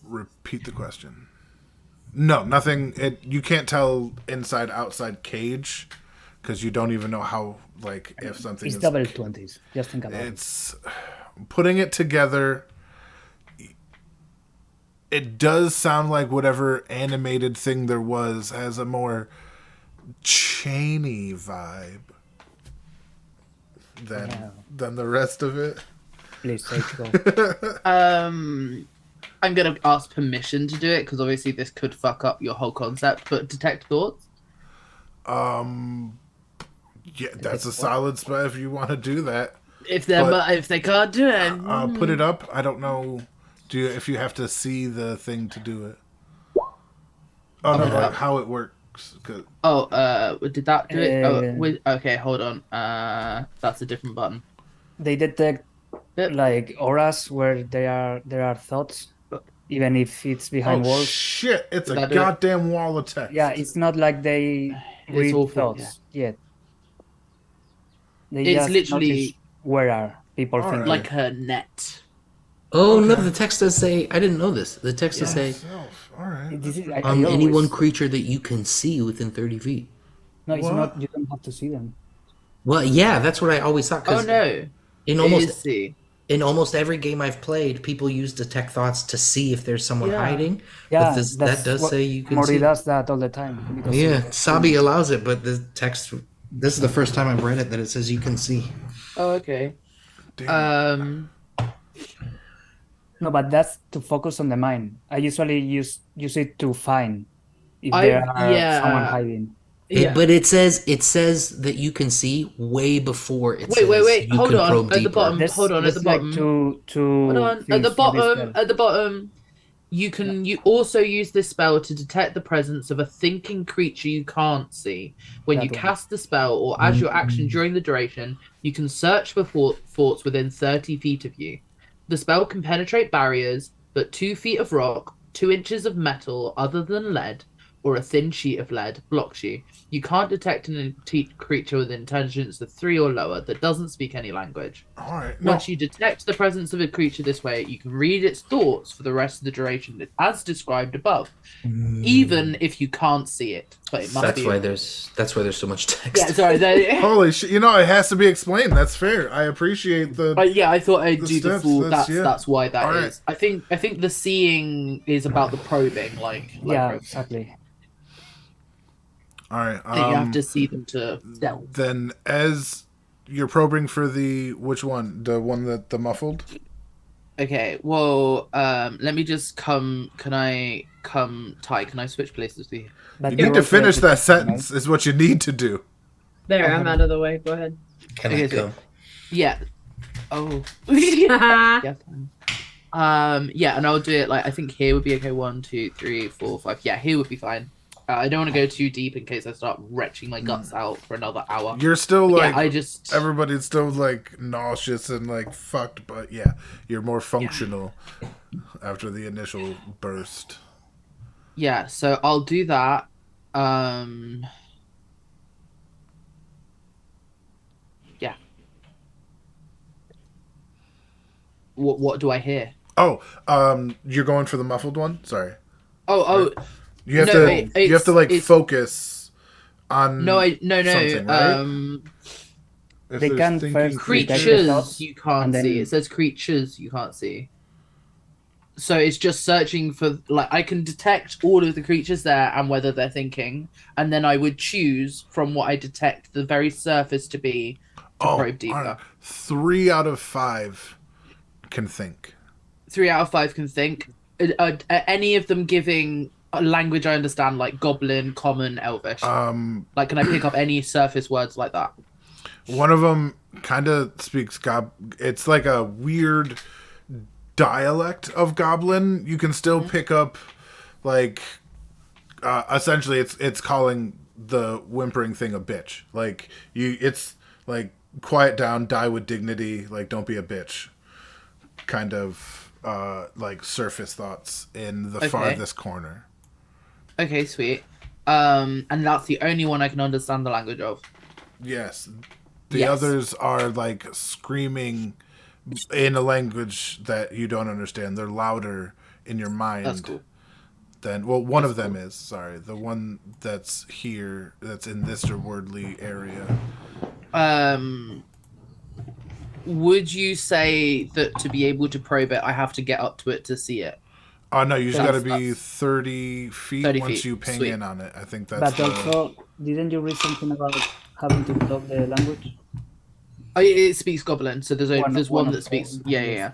A: Repeat the question. No, nothing. You can't tell inside outside cage because you don't even know how if something
D: It's
A: is
D: double 20s. Just think about it.
A: It's putting it together. It does sound like whatever animated thing there was has a more chainy vibe than the rest of it.
D: Please, Sage, go.
E: I'm gonna ask permission to do it because obviously this could fuck up your whole concept. But detect thoughts.
A: Yeah, that's a solid spot if you want to do that.
E: If they can't do it,
A: Put it up. I don't know. If you have to see the thing to do it? Oh no, like how it works.
E: did that do it? Okay, hold on. That's a different button.
D: They detect like auras where there are thoughts, even if it's behind walls.
A: Shit! It's
E: Did
A: a
E: that do it?
A: goddamn wall of text.
D: Yeah, it's not like they read
E: awful,
D: thoughts yet. They
E: It's
D: just
E: literally-
D: notice where are people
A: All
D: thinking.
A: right.
E: Like a net.
B: Oh no, the text does say. I didn't know this. The text does say
A: All right.
D: This is, I
B: any
D: always-
B: one creature that you can see within 30 feet.
D: No, it's
A: What?
D: not. You don't have to see them.
B: Well, yeah, that's what I always thought.
E: Oh
B: 'Cause
E: no!
B: in
E: It
B: almost
E: is see.
B: in almost every game I've played, people use detect thoughts to see if there's someone
E: Yeah.
B: hiding.
D: Yeah,
B: but that
D: that's
B: does
D: what-
B: say you can
D: Mori
B: see.
D: does that all the time. Because
B: Yeah, Sabi allows it, but the text. This is the first time I've read it that it says you can see.
E: Oh okay.
A: Damn.
D: No, but that's to focus on the mind. I usually use it to find if
E: I-
D: there are
E: yeah.
D: someone hiding.
E: Yeah.
B: But it says that you can see way before it says
E: Wait.
B: you
E: Hold
B: can
E: on.
B: probe
E: At the
B: deeper.
E: bottom. Hold on, at
D: there's
E: the
D: like
E: bottom.
D: two
E: Hold on. At
D: things
E: the
D: for this
E: bottom.
D: spell.
E: At the bottom. You also use this spell to detect the presence of a thinking creature you can't see. When you
D: That one.
E: cast the spell or as your action during the duration, you can search for forts within 30 feet of you. The spell can penetrate barriers, but 2 feet of rock, 2 inches of metal other than lead, or a thin sheet of lead blocks you. You can't detect an creature with intelligence of 3 or lower that doesn't speak any language.
A: All right. No.
E: Once you detect the presence of a creature this way, you can read its thoughts for the rest of the duration, as described above, even if you can't see it. But it must
B: That's
E: be.
B: why there's so much text.
E: Yeah, sorry.
A: Holy shit! You know, it has to be explained. That's fair. I appreciate the.
E: But yeah, I thought I'd
A: The
E: do the
A: steps,
E: full.
A: that's-
E: That's
A: yeah.
E: why that
A: All
E: is. I think the seeing is about the probing, like
D: Yeah,
E: probing.
D: exactly.
A: All right.
E: I think you have to see them to delve.
A: Then, as you're probing for which one? The one that the muffled?
E: Okay, well, let me just come. Can I come, Ty? Can I switch places with you?
D: But
A: You
D: you're
A: need to
D: also
A: finish that
D: detecting,
A: sentence. Is what you need to do.
C: There, I'm out of the way. Go ahead.
B: Can
E: Okay,
B: I
E: so-
B: come?
E: Yeah. Oh. Yeah. Fine. Yeah, and I'll do it like I think here would be okay. 1, 2, 3, 4, 5. Yeah, here would be fine. I don't want to go too deep in case I start retching my guts out for another hour.
A: You're still
E: But
A: like
E: yeah, I just
A: everybody's still like nauseous and like fucked, but yeah, you're more functional after the initial burst.
E: yeah. So I'll do that. Yeah. What do I hear?
A: Oh, you're going for the muffled one. Sorry,
E: Oh.
A: you have
E: No,
A: to. You have to like
E: it's-
A: focus on.
E: No.
A: something, right? If
D: They
A: there's
D: can
A: thinking
D: first
A: creatures-
D: detect the
E: creatures
D: thoughts,
E: you can't
D: and then-
E: see. It says creatures you can't see. So it's just searching for like I can detect all of the creatures there and whether they're thinking, and then I would choose from what I detect the very surface to be to probe deeper.
A: all right. 3 out of 5 can think.
E: 3 out of 5 can think. Are any of them giving a language I understand, like Goblin, Common, Elvish? Like, can I pick up any surface words like that?
A: One of them kind of speaks It's like a weird dialect of Goblin. You can still pick up, like, essentially, it's calling the whimpering thing a bitch. Like it's like quiet down, die with dignity. Like, don't be a bitch. Kind of like surface thoughts in the farthest corner.
E: Okay, sweet. And that's the only one I can understand the language of.
A: Yes. The
E: Yes.
A: others are like screaming in a language that you don't understand. They're louder in your mind
E: That's cool.
A: than one of them is. Sorry, the one that's here, that's in this wordly area.
E: Would you say that to be able to probe it, I have to get up to it to see it?
A: Oh no, you just got to
E: That's-
A: be 30 feet
E: 30
A: once
E: feet.
A: you ping
E: Sweet.
A: in on it. I think that's.
D: But also, didn't you read something about having to talk the language?
E: It speaks Goblin, so there's
D: One
E: one
D: of
E: that speaks.
D: them,
E: Yeah.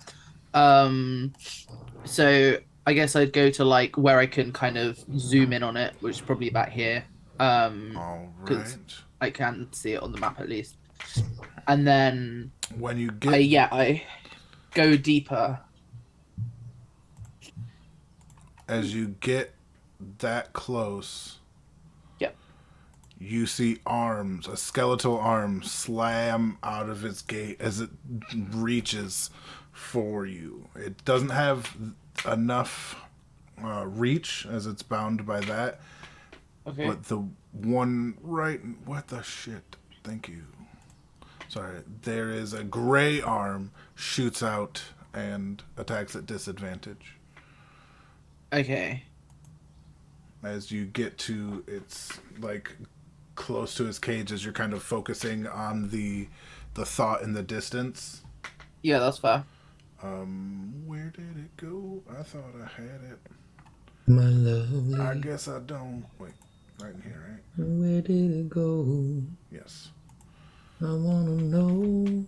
E: So I guess I'd go to like where I can kind of zoom in on it, which is probably about here.
A: All
E: 'cause-
A: right.
E: I can see it on the map at least. And then
A: When you get
E: I go deeper.
A: as you get that close,
E: Yep.
A: you see arms, a skeletal arm slam out of its gate as it reaches for you. It doesn't have enough reach as it's bound by that,
E: Okay.
A: but the one right, what the shit? Thank you. Sorry, there is a gray arm shoots out and attacks at disadvantage.
E: Okay.
A: As you get to its like close to his cage, as you're kind of focusing on the thought in the distance.
E: Yeah, that's fair.
A: Where did it go? I thought I had it.
B: My lovely,
A: I guess I don't. Wait, right in here, right?
B: where did it go?
A: Yes.
B: I wanna know,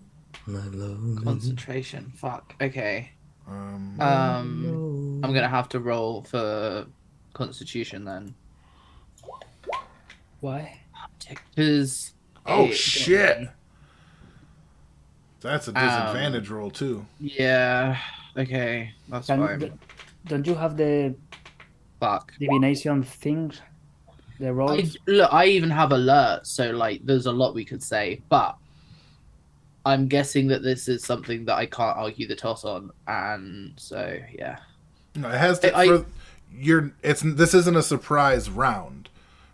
B: my lovely.
E: Concentration. Fuck. Okay.
A: Um,
E: I'm gonna have to roll for Constitution then,
D: Why?
E: because
A: oh shit! That's a disadvantage roll too.
E: yeah. Okay, that's
D: Can,
E: fine.
D: don't you have the
E: Fuck.
D: divination things? The rolls?
E: I even have alerts, so like, there's a lot we could say, but I'm guessing that this is something that I can't argue the toss on, and so yeah.
A: No, it has to.
E: I-
A: This isn't a surprise round,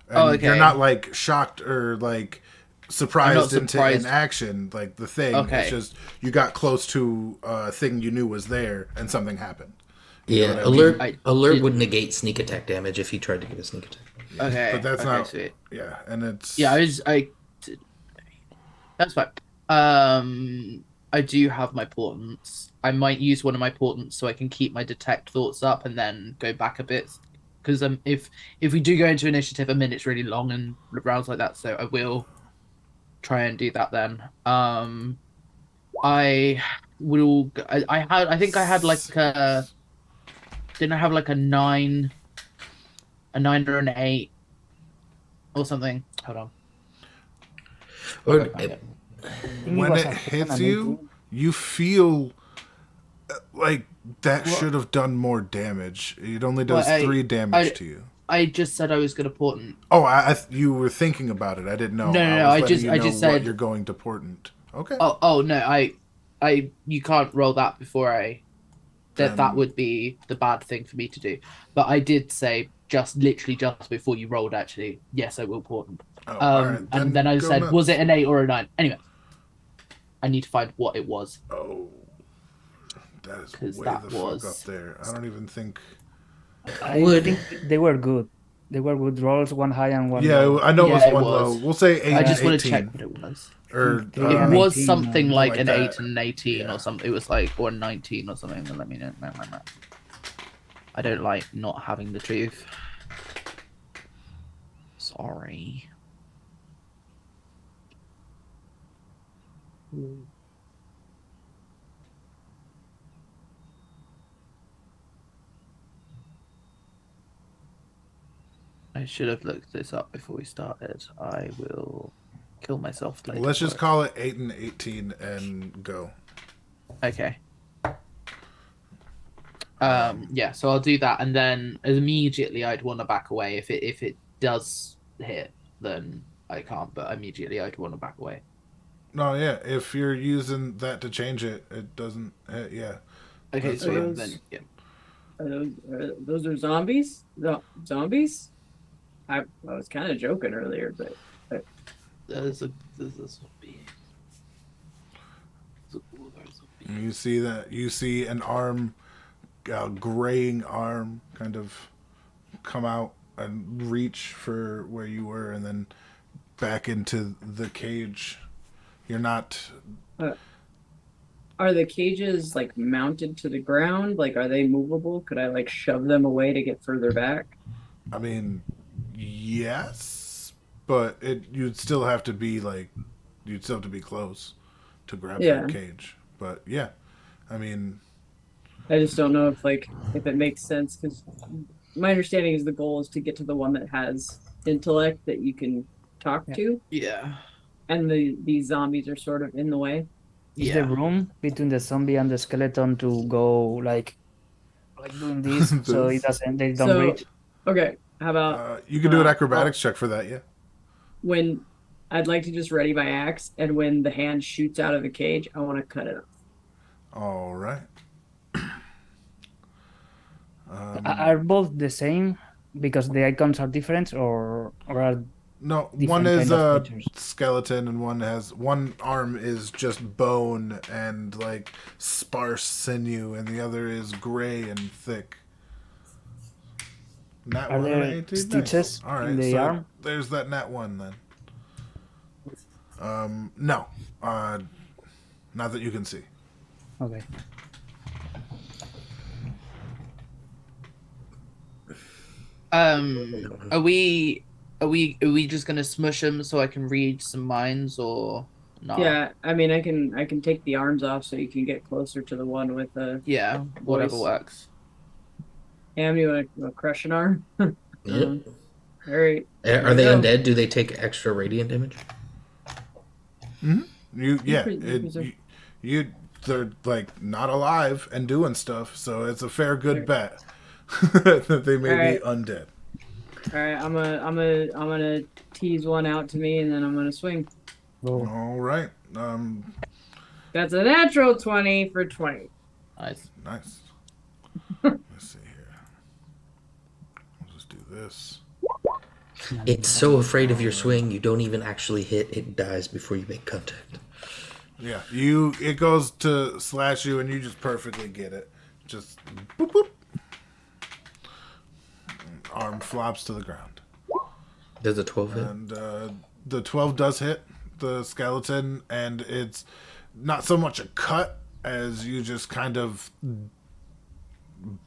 A: and
E: Oh, okay.
A: you're not like shocked or like surprised into
E: surprised.
A: an action like the thing.
E: Okay.
A: It's just you got close to a thing you knew was there, and something happened.
B: Yeah,
A: what I mean?
B: alert would negate sneak attack damage if he tried to get a sneak attack.
E: Okay,
A: But that's
E: okay,
A: not.
E: sweet.
A: Yeah, and it's.
E: Yeah, that's fine. I do have my portents. I might use one of my portents so I can keep my detect thoughts up and then go back a bit. Because if we do go into initiative, a minute's really long and rounds like that, so I will try and do that then. I will. I think I had like a. Didn't I have like a 9 or an 8 or something? Hold on.
B: Or,
A: When it hits you, you feel like that should have done more damage. It only does 3 damage to you.
E: I just said I was going to portent.
A: Oh, you were thinking about it. I didn't know.
E: No.
A: I
E: just said
A: what you're going to portent. Okay.
E: Oh no. You can't roll that before I. That would be the bad thing for me to do. But I did say literally just before you rolled. Actually, yes, I will portent.
A: Oh, all right.
E: And then I said,
A: nuts.
E: was it an 8 or a 9? Anyway, I need to find what it was.
A: Oh, that is
E: 'Cause
A: way
E: that
A: the
E: was-
A: fuck up there. I don't even think.
D: I
B: Would-
D: think they were good. They were good rolls, one high and one
A: Yeah,
D: low.
A: I know
E: Yeah,
A: it
E: it
A: was one
E: was.
A: low. We'll say 8
E: I just want
A: 18.
E: to check what it was.
A: Or
D: It
E: It
D: an
E: was
D: 18
E: something
D: or
E: like
A: like
E: an
A: that.
E: 8 and an 18
A: Yeah.
E: or something. It was like, or 19 or something. Let me know. No. I don't like not having the truth. Sorry. I should have looked this up before we started. I will kill myself later.
A: let's just call it 8 and 18 and go.
E: Okay. Yeah, so I'll do that, and then immediately I'd want to back away. If it does hit, then I can't. But immediately I'd want to back away.
A: No, yeah. If you're using that to change it, it doesn't hit. Yeah.
E: Okay,
A: That's
E: so
C: what-
E: then yeah.
C: Those are zombies? No, zombies? I was kind of joking earlier, but
E: There's a zombie. There's a zombie.
A: You see that? You see an arm, a graying arm, kind of come out and reach for where you were, and then back into the cage. You're not.
C: are the cages like mounted to the ground? Like, are they movable? Could I like shove them away to get further back?
A: I mean, yes, but you'd still have to be like, you'd still have to be close to grab
C: Yeah.
A: that cage. But yeah, I mean,
C: I just don't know if it makes sense, because my understanding is the goal is to get to the one that has intellect that you can talk
D: Yeah.
C: to,
E: Yeah.
C: and these zombies are sort of in the way.
D: Is there room between the zombie and the skeleton to go like doing this so it doesn't they don't
C: So-
D: reach?
C: Okay, how about
A: you can do an acrobatics check for that. Yeah.
C: when I'd like to just ready my axe, and when the hand shoots out of the cage, I want to cut it off.
A: All right.
D: Are both the same because the icons are different, or are
A: No,
D: different
A: one is
D: kind of
A: a
D: creatures?
A: skeleton, and one arm is just bone and like sparse sinew, and the other is gray and thick. Nat
D: Are
A: one and
D: there
A: 18? Nice.
D: stitches
A: All right,
D: in the
A: so
D: arm?
A: there's that nat one then. No, not that you can see.
D: Okay.
E: Are we just gonna smush them so I can read some minds, or not?
C: Yeah, I mean, I can take the arms off so you can get closer to the one with the.
E: Yeah, whatever
C: Voice.
E: works.
C: Am you want to crush an arm?
B: Yeah.
C: All right.
B: Are they
C: go.
B: undead? Do they take extra radiant damage?
A: They're like not alive and doing stuff, so it's a fair good bet. that they may
C: Alright.
A: be undead.
C: All right, I'm gonna tease one out to me, and then I'm gonna swing.
D: Oh,
A: All right.
C: That's a natural 20 for 20.
E: Nice.
A: Nice. Let's see here. I'll just do this.
B: It's so afraid of your swing, you don't even actually hit. It dies before you make contact.
A: Yeah, it goes to slash you, and you just perfectly get it. Just boop boop. Arm flops to the ground.
B: Does a 12 hit?
A: And the 12 does hit the skeleton, and it's not so much a cut as you just kind of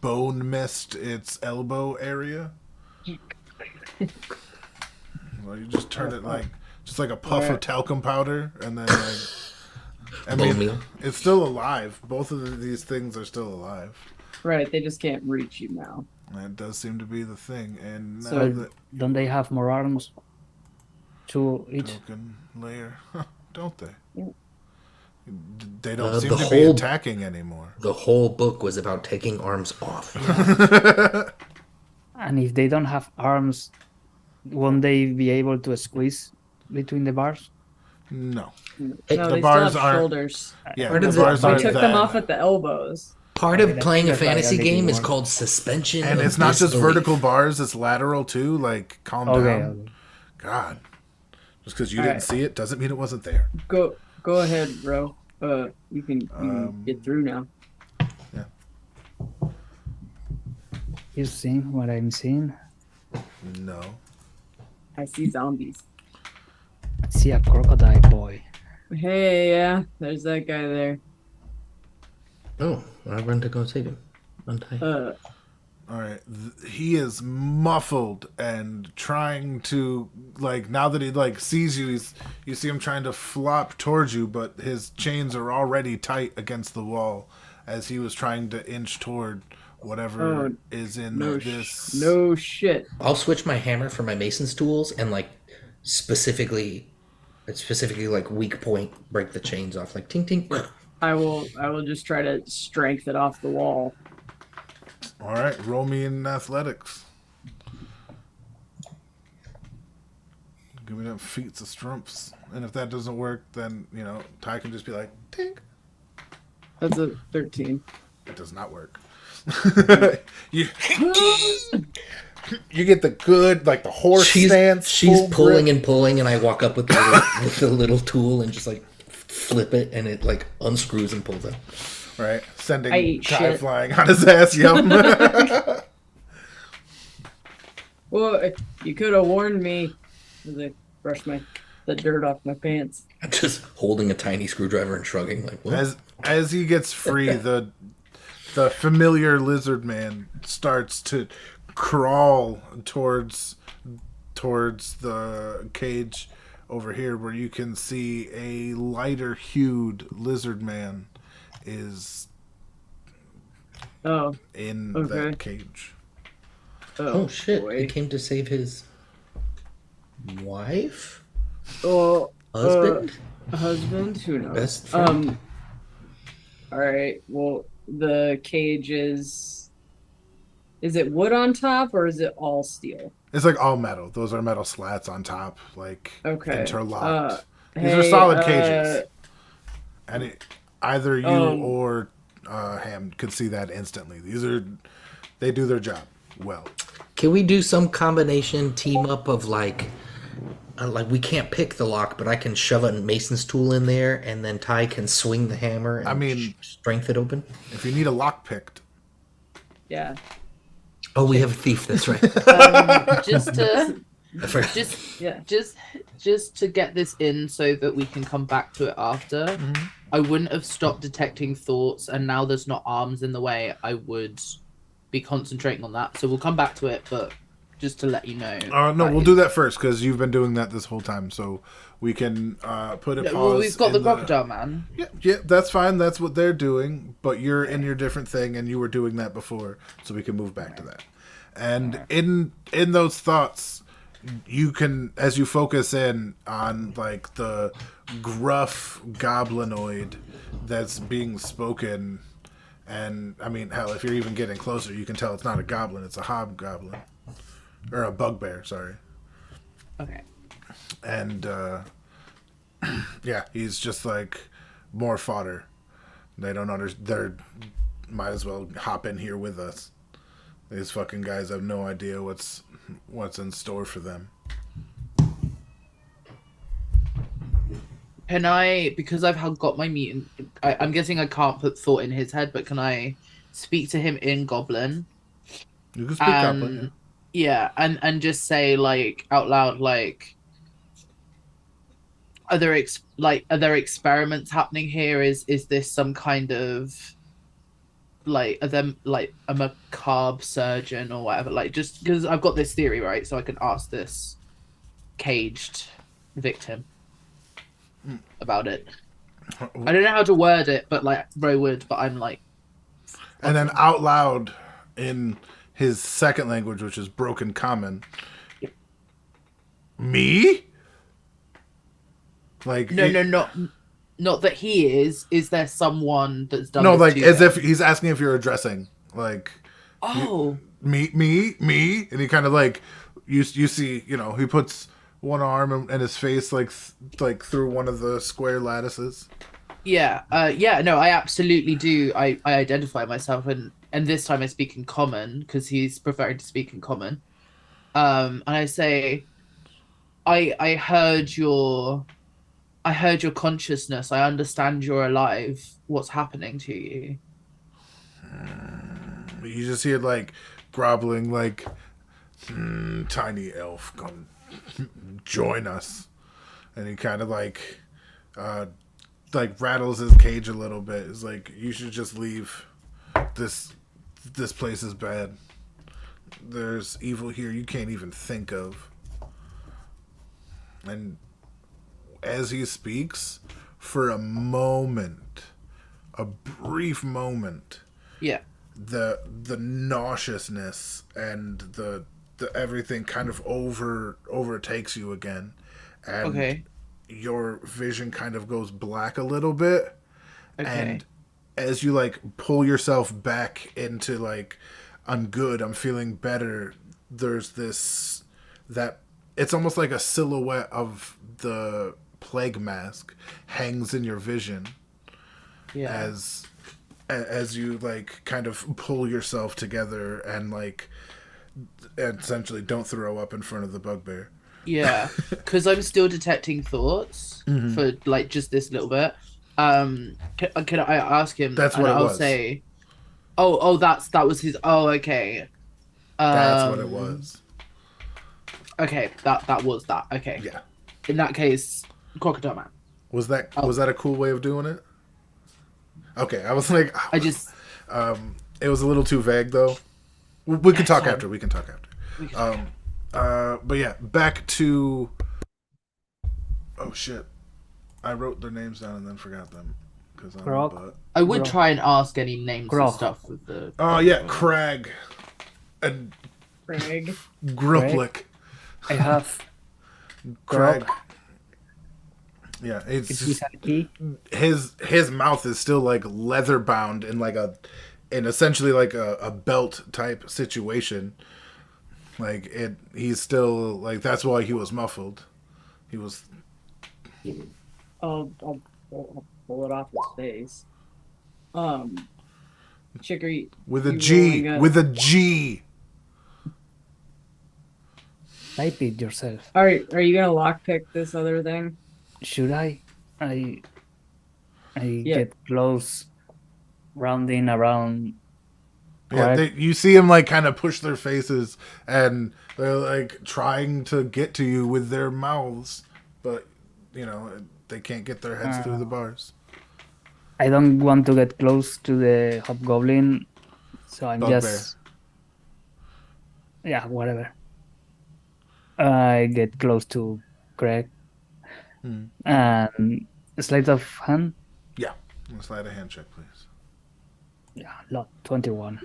A: bone missed its elbow area. Well, you just turn it just like a puff of talcum powder, and then I
B: Bone
A: mean,
B: meal.
A: it's still alive. Both of these things are still alive.
C: Right, they just can't reach you now.
A: That does seem to be the thing. And now
C: So-
A: that
D: don't they have more arms? 2 each.
A: token layer, don't they?
C: Yeah.
A: They don't seem
B: the
A: to be
B: whole-
A: attacking anymore.
B: The whole book was about taking arms off.
D: And if they don't have arms, won't they be able to squeeze between the bars?
A: No.
B: Hey,
C: No,
A: the
C: they
A: bars
C: still have
A: aren't-
C: shoulders.
A: Yeah,
B: Where
A: the
B: does it-
A: bars
C: We
A: aren't
C: took
A: that.
C: them off at the elbows.
B: Part of
D: Okay,
B: playing a
D: that's like
B: fantasy
D: a
B: game
D: big
B: is
D: one.
B: called suspension.
A: And
B: of
A: it's not just
B: disbelief.
A: vertical bars, it's lateral too. Like, calm
D: Okay.
A: down. God. Just because you
C: All
A: didn't
C: right.
A: see it doesn't mean it wasn't there.
C: Go ahead, bro. You can get through now.
D: You seeing what I'm seeing?
A: No.
C: I see zombies.
D: I see a crocodile boy.
C: Hey, yeah, there's that guy there.
B: Oh, I run to go save him. Untie.
A: All right. He is muffled and trying to, now that he, sees you, you see him trying to flop towards you, but his chains are already tight against the wall as he was trying to inch toward whatever is in this.
C: No shit.
B: I'll switch my hammer for my mason's tools and specifically weak point, break the chains off, like ting ting.
C: I will just try to strength it off the wall.
A: All right. Roll me in athletics. Give me them feats of strumps. And if that doesn't work, then, Ty can just be like, tink.
C: That's a 13.
A: It does not work. you get the good, the horse stance.
B: She's
A: full
B: pulling
A: grip.
B: and pulling, and I walk up with the little tool and just flip it, and it unscrews and pulls out.
A: Right, sending
C: I eat
A: Ty
C: shit.
A: flying on his ass. Yep.
C: Well, you could have warned me. As I brush the dirt off my pants.
B: Just holding a tiny screwdriver and shrugging, what?
A: As he gets free, the familiar lizard man starts to crawl towards the cage over here, where you can see a lighter hued lizard man is
C: Oh,
A: in
C: Okay.
A: that cage.
B: Oh shit!
C: boy.
B: He came to save his wife,
C: Oh,
B: husband,
C: husband? Who knows?
B: best friend.
C: All right. Well, the cage is it wood on top or is it all steel?
A: It's all metal. Those are metal slats on top,
C: Okay.
A: interlocked. These
C: Hey,
A: are solid cages. And either you
C: Um,
A: or Ham could see that instantly. They do their job well.
B: Can we do some combination team up of we can't pick the lock, but I can shove a mason's tool in there, and then Ty can swing the hammer and strength it open?
A: If you need a lock picked,
C: Yeah.
B: Oh, we have a thief. That's right.
E: Just to
B: I forgot.
C: Yeah.
E: just to get this in so that we can come back to it after. I wouldn't have stopped detecting thoughts, and now there's not arms in the way. I would be concentrating on that. So we'll come back to it, but just to let you know.
A: no, we'll do that first because you've been doing that this whole time. So we can put a pause.
E: Well, we've got the
A: in
E: crocodile man.
A: Yeah, that's fine. That's what they're doing. But you're in your different thing, and you were doing that before, so we can move back to that. And in those thoughts, you can, as you focus in on the gruff goblinoid that's being spoken, And I mean, hell, if you're even getting closer, you can tell it's not a goblin; it's a hobgoblin or a bugbear. Sorry.
E: Okay.
A: And yeah, he's just like more fodder. They don't They're might as well hop in here with us. These fucking guys have no idea what's in store for them.
E: Can I, because I've got my meeting, I'm guessing I can't put thought in his head, but can I speak to him in Goblin?
A: You can speak
E: And
A: goblin.
E: yeah, and just say like out loud, like, are there experiments happening here? Is this some kind of like, are them like a macabre surgeon or whatever? Like, just because I've got this theory, right? So I can ask this caged victim about it. I don't know how to word it, but like Bro would, but I'm like,
A: And then out loud in his second language, which is broken common. Me? Like
E: no, not that he is. Is there someone that's done?
A: No,
E: this
A: like
E: to
A: as
E: them?
A: if he's asking if you're addressing like
E: Oh,
A: me, and he kind of like you see, he puts one arm and his face like through one of the square lattices.
E: yeah, yeah. No, I absolutely do. I identify myself, and this time I speak in common because he's preferring to speak in common. And I say, I heard your consciousness. I understand you're alive. What's happening to you?
A: You just hear like groveling, like tiny elf, come join us, and he kind of like rattles his cage a little bit. It's like, you should just leave. This place is bad. There's evil here you can't even think of. And as he speaks, for a moment, a brief moment,
E: Yeah.
A: the nauseousness and the everything kind of overtakes you again, and
E: Okay.
A: your vision kind of goes black a little bit.
E: Okay.
A: And as you like pull yourself back into like, I'm good, I'm feeling better, there's this that it's almost like a silhouette of the plague mask hangs in your vision
E: Yeah.
A: as you like kind of pull yourself together and like essentially don't throw up in front of the bugbear.
E: Yeah, because I'm still detecting thoughts for like just this little bit. Can I ask him?
A: That's
E: and
A: what it
E: I'll
A: was.
E: say, oh, that was his. Oh, okay.
A: That's what it was.
E: Okay, that was that. Okay.
A: Yeah.
E: In that case, Crocodile Man.
A: Was that a cool way of doing it? Okay, I was like,
E: I just
A: it was a little too vague though. We can talk
E: sorry.
A: after. We can talk after. But yeah, back to. Oh shit! I wrote their names down and then forgot them because I'm a
D: Grog.
A: butt.
E: I would
D: Bro.
E: try and ask any names and
D: Grog.
E: stuff with the.
A: Oh yeah, Crag and
C: Craig.
A: Gruplick.
D: I have
A: Crag.
D: Grog.
A: Yeah, it's
D: Is
A: just,
D: he a key?
A: his mouth is still like leather bound in like in essentially like a belt type situation. Like he's still like, that's why he was muffled. He was.
C: I'll pull it off his face. Chicory.
A: With a
C: you
A: G.
C: rolling
A: With a G.
D: Type it yourself.
C: Are you gonna lockpick this other thing?
D: Should I? I
C: Yeah.
D: get close, rounding around.
A: Yeah,
D: Correct.
A: you see him like kind of push their faces, and they're like trying to get to you with their mouths, but they can't get their heads through the bars.
D: I don't want to get close to the hobgoblin, so I'm
A: Bugbear.
D: just. Yeah, whatever. I get close to Craig and sleight of hand.
A: Yeah, let's slide a hand check, please.
D: Yeah, lot 21.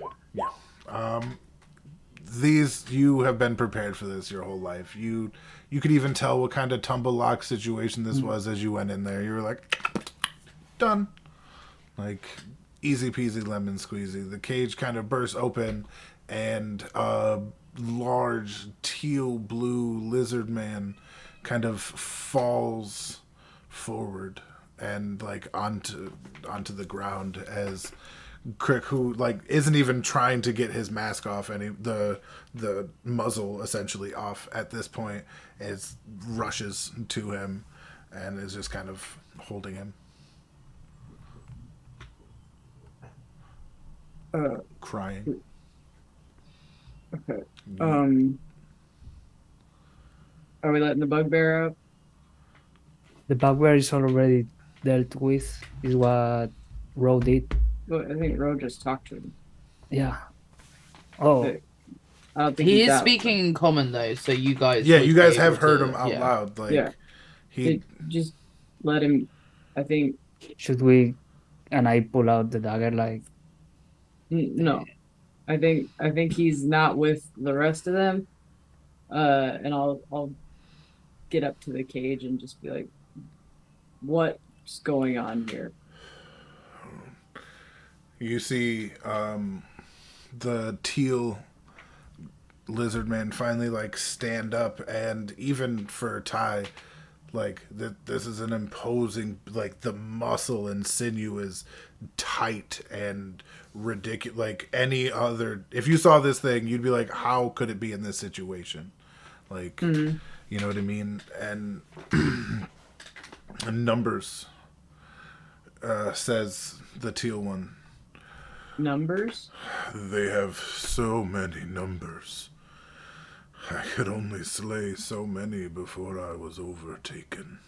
A: These, you have been prepared for this your whole life. You could even tell what kind of tumble lock situation this was as you went in there. You were like, done. Like, easy peasy lemon squeezy. The cage kind of bursts open, and a large teal blue lizard man kind of falls forward and like onto the ground as Crick, who like isn't even trying to get his mask off, the muzzle essentially off at this point, is rushes to him and is just kind of holding him. Crying.
C: Okay. Are we letting the bugbear out?
D: The bugbear is already dealt with, is what Ro did.
C: Well, I think Ro just talked to him.
D: Yeah. Oh,
C: Okay. I don't think
E: He
C: he's
E: is
C: out.
E: speaking in common though, so you guys.
A: Yeah,
E: would
A: you
E: be
A: guys have
E: able
A: heard
E: to-
A: him out
E: yeah.
A: loud. Like
C: Yeah.
A: he
C: Just let him. I think
D: should we? And I pull out the dagger like,
C: no. I think he's not with the rest of them. And I'll get up to the cage and just be like, "What's going on here?"
A: You see the teal lizard man finally like stand up, and even for Ty, like this is an imposing, like the muscle and sinew is tight and ridiculous. Like any other, if you saw this thing, you'd be like, how could it be in this situation? Like, you know what I mean? And, and numbers, says the teal one.
C: Numbers?
A: They have so many numbers. I could only slay so many before I was overtaken.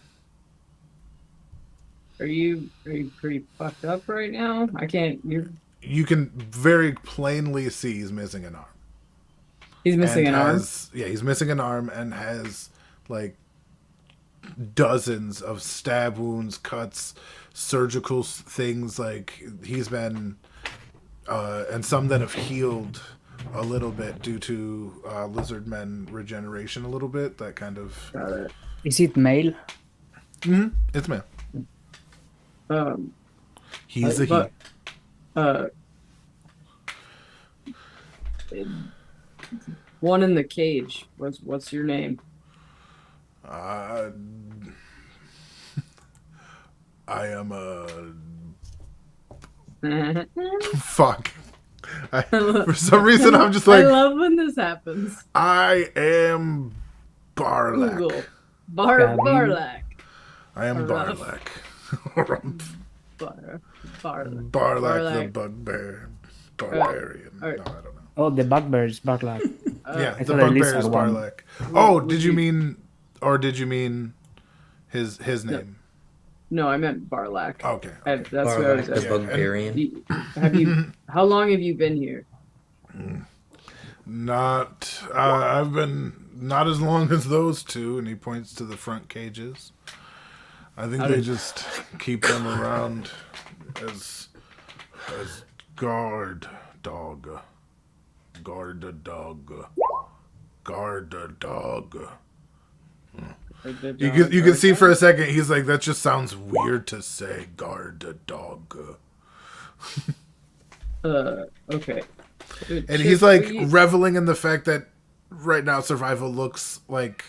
C: Are you pretty fucked up right now? I can't.
A: You can very plainly see he's missing an arm.
C: He's missing
A: And
C: an arm.
A: has- Yeah, he's missing an arm and has like dozens of stab wounds, cuts, surgical things. Like he's been, and some that have healed a little bit due to lizard men regeneration a little bit. That kind of.
C: Got it.
D: is it male?
A: It's man. He's
C: But- One in the cage. What's your name?
A: I am a fuck. For some reason, I'm just
C: I
A: like
C: love when this happens.
A: I am
C: Google.
A: Barlack.
D: Gavin.
C: Barlack.
A: I am
C: Ruff.
A: Barlack.
C: Barlack.
A: Barlack the
C: Barlack.
A: bugbear. Barbarian.
C: alright.
A: No, I don't know.
D: Oh, the bugbear is Barlack.
A: Yeah,
D: I
A: the
D: thought a
A: bugbear is
D: lizard one.
A: Barlack. Oh,
C: Would
A: did you mean, or did you mean his name?
C: No, I meant Barlack.
A: Okay.
C: That's what I was
B: Barlack the
C: asking.
B: Bugbearian.
C: Have you? How long have you been here?
A: Not. I've been not as long as those two, and he points to the front cages. I think they just keep them around as guard dog. Guard a dog. Guard a dog. You can see for a second he's like, that just sounds weird to say. Guard a dog.
C: Okay.
A: And
C: Chip,
A: he's like
C: are you-
A: reveling in the fact that right now survival looks like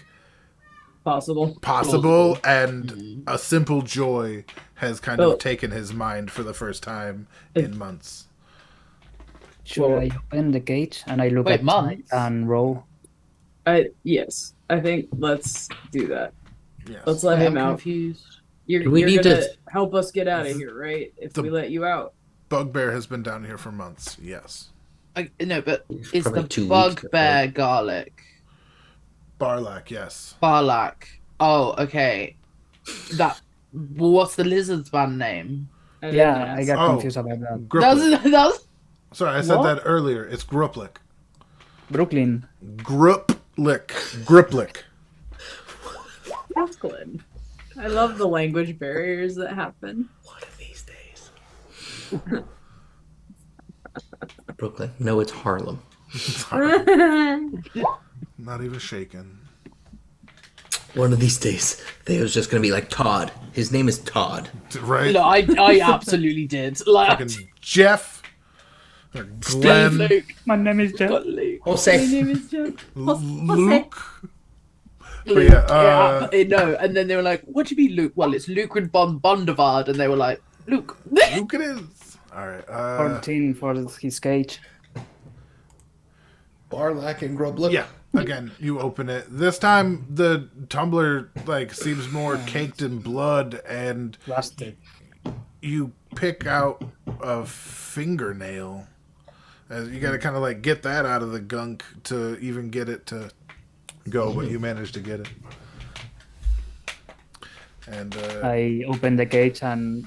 C: possible.
A: possible, and a simple joy has kind
C: Well-
A: of taken his mind for the first time in months.
D: Should
C: Well-
D: I open the cage and I look
E: Wait,
D: at
E: months?
D: Ty and Ro?
C: Yes, I think let's do that.
A: Yes.
C: Let's let
E: Wait,
C: him
E: I'm
C: out.
E: confused.
C: You're
B: We need
C: gonna
B: to-
C: help us get out of here, right? If
A: The-
C: we let you out.
A: Bugbear has been down here for months. Yes.
E: No, but it's
B: Probably
E: the
B: 2 weeks,
E: bugbear garlic.
A: Barlack, yes.
E: Barlack. Oh, okay. That. What's the lizard's band name?
C: I didn't
D: Yeah, I
C: ask.
D: got
A: Oh.
D: confused about that.
A: Gruplick.
E: That's
A: Sorry, I said
E: What?
A: that earlier. It's Gruplick.
D: Brooklyn.
A: Gruplick. Gruplick.
C: Brooklyn. I love the language barriers that happen.
B: One of these days. Brooklyn. No, it's Harlem.
A: Not even shaken.
B: One of these days, Theo's just gonna be like Todd. His name is Todd.
A: Right?
E: no, I absolutely did. Like,
A: Fucking Jeff or Glenn,
E: Luke.
D: My name is Jeff.
E: Got Luke.
C: My
B: Jose.
C: name is Jeff.
A: Luke.
E: Luke.
A: yeah,
E: No, and then they were like, "What do you mean, Luke?" Well, it's Luke and Bondavard, and they were like, "Luke."
A: Luke it is. All right.
D: 14 for his cage.
B: Barlack and Grublook.
A: Yeah. Again, you open it. This time, the tumbler like seems more caked in blood, and
D: Rusted.
A: you pick out a fingernail. As you got to kind of like get that out of the gunk to even get it to go, but you managed to get it. And
D: I open the cage and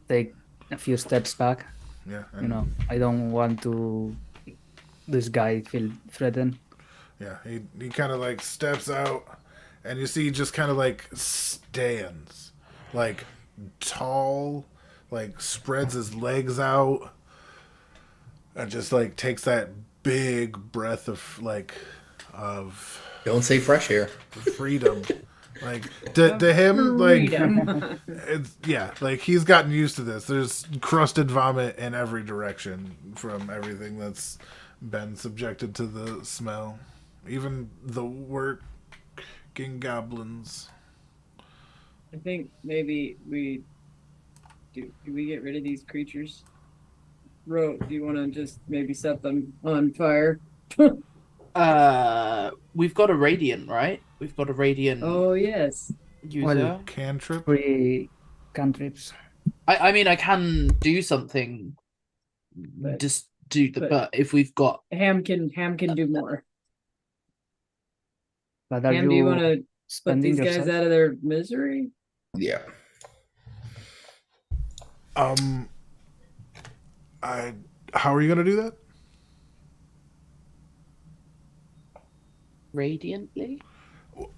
D: take a few steps back.
A: yeah,
D: You know, I don't want to this guy feel threatened.
A: yeah, he kind of like steps out, and you see he just kind of like stands, like tall, like spreads his legs out, and just like takes that big breath of of
B: Don't say fresh air.
A: freedom. Like to him, like
C: Freedom.
A: it's like he's gotten used to this. There's crusted vomit in every direction from everything that's been subjected to the smell. Even the working goblins.
C: I think maybe we do we get rid of these creatures? Ro, do you want to just maybe set them on fire?
E: We've got a radiant, right? We've got a radiant
C: Oh yes.
E: user.
D: Well,
A: Cantrip?
D: 3 cantrips.
E: I mean, I can do something.
C: But-
E: Just do the.
C: but-
E: But if we've got,
C: Ham can do more.
D: But are
C: Ham, do you want to put
D: spending
C: these guys
D: yourself?
C: out of their misery?
B: Yeah.
A: How are you gonna do that?
E: radiantly.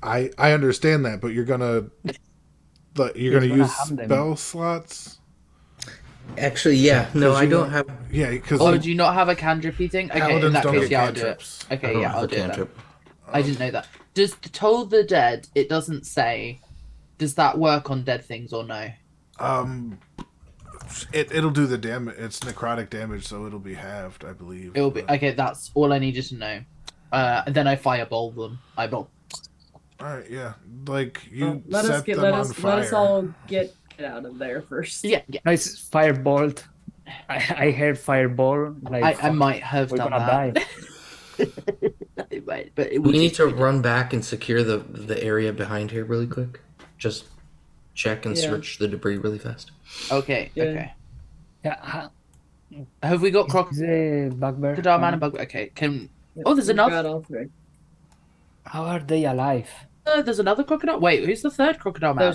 A: I understand that, but you're gonna
D: He's
A: use
D: gonna harm them.
A: spell slots.
B: Actually, yeah. No,
A: 'Cause
B: I
A: you
B: don't
A: know-
B: have.
A: Yeah, because
E: Oh, do you not have a cantrippy thing? Okay, in
A: paladins
E: that
A: don't
E: case,
A: get
E: yeah, I'll do it.
A: cantrips.
B: I
E: Okay,
B: don't
E: yeah,
B: have
E: I'll
B: a
E: do it. Then.
B: cantrip.
E: I didn't know that. Does Toll the Dead? It doesn't say. Does that work on dead things or no?
A: It'll do the damage. It's necrotic damage, so it'll be halved, I believe.
E: It'll be okay. That's all I needed to know. And then I fireball them. Eyeball.
A: All right, yeah. Like you
C: let
A: set
C: us get
A: them
C: let
A: on
C: us
A: fire.
C: let us all get out of there first.
E: Yeah, yeah.
D: No, it's firebolt. I heard fireball. Like
E: I might have
D: we're
E: done
D: gonna
E: that.
D: die.
E: I might, but it
B: We
E: would
B: need to run back and secure the area behind here really quick. Just check and
C: Yeah.
B: search the debris really fast.
E: Okay,
C: Yeah.
E: okay.
D: Yeah,
E: Have we got
D: is the bugbear?
E: crocodile man and bug? Okay, can
C: Yep,
E: Oh, there's
C: we've
E: enough.
C: got all three.
D: How are they alive?
E: there's another crocodile? Wait, who's the third crocodile man?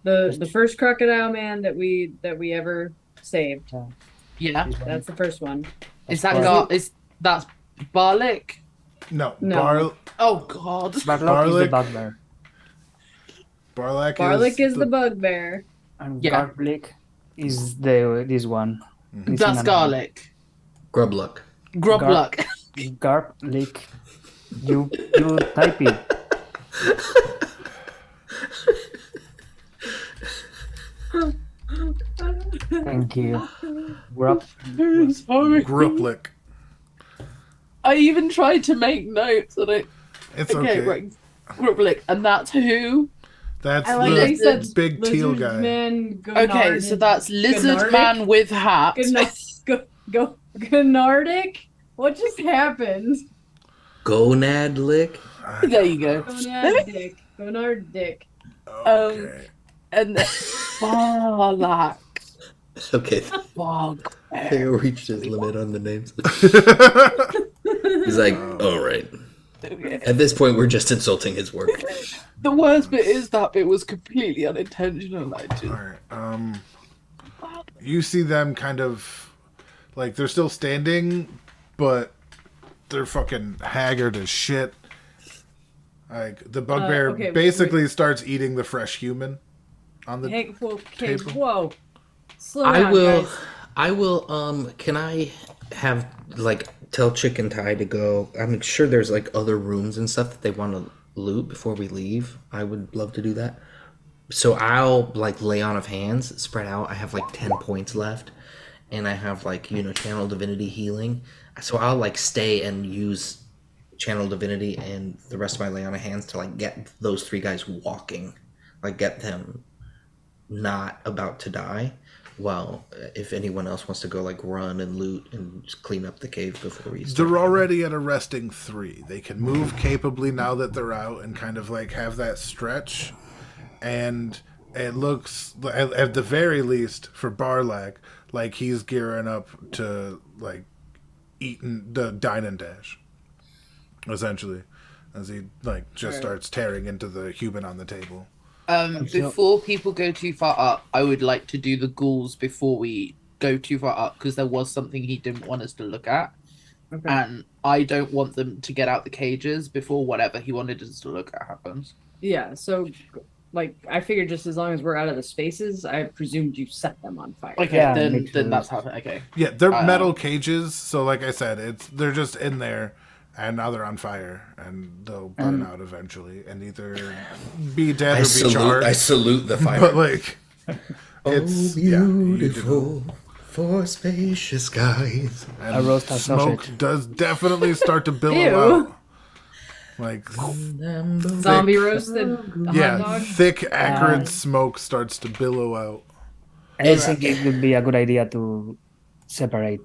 C: There's the first crocodile man that we ever saved.
E: Yeah,
D: This one.
C: That's the first one.
E: is that
D: Barlick.
E: that's Barlick?
A: No,
C: No.
E: Oh God.
D: Barlock is the
A: Barlick.
D: bugbear,
A: Barlack
C: Barlick is the bugbear.
D: and
E: Yeah.
D: Garlic is this one. It's
E: That's
D: in
E: garlic.
B: Grubluck.
E: Grubluck.
D: Garlic. You type it. Thank you. Grub.
E: Sorry.
A: Gruplick.
E: I even tried to make notes on it.
A: It's okay.
E: Right. Grubluck, and that's who?
A: That's
C: I like
A: the
C: how you said
A: big teal
C: lizard
A: guy.
C: man.
E: Okay, so that's lizard
C: Gnardic?
E: man with hat.
C: Gnardic? What just happened?
B: Gonad lick.
E: There you go.
C: Gonad dick.
A: Okay.
E: And Barlack.
B: Okay,
E: Bug.
B: Theo reached his limit on the names. He's like, all right.
E: Okay.
B: At this point, we're just insulting his work.
E: The worst bit is that it was completely unintentional. I just...
A: All right. You see them kind of like they're still standing, but they're fucking haggard as shit. Like the bugbear
C: okay,
A: basically starts eating the fresh human on the
C: Hey,
A: table.
C: whoa. Slow
B: I
C: down,
B: will.
C: guys.
B: I will. Can I have like tell Chicken Tie to go? I'm sure there's like other rooms and stuff that they want to loot before we leave. I would love to do that. So I'll like lay on of hands, spread out. I have like 10 points left, and I have like channel divinity healing, so I'll like stay and use channel divinity and the rest of my lay on of hands to like get those three guys walking, like get them not about to die. Well, if anyone else wants to go like run and loot and just clean up the cave before we start.
A: They're already at a resting 3. They can move capably now that they're out and kind of like have that stretch. And it looks, at the very least, for Barlak, like he's gearing up to like eating the dine and dash, essentially, as he like just starts tearing into the human on the table.
E: Before people go too far up, I would like to do the ghouls before we go too far up, because there was something he didn't want us to look at.
C: Okay.
E: And I don't want them to get out the cages before whatever he wanted us to look at happens.
C: Yeah, so like I figured just as long as we're out of the spaces, I presumed you set them on fire.
E: Okay,
D: Yeah,
E: then
D: makes sense.
E: that's happening. Okay.
A: Yeah, they're metal cages, so like I said, they're just in there, and now they're on fire, and they'll burn out eventually, and either be dead or be charred.
B: I salute the fire.
A: But like,
B: Oh,
A: it's
B: beautiful for spacious skies.
A: and
D: A roast of
A: smoke
D: sausage.
A: does definitely start to billow
C: Ew.
A: out. Like,
C: Zombie roasted hot
A: yeah,
C: dog.
A: thick, acrid smoke starts to billow out.
D: I think it would be a good idea to separate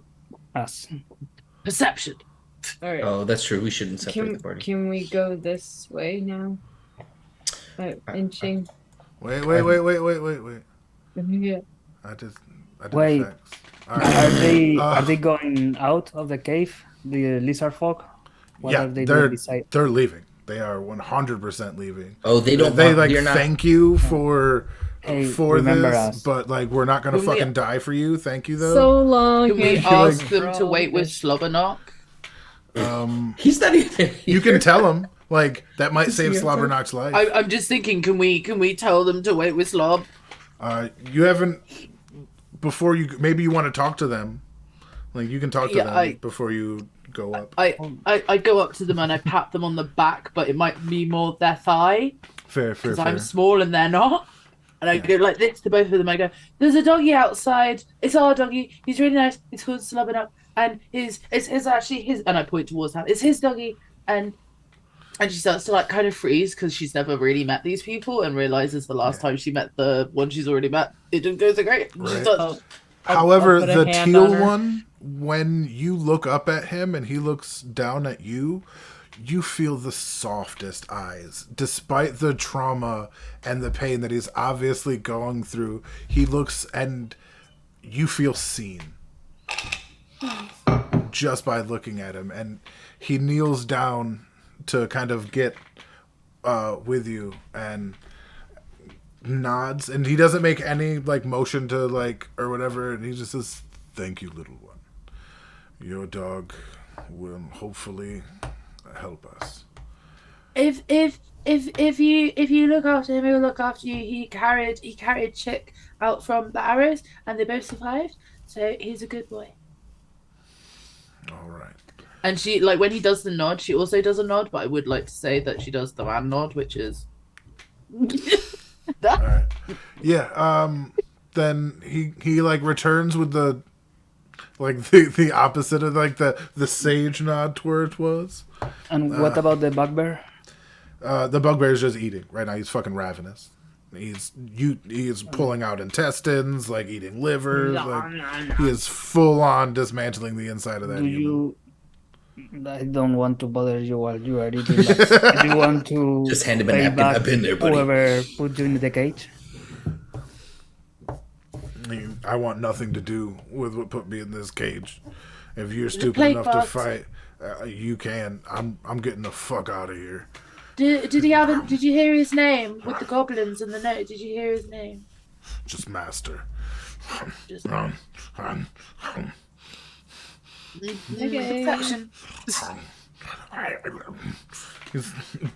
D: us.
E: Perception.
C: All right.
B: Oh, that's true. We shouldn't separate the party.
C: Can we go this way now? Inching.
A: Wait.
C: Yeah.
A: I did
D: Wait.
A: facts. All right.
D: Are they going out of the cave? The lizard folk? What
A: Yeah,
D: are they doing beside?
A: they're leaving. They are 100% leaving.
B: Oh, they don't.
A: They
B: want,
A: like
B: you're not,
A: thank you for
D: Hey,
A: for
D: remember
A: this,
D: us.
A: but like we're not gonna
E: Can we-
A: fucking die for you. Thank you though.
C: So long.
E: Can we
C: Hank.
E: ask them to wait with Slobberknock?
B: He's not even.
A: You can tell him like that might save
B: he
A: Slobberknock's life.
E: I'm just thinking, can we tell them to wait with Slob?
A: You haven't before you maybe you want to talk to them. Like you can talk to
E: Yeah,
A: them before you go up.
E: I go up to them and I pat them on the back, but it might be more their thigh
A: Fair.
E: because I'm small and they're not. And I go like this to both of them. I go, "There's a doggy outside. It's our doggy. He's really nice. It's called Slobberknock, and it's actually his." And I point towards him. It's his doggy, and she starts to like kind of freeze because she's never really met these people and realizes the last time she met the one she's already met, it didn't go so great. She
A: Right.
E: starts,
A: However,
C: I'll put a
A: the
C: hand
A: teal
C: on her.
A: one, when you look up at him and he looks down at you, you feel the softest eyes. Despite the trauma and the pain that he's obviously going through, he looks and you feel seen just by looking at him. And he kneels down to kind of get with you and nods, and he doesn't make any like motion to like or whatever, and he just says, "Thank you, little one. Your dog will hopefully help us."
E: if you look after him, he'll look after you. He carried Chick out from the arrows, and they both survived. So he's a good boy.
A: All right.
E: And she, like, when he does the nod, she also does a nod, but I would like to say that she does the man nod, which is...
A: All right. Yeah. Then he like returns with the like the opposite of like the sage nod to where it was.
D: And what about the bugbear?
A: The bugbear's just eating right now. He's fucking ravenous. He is pulling out intestines, like eating liver. Like, he is full on dismantling the inside of that human.
D: I don't want to bother you while you are eating, but do you want to
B: Just hand him a
D: pay
B: napkin.
D: back
B: I've been there, buddy.
D: whoever put you in the cage?
A: I want nothing to do with what put me in this cage. If you're stupid
E: plague
A: enough to
E: bugs.
A: fight, you can. I'm getting the fuck out of here.
E: Did you hear his name with the goblins and the note? Did you hear his name?
A: Just master.
E: Just
C: Okay.
E: Perception.
A: He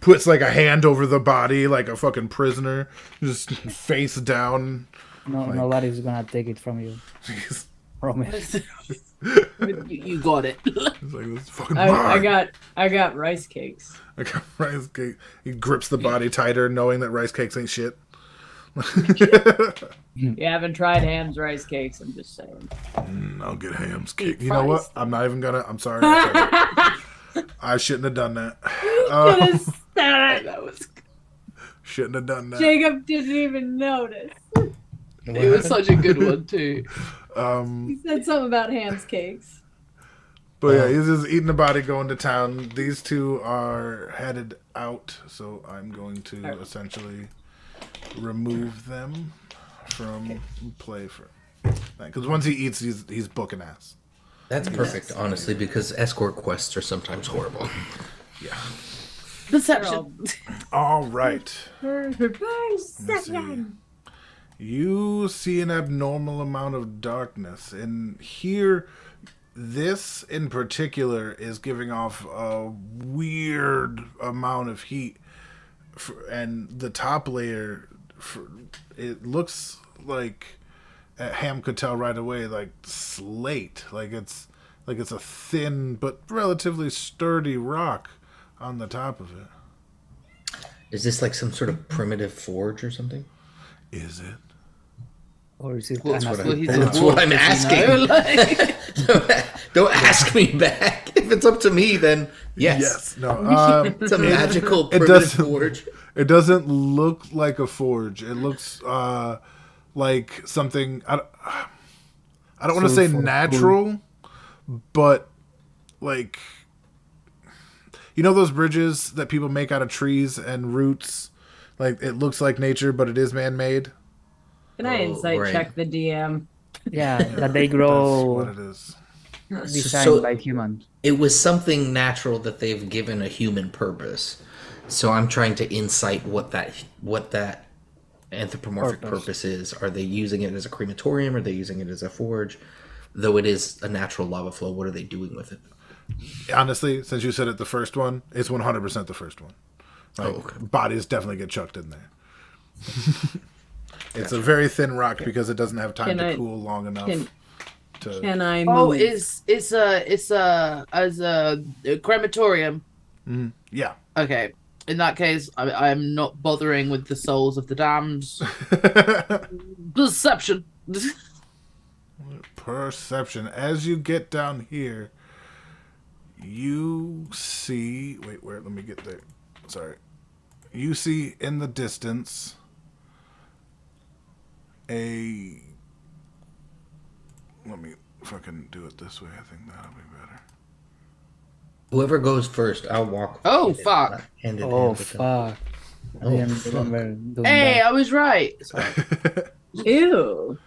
A: puts like a hand over the body like a fucking prisoner, just face down.
D: No, nobody's gonna take it from you.
A: He's
D: Promise.
E: You got it.
A: like, this is fucking
C: I
A: mine.
C: got rice cakes.
A: I got rice cake. He grips the body tighter, knowing that rice cakes ain't shit.
C: You haven't tried Ham's rice cakes, I'm just saying.
A: I'll get Ham's cake. You know what? I'm not even gonna. I'm sorry. I shouldn't have done that.
C: Could've said it.
E: That was.
A: Shouldn't have done that.
C: Jacob didn't even notice.
E: It was such a good one too.
C: He said something about Ham's cakes.
A: But yeah, he's just eating the body, going to town. These two are headed out, so I'm going to essentially remove them from play for. Because once he eats, he's booking ass.
B: That's perfect, honestly, because escort quests are sometimes horrible.
A: Yeah.
E: Perception.
A: All right.
C: Perception.
A: You see an abnormal amount of darkness, and here, this in particular is giving off a weird amount of heat, and the top layer, it looks like Ham could tell right away, like slate, like it's a thin but relatively sturdy rock on the top of it.
B: Is this like some sort of primitive forge or something?
A: Is it?
D: Or is it
B: That's
D: an
B: what,
D: asking?
B: that's what I'm asking. Don't ask me back. If it's up to me, then yes.
A: No.
B: It's a magical
A: it
B: primitive
A: doesn't-
B: forge.
A: It doesn't look like a forge. It looks like something. I don't want to say natural, but like, you know those bridges that people make out of trees and roots. Like, it looks like nature, but it is man-made.
C: Can I insight
B: right.
C: check the DM?
D: Yeah, that they
A: That's
D: grow
A: what it is.
D: designed
B: So-
D: by humans.
B: It was something natural that they've given a human purpose. So I'm trying to insight what that anthropomorphic purpose is. Are they using it as a crematorium? Are they using it as a forge? Though it is a natural lava flow, what are they doing with it?
A: Honestly, since you said it, the first one, it's 100% the first one. Like,
B: okay.
A: bodies definitely get chucked in there. It's a very thin rock because it doesn't have time
C: Can
A: to
C: I-
A: cool long enough to.
C: Can I move?
E: Oh, it's a crematorium.
A: Yeah.
E: Okay. In that case, I'm not bothering with the souls of the damned. Perception.
A: Perception. As you get down here, you see. Wait, where? Let me get there. Sorry. You see in the distance a. Let me. If I can do it this way, I think that'll be better.
B: Whoever goes first, I'll walk.
E: Oh,
B: hand in-
E: fuck.
B: hand in
D: Oh
B: hand with them.
D: fuck! I
B: Oh,
D: didn't
B: fuck.
D: remember doing
E: Hey,
D: that.
E: I was right. Sorry.
C: Ew.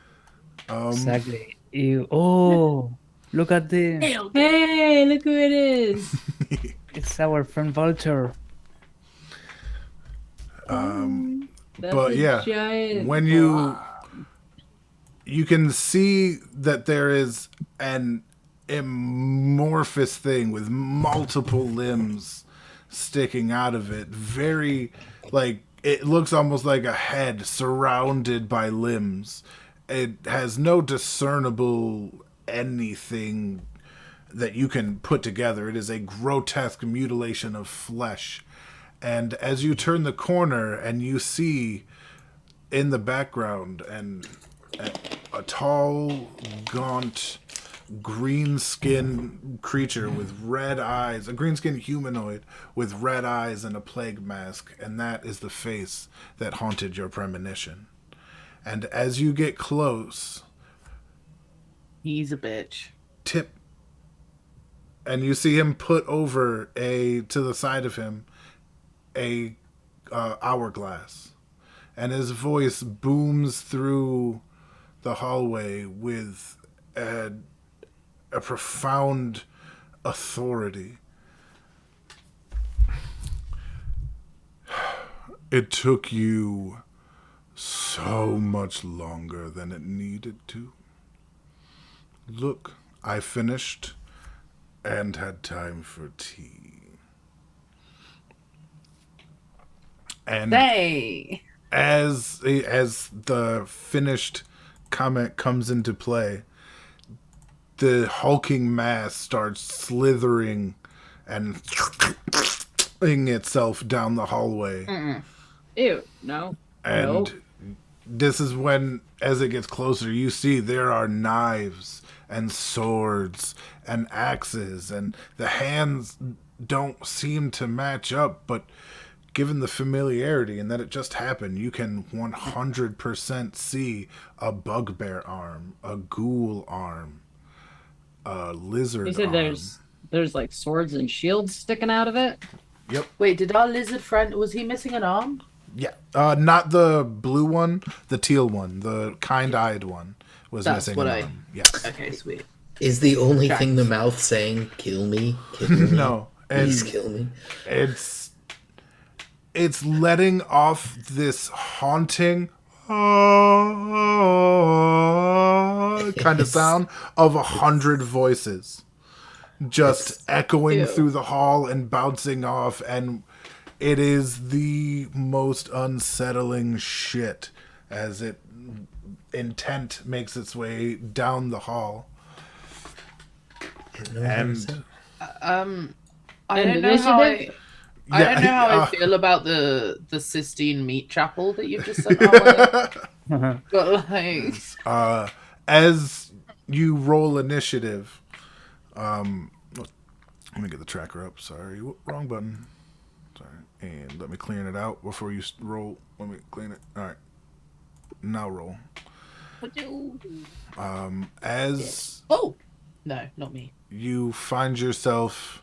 D: Exactly. Ew. Oh, look at the.
C: Hey, look who it is.
D: It's our friend Vulture.
C: That's
A: But
C: a
A: yeah,
C: giant
A: when you can see that there is an amorphous thing with multiple limbs sticking out of it. Very, like, it looks almost like a head surrounded by limbs. It has no discernible anything that you can put together. It is a grotesque mutilation of flesh. And as you turn the corner and you see in the background and a tall, gaunt, green-skinned creature with red eyes, a green-skinned humanoid with red eyes and a plague mask, and that is the face that haunted your premonition. And as you get close,
E: He's a bitch.
A: tip, and you see him put over to the side of him a hourglass, and his voice booms through the hallway with a profound authority. It took you so much longer than it needed to. Look, I finished and had time for tea. And
E: Hey.
A: as the finished comment comes into play, the hulking mass starts slithering and itself down the hallway.
C: Ew. No.
A: And
C: Nope.
A: this is when, as it gets closer, you see there are knives and swords and axes, and the hands don't seem to match up, but given the familiarity and that it just happened, you can 100% see a bugbear arm, a ghoul arm, a lizard
C: You said
A: arm.
C: there's like swords and shields sticking out of it.
A: Yep.
E: Wait, did our lizard friend, was he missing an arm?
A: Yeah. Not the blue one, the teal one, the kind-eyed one was
E: That's
A: missing
E: what
A: an
E: I-
A: arm. Yes.
E: Okay, sweet.
B: Is the only
E: Jax.
B: thing the mouth saying "kill me"? Kill me.
A: No.
B: Please
A: And
B: kill me.
A: it's letting off this haunting kind of sound of 100 voices just echoing
E: Ew.
A: through the hall and bouncing off, and it is the most unsettling shit as it intent makes its way down the hall. And
E: I don't know how
C: Initiative?
E: I don't know how I feel about the Sistine Meat Chapel that you've just sent our way. But like,
A: as you roll initiative, let me get the tracker up. Sorry, wrong button. Sorry, and let me clean it out before you roll. Let me clean it. All right, now roll. As
E: oh no, not me.
A: you find yourself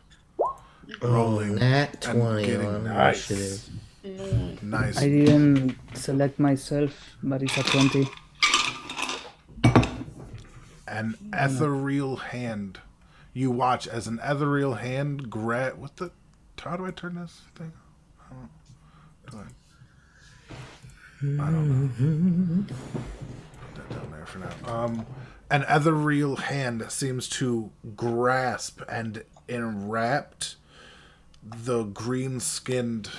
B: Oh,
A: rolling
B: nat
A: and
B: 20
A: getting
B: on
A: nice.
B: initiative.
A: Nice.
D: I didn't select myself, but it's a 20.
A: An ethereal hand. You watch as an ethereal hand grab. What the? How do I turn this thing? I don't know. Put that down there for now. An ethereal hand seems to grasp and enwrapped the green-skinned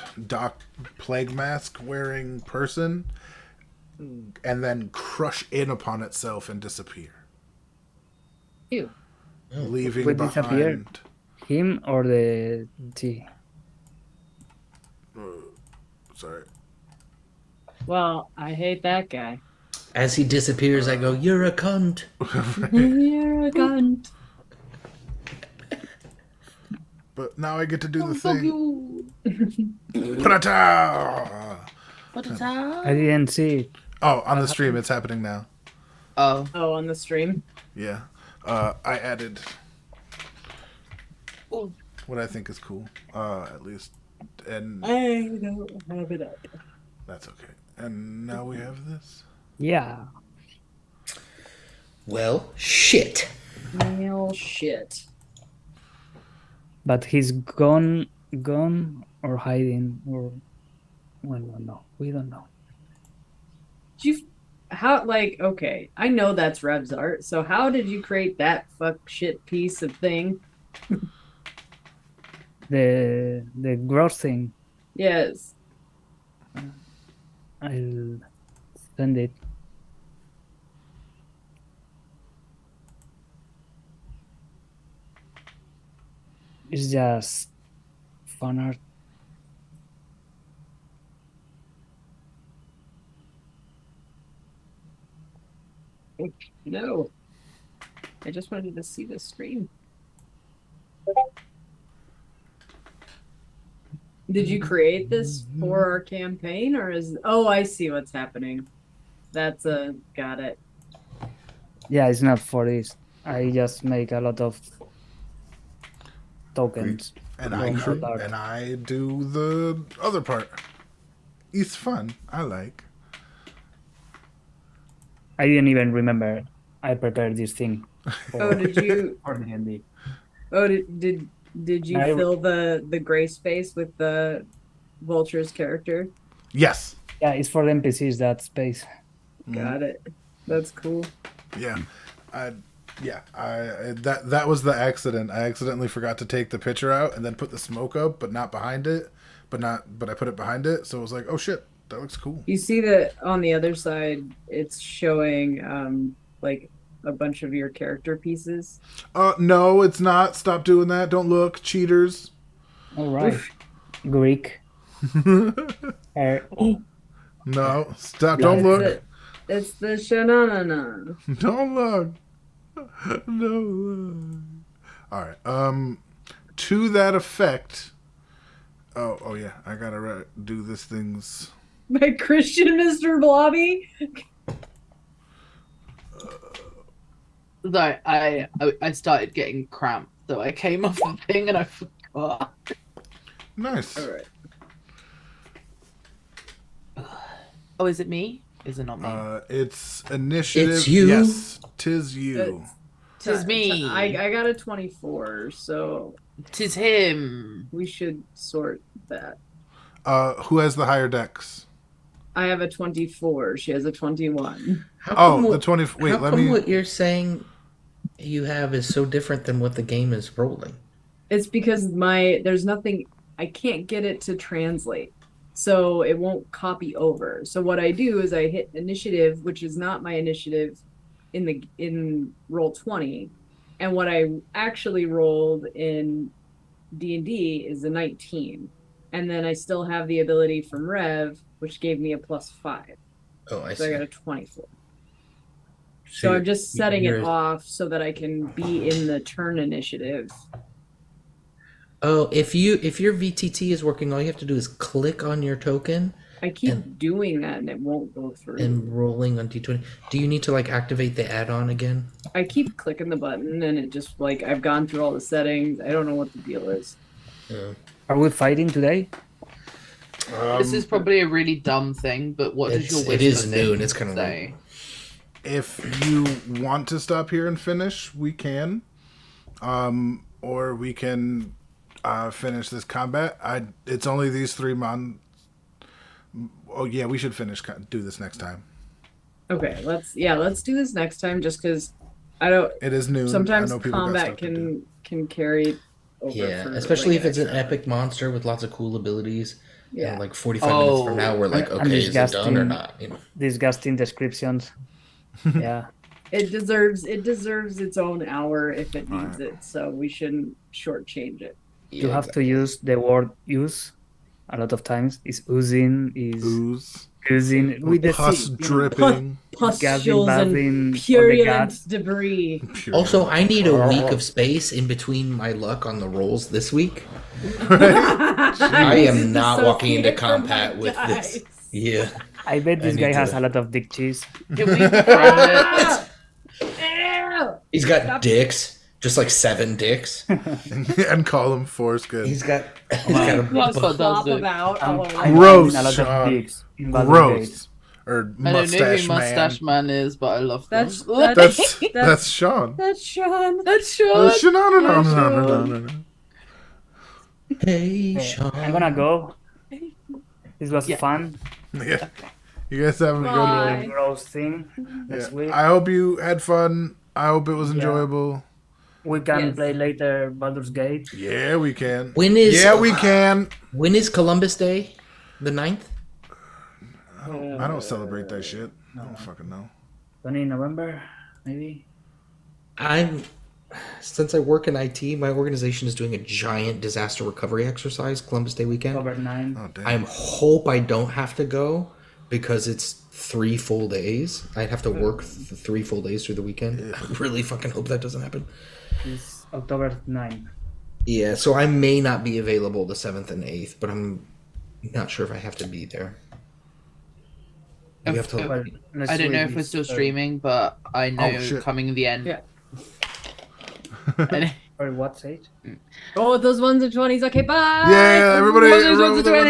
A: plague mask wearing person, and then crush in upon itself and disappear,
C: Ew.
A: leaving
D: Would disappear?
A: behind.
D: Him or the T?
A: Sorry.
C: Well, I hate that guy.
B: As he disappears, I go, "You're a cunt."
C: You're a cunt.
A: But now I get to do the
E: Fuck
A: thing.
E: you.
A: Ta-ta!
E: What is that?
D: I didn't see it.
A: Oh, on the stream, it's happening now.
E: Oh,
C: Oh, on the stream.
A: Yeah. I added
E: Oh.
A: what I think is cool, at least. And
C: I don't have it up.
A: that's okay. And now we have this.
D: Yeah.
B: Well, shit.
C: Well, shit.
D: But he's gone or hiding or well, no, we don't know.
C: How, like, okay, I know that's Rev's art, so how did you create that fuck shit piece of thing?
D: The gross thing.
C: Yes.
D: I'll send it. It's just fun art.
C: No. I just wanted to see the stream. Did you create this for our campaign, or is... Oh, I see what's happening. That's a... Got it.
D: Yeah, it's not for this. I just make a lot of tokens.
A: And
D: From art.
A: I do the other part. It's fun. I like.
D: I didn't even remember I prepared this thing.
C: Oh, did you...
D: For D&D.
C: Oh, did you
D: I-
C: fill the gray space with the Vulture's character?
A: Yes.
D: Yeah, it's for the NPCs, that space.
C: Got it. That's cool.
A: Yeah. That was the accident. I accidentally forgot to take the picture out and then put the smoke up, but not behind it. But I put it behind it, so it was like, oh shit, that looks cool.
C: You see that on the other side, it's showing like a bunch of your character pieces.
A: No, it's not. Stop doing that. Don't look, cheaters.
D: All right. Greek.
A: No, stop.
C: Yeah,
A: Don't
C: that's
A: look.
C: it. It's the shanana.
A: Don't look. Don't look. All right. To that effect. Oh yeah. I gotta do this thing's.
C: My Christian Mr. Blobby.
E: No, I started getting cramp, so I came off the thing and I forgot.
A: Nice.
C: All right.
E: Oh, is it me? Is it not me?
A: It's initiative.
B: It's you.
A: Yes, tis you.
E: Tis me.
C: I got a 24, so
E: Tis him.
C: we should sort that.
A: Who has the higher dex?
C: I have a 24. She has a 21.
B: How come
A: The 20. Wait,
B: how
A: let
B: come
A: me.
B: what you're saying you have is so different than what the game is rolling?
C: It's because there's nothing, I can't get it to translate. So it won't copy over. So what I do is I hit initiative, which is not my initiative in roll 20. And what I actually rolled in D&D is a 19. And then I still have the ability from Rev, which gave me a +5.
B: Oh, I
C: So
B: see.
C: I got a 24. So I'm just setting it off so that I can be in the turn initiative.
B: Oh, if your VTT is working, all you have to do is click on your token
C: I keep doing that and it won't go through.
B: and rolling on D20. Do you need to like activate the add-on again?
C: I keep clicking the button and it just like I've gone through all the settings. I don't know what the deal is.
D: Are we fighting today?
E: This is probably a really dumb thing, but what does your whisper
B: it is
E: thing
B: noon. It's kind of
E: say?
B: late.
A: If you want to stop here and finish, we can. Or we can finish this combat. It's only these 3 Oh yeah, we should do this next time.
C: Okay, let's do this next time just because I don't.
A: It is noon.
C: Sometimes
A: I know people got
C: combat
A: stuff to do.
C: can carry over.
B: Yeah,
C: for,
B: especially
C: like,
B: if it's an
C: extra hour.
B: epic monster with lots of cool abilities.
C: Yeah.
B: And like 45 minutes from now, we're like,
D: And
B: okay, is it done or
D: disgusting.
B: not? You know?
D: Disgusting descriptions. Yeah.
C: It deserves its own hour if it needs it. So we shouldn't shortchange it.
D: You have to use the word use a lot of times. Is oozing, is
A: Ooze,
D: oozing with the
A: pus
D: C,
A: dripping.
C: Pustules
D: bathing,
C: and
D: on the
C: purulent
D: guts.
C: debris.
A: Pure.
B: Also, I need a week of space in between my luck on the rolls this week.
C: I
B: am not walking into combat with this. Yeah.
D: I bet this
B: need
D: guy
B: to-
D: has a lot of dick cheese.
E: Can we throw it?
B: He's got dicks, just like 7 dicks.
A: and call him foreskin.
B: He's got a
E: That's what does
C: Flop
E: it.
C: about
D: I'm
C: all over.
D: having
A: Gross,
D: a lot
A: Sean.
D: of dicks in Baldur's Gate.
A: Gross. Or
E: I don't know
A: mustache
E: who
A: man.
E: Mustache Man is, but I love them.
A: That's Sean.
C: That's Sean.
E: That's Sean.
A: No.
B: Hey,
D: Okay,
B: Sean.
D: I'm gonna go. This was
E: Yeah.
D: fun.
A: Yeah. You guys have a good
C: Bye.
A: one.
D: Gross thing. Next
A: Yeah.
D: week.
A: I hope you had fun. I hope it was
D: Yeah.
A: enjoyable.
D: We can
C: Yes.
D: play later Baldur's Gate.
A: Yeah, we can.
B: When is
A: Yeah, we can.
B: When is Columbus Day? The 9th?
A: I don't celebrate that shit. I don't fucking know.
D: 20 November, maybe.
B: Since I work in IT, my organization is doing a giant disaster recovery exercise Columbus Day weekend.
D: October 9.
A: Oh damn.
B: I hope I don't have to go because it's 3 full days. I'd have to work 3 full days through the weekend. I really fucking hope that doesn't happen.
D: It's October 9.
B: Yeah, so I may not be available the 7th and 8th, but I'm not sure if I have to be there. You have to.
D: Well, next
E: I don't know
D: week
E: if we're
D: is
E: still
D: Thursday.
E: streaming, but I know
A: Oh, shit.
E: coming in the end.
C: Yeah.
E: And-
D: Or what age?
C: Oh, those ones are 20s. Okay, bye.
A: Yeah, everybody.
C: Those ones are 20s.